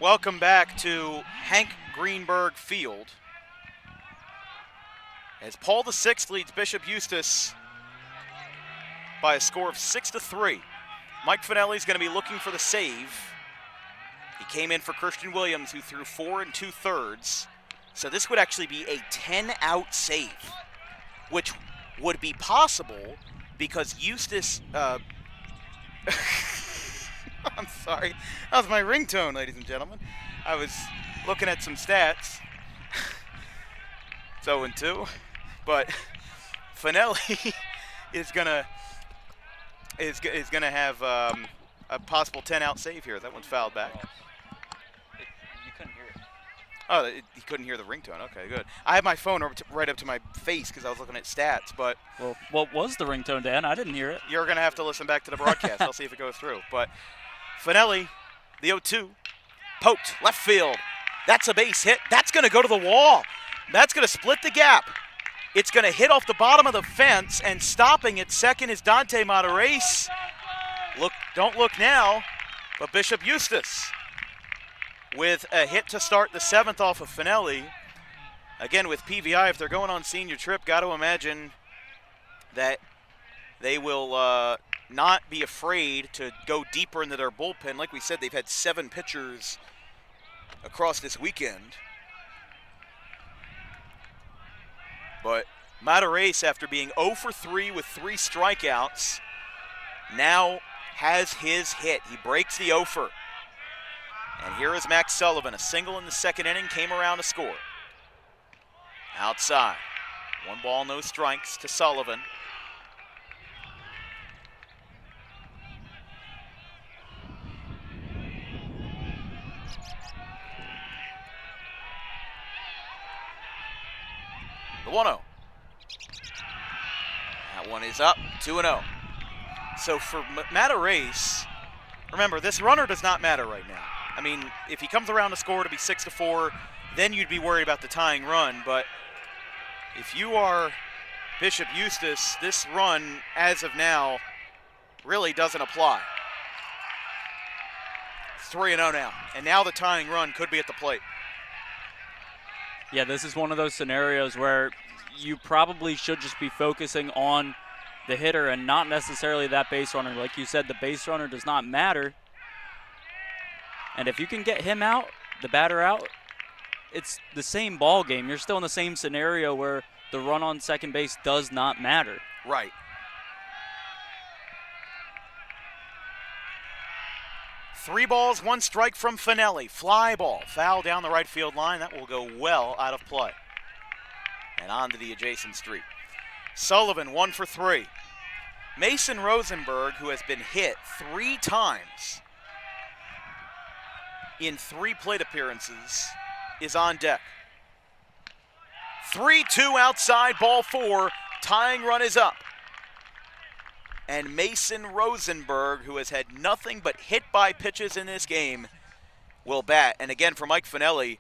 Welcome back to Hank Greenberg Field. As Paul VI leads Bishop Eustace by a score of 6-3. Mike Finelli's going to be looking for the save. He came in for Christian Williams, who threw 4 2/3. So this would actually be a 10-out save, which would be possible because Eustace, I'm sorry, that was my ringtone, ladies and gentlemen. I was looking at some stats. It's 0-2, but Finelli is gonna have a possible 10-out save here. That one's fouled back. You couldn't hear it. Oh, he couldn't hear the ringtone. Okay, good. I had my phone right up to my face because I was looking at stats, but... Well, what was the ringtone, Dan? I didn't hear it. You're going to have to listen back to the broadcast. I'll see if it goes through. But Finelli, the 0-2, poked, left field. That's a base hit. That's going to go to the wall. That's going to split the gap. It's going to hit off the bottom of the fence, and stopping at second is Dante Matarese. Don't look now, but Bishop Eustace with a hit to start the 7th off of Finelli. Again, with PVI, if they're going on senior trip, got to imagine that they will not be afraid to go deeper into their bullpen. Like we said, they've had 7 pitchers across this weekend. But Matarese, after being 0 for 3 with 3 strikeouts, now has his hit. He breaks the 0-fer. And here is Max Sullivan. A single in the 2nd inning came around to score. Outside. 1 ball, no strikes to Sullivan. The 1-0. That one is up, 2-0. So for Matarese, remember, this runner does not matter right now. I mean, if he comes around to score to be 6-4, then you'd be worried about the tying run. But if you are Bishop Eustace, this run, as of now, really doesn't apply. It's 3-0 now. And now the tying run could be at the plate. Yeah, this is one of those scenarios where you probably should just be focusing on the hitter and not necessarily that base runner. Like you said, the base runner does not matter. And if you can get him out, the batter out, it's the same ball game. You're still in the same scenario where the run on second base does not matter. Right. Three balls, 1 strike from Finelli. Fly ball, foul down the right field line. That will go well out of play. And on to the adjacent street. Sullivan, 1 for 3. Mason Rosenberg, who has been hit 3 times in 3 plate appearances, is on deck. 3-2 outside, ball 4. Tying run is up. And Mason Rosenberg, who has had nothing but hit by pitches in this game, will bat. And again, for Mike Finelli,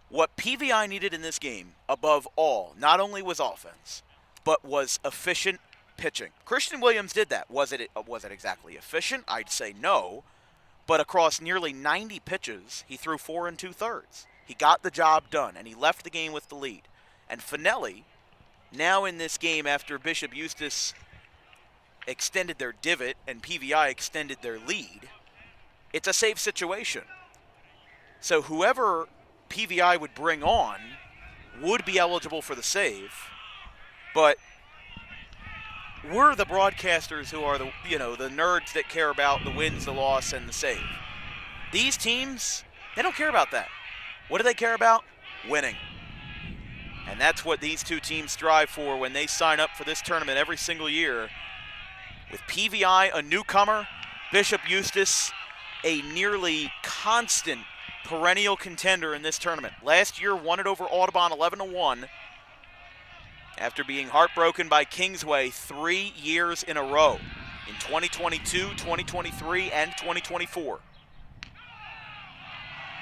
what PVI needed in this game, above all, not only was offense, but was efficient pitching. Christian Williams did that. Was it exactly efficient? I'd say no. But across nearly 90 pitches, he threw 4 2/3. He got the job done, and he left the game with the lead. And Finelli, now in this game after Bishop Eustace extended their divot and PVI extended their lead, it's a safe situation. So whoever PVI would bring on would be eligible for the save, but we're the broadcasters who are the nerds that care about the wins, the loss, and the save. These teams, they don't care about that. What do they care about? Winning. And that's what these two teams strive for when they sign up for this tournament every single year. With PVI, a newcomer, Bishop Eustace, a nearly constant perennial contender in this tournament. Last year won it over Audubon 11-1 after being heartbroken by Kingsway 3 years in a row in 2022, 2023, and 2024.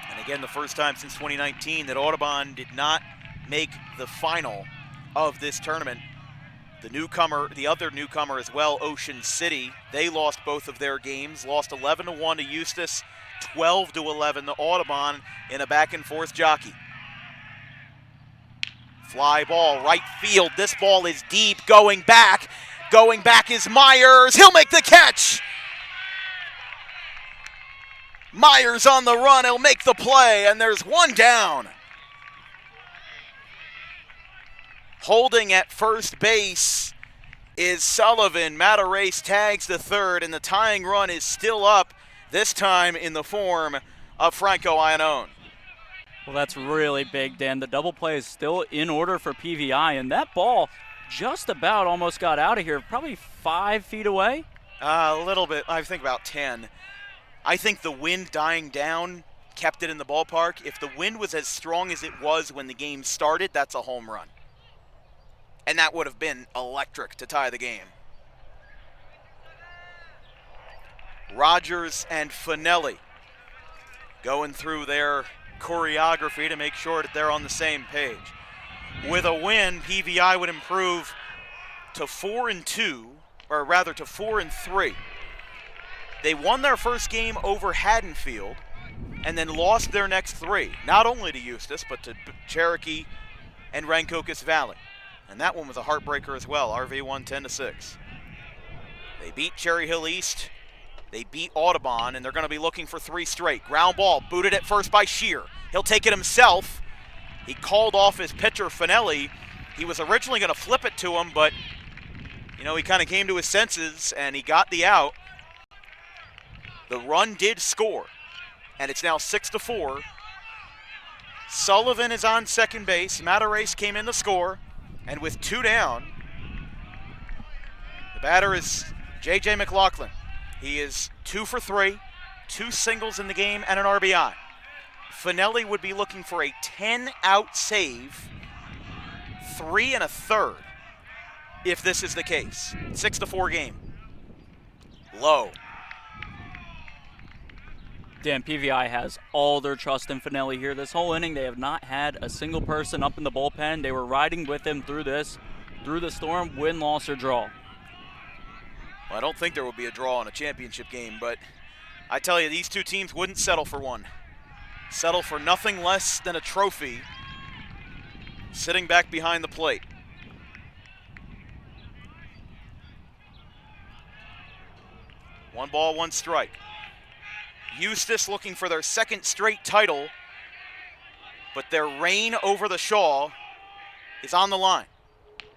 And again, the first time since 2019 that Audubon did not make the final of this tournament. The other newcomer as well, Ocean City, they lost both of their games, lost 11-1 to Eustace, 12-11 to Audubon in a back-and-forth jockey. Fly ball, right field. This ball is deep, going back. Going back is Myers. He'll make the catch. Myers on the run. He'll make the play, and there's one down. Holding at first base is Sullivan. Matarace tags the third, and the tying run is still up, this time in the form of Franco Iannone. Well, that's really big, Dan. The double play is still in order for PVI, and that ball just about almost got out of here, probably 5 feet away. A little bit, I think about 10. I think the wind dying down kept it in the ballpark. If the wind was as strong as it was when the game started, that's a home run. And that would have been electric to tie the game. Rogers and Finelli going through their choreography to make sure that they're on the same page. With a win, PVI would improve to 4-2, or rather to 4-3. They won their first game over Haddonfield and then lost their next 3, not only to Eustace, but to Cherokee and Rancocas Valley. And that one was a heartbreaker as well. RV won 10-6. They beat Cherry Hill East. They beat Audubon, and they're going to be looking for 3 straight. Ground ball, booted at first by Shear. He'll take it himself. He called off his pitcher, Finelli. He was originally going to flip it to him, but, you know, he kind of came to his senses, and he got the out. The run did score, and it's now 6-4. Sullivan is on second base. Matarace came in to score, and with 2 down, the batter is J.J. McLaughlin. He is 2 for 3, 2 singles in the game, and an RBI. Finelli would be looking for a 10-out save, 3 1/3, if this is the case. 6-4 game. Low. Dan, PVI has all their trust in Finelli here. This whole inning, they have not had a single person up in the bullpen. They were riding with him through the storm, win, loss, or draw. Well, I don't think there will be a draw in a championship game, but I tell you, these two teams wouldn't settle for one. Settle for nothing less than a trophy sitting back behind the plate. One ball, one strike. Eustace looking for their second straight title, but their reign over the Shaw is on the line.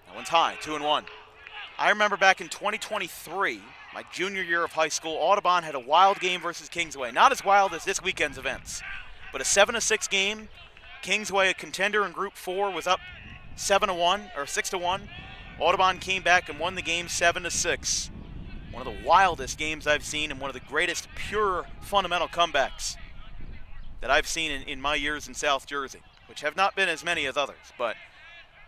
That one's high, 2-1. I remember back in 2023, my junior year of high school, Audubon had a wild game versus Kingsway. Not as wild as this weekend's events, but a 7-6 game. Kingsway, a contender in Group 4, was up 7-1 or 6-1. Audubon came back and won the game 7-6. One of the wildest games I've seen and one of the greatest pure fundamental comebacks that I've seen in my years in South Jersey, which have not been as many as others, but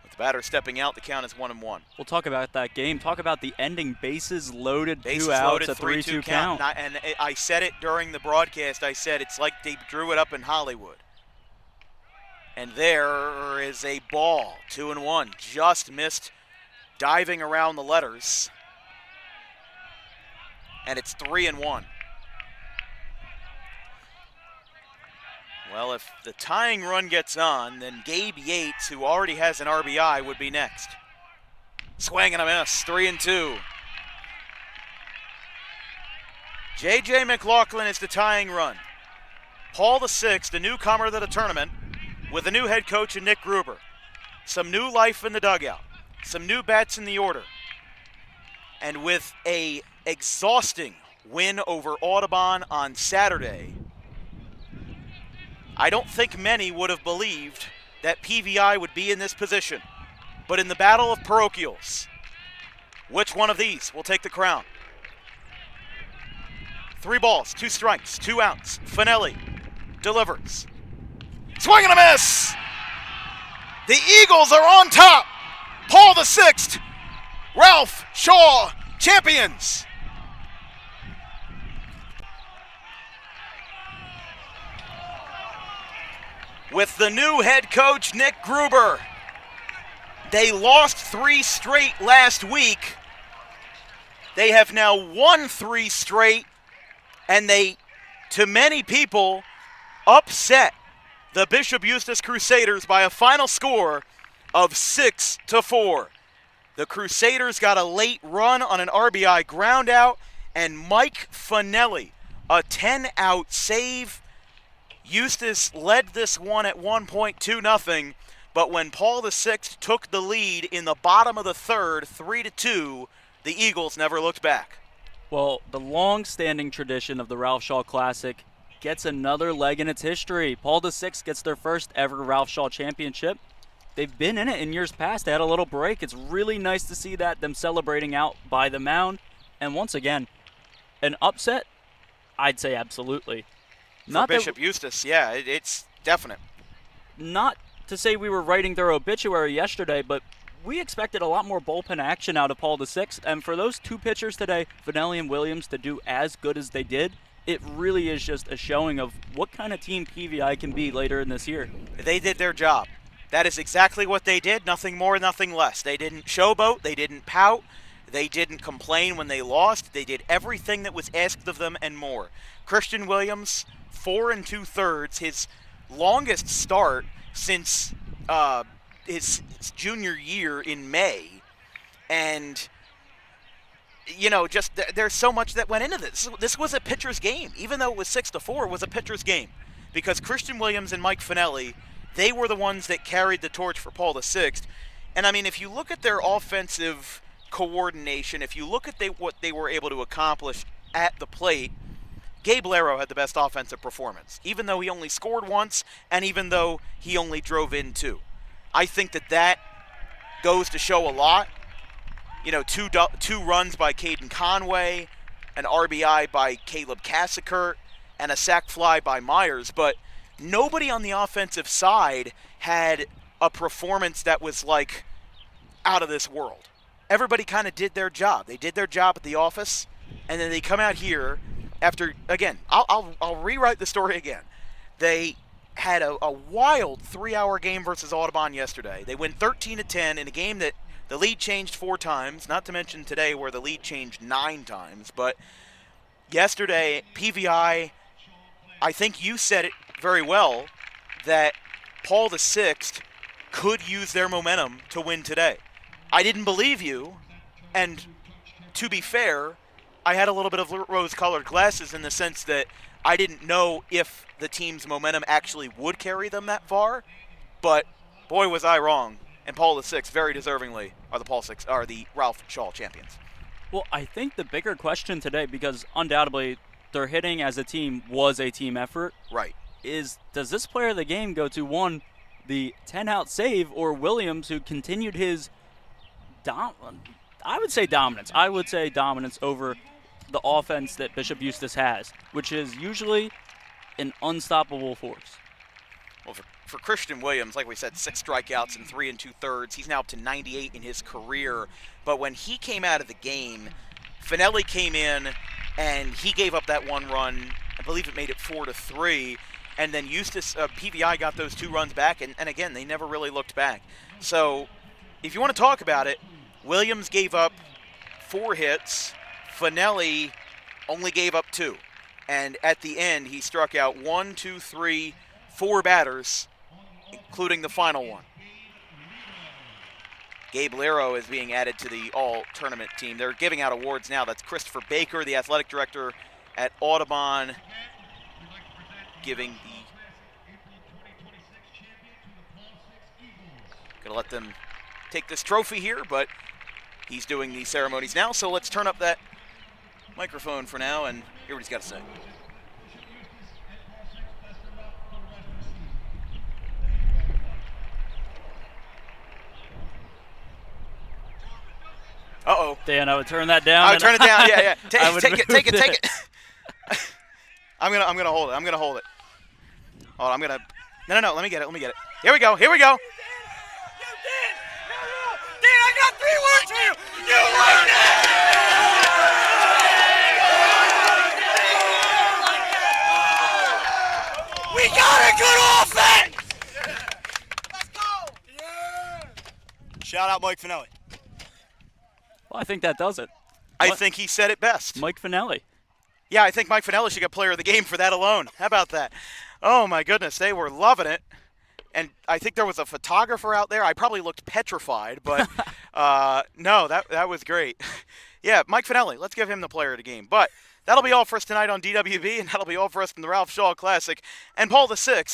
with the batter stepping out, the count is 1-1. We'll talk about that game. Talk about the ending bases loaded, bases 2 outs, loaded, a 3-2 count. And I said it during the broadcast. I said it's like they drew it up in Hollywood. And there is a ball, 2-1, just missed diving around the letters. And it's 3-1. Well, if the tying run gets on, then Gabe Yates, who already has an RBI, would be next. Swing and a miss, 3-2. J.J. McLaughlin is the tying run. Paul VI, the newcomer to the tournament, with a new head coach in Nick Gruber. Some new life in the dugout. Some new bats in the order. And with a exhausting win over Audubon on Saturday, I don't think many would have believed that PVI would be in this position. But in the battle of parochials, which one of these will take the crown? 3 balls, 2 strikes, 2 outs. Finelli delivers. Swing and a miss! The Eagles are on top. Paul VI, Ralph Shaw, champions. With the new head coach, Nick Gruber. They lost 3 straight last week. They have now won 3 straight, and they to many people, upset the Bishop Eustace Crusaders by a final score of 6-4. The Crusaders got a late run on an RBI ground out, and Mike Finelli, a 10-out save. Eustace led this one at one point 2-0, but when Paul VI took the lead in the bottom of the third, 3-2, the Eagles never looked back. Well, the long-standing tradition of the Ralph Shaw Classic gets another leg in its history. Paul VI gets their first ever Ralph Shaw Championship. They've been in it in years past. They had a little break. It's really nice to see that, them celebrating out by the mound. And once again, an upset? I'd say absolutely. For Bishop Eustace, yeah, it's definite. Not to say we were writing their obituary yesterday, but we expected a lot more bullpen action out of Paul VI. And for those two pitchers today, Finelli and Williams, to do as good as they did, it really is just a showing of what kind of team PVI can be later in this year. They did their job. That is exactly what they did, nothing more, nothing less. They didn't showboat, they didn't pout, they didn't complain when they lost. They did everything that was asked of them and more. Christian Williams, 4 2/3, his longest start since his junior year in May. And, you know, just there's so much that went into this. This was a pitcher's game. Even though it was 6-4, it was a pitcher's game. Because Christian Williams and Mike Finelli, they were the ones that carried the torch for Paul VI. And, I mean, if you look at their offensive coordination, if you look at what they were able to accomplish at the plate, Gabe Laro had the best offensive performance, even though he only scored once and even though he only drove in 2. I think that goes to show a lot. You know, two runs by Caden Conway, an RBI by Caleb Cassikert, and a sac fly by Myers, but nobody on the offensive side had a performance that was, like, out of this world. Everybody kind of did their job. They did their job at the office, and then they come out here after, again, I'll rewrite the story again. They had a wild 3-hour game versus Audubon yesterday. They win 13-10 in a game that the lead changed 4 times, not to mention today where the lead changed 9 times. But yesterday, PVI, I think you said it very well, that Paul VI could use their momentum to win today. I didn't believe you, and to be fair, I had a little bit of rose-colored glasses in the sense that I didn't know if the team's momentum actually would carry them that far, but boy was I wrong. And Paul VI, very deservingly, are the Ralph Shaw champions. Well, I think the bigger question today, because undoubtedly their hitting as a team was a team effort, right, is does this player of the game go to, one, the 10-out save, or Williams, who continued his I would say dominance over the offense that Bishop Eustace has, which is usually an unstoppable force. Well, for Christian Williams, like we said, 6 strikeouts in 3 2/3. He's now up to 98 in his career. But when he came out of the game, Finelli came in and he gave up that 1 run. I believe it made it 4-3. And then Eustace, PVI got those 2 runs back. And again, they never really looked back. So if you want to talk about it, Williams gave up 4 hits. Finelli only gave up 2. And at the end, he struck out 1, 2, 3, 4 batters, including the final one. Gabe Laro is being added to the all-tournament team. They're giving out awards now. That's Christopher Baker, the athletic director at Audubon, giving the... Going to let them take this trophy here, but he's doing the ceremonies now. So let's turn up that microphone for now and hear what he's got to say. Uh-oh. Dan, I would turn that down. I would turn it down. Yeah. Take it. I'm gonna hold it. Hold on, No. Let me get it. Here we go. Dan, I got 3 words for you. You learned it. We got a good offense. Let's go. Yeah. Shout out Mike Finelli. Well, I think that does it. I think he said it best. Mike Finelli. Yeah, I think Mike Finelli should get player of the game for that alone. How about that? Oh my goodness, they were loving it. And I think there was a photographer out there. I probably looked petrified, but no, that was great. Yeah, Mike Finelli, let's give him the player of the game. But that'll be all for us tonight on DWB, and that'll be all for us from the Ralph Shaw Classic. And Paul VI,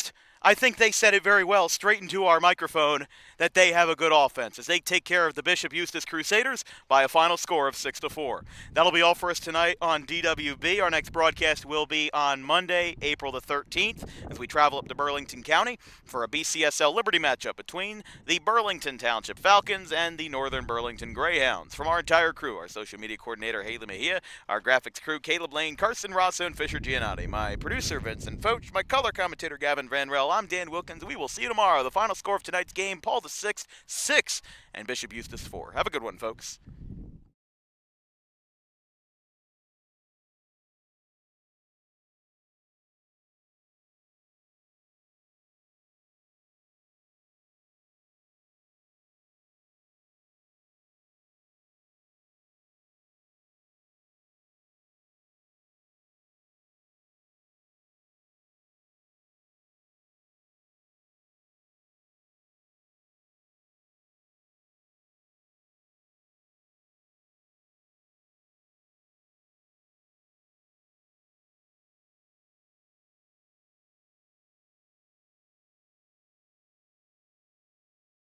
I think they said it very well straight into our microphone that they have a good offense as they take care of the Bishop Eustace Crusaders by a final score of 6-4. That'll be all for us tonight on DWB. Our next broadcast will be on Monday, April the 13th, as we travel up to Burlington County for a BCSL Liberty matchup between the Burlington Township Falcons and the Northern Burlington Greyhounds. From our entire crew, our social media coordinator Haley Mejia, our graphics crew Caleb Lane, Carson Rosso, and Fisher Giannotti, my producer Vincent Foch, my color commentator Gavin Van Rel. I'm Dan Wilkins. We will see you tomorrow. The final score of tonight's game, Paul VI 6 and Bishop Eustace 4. Have a good one, folks.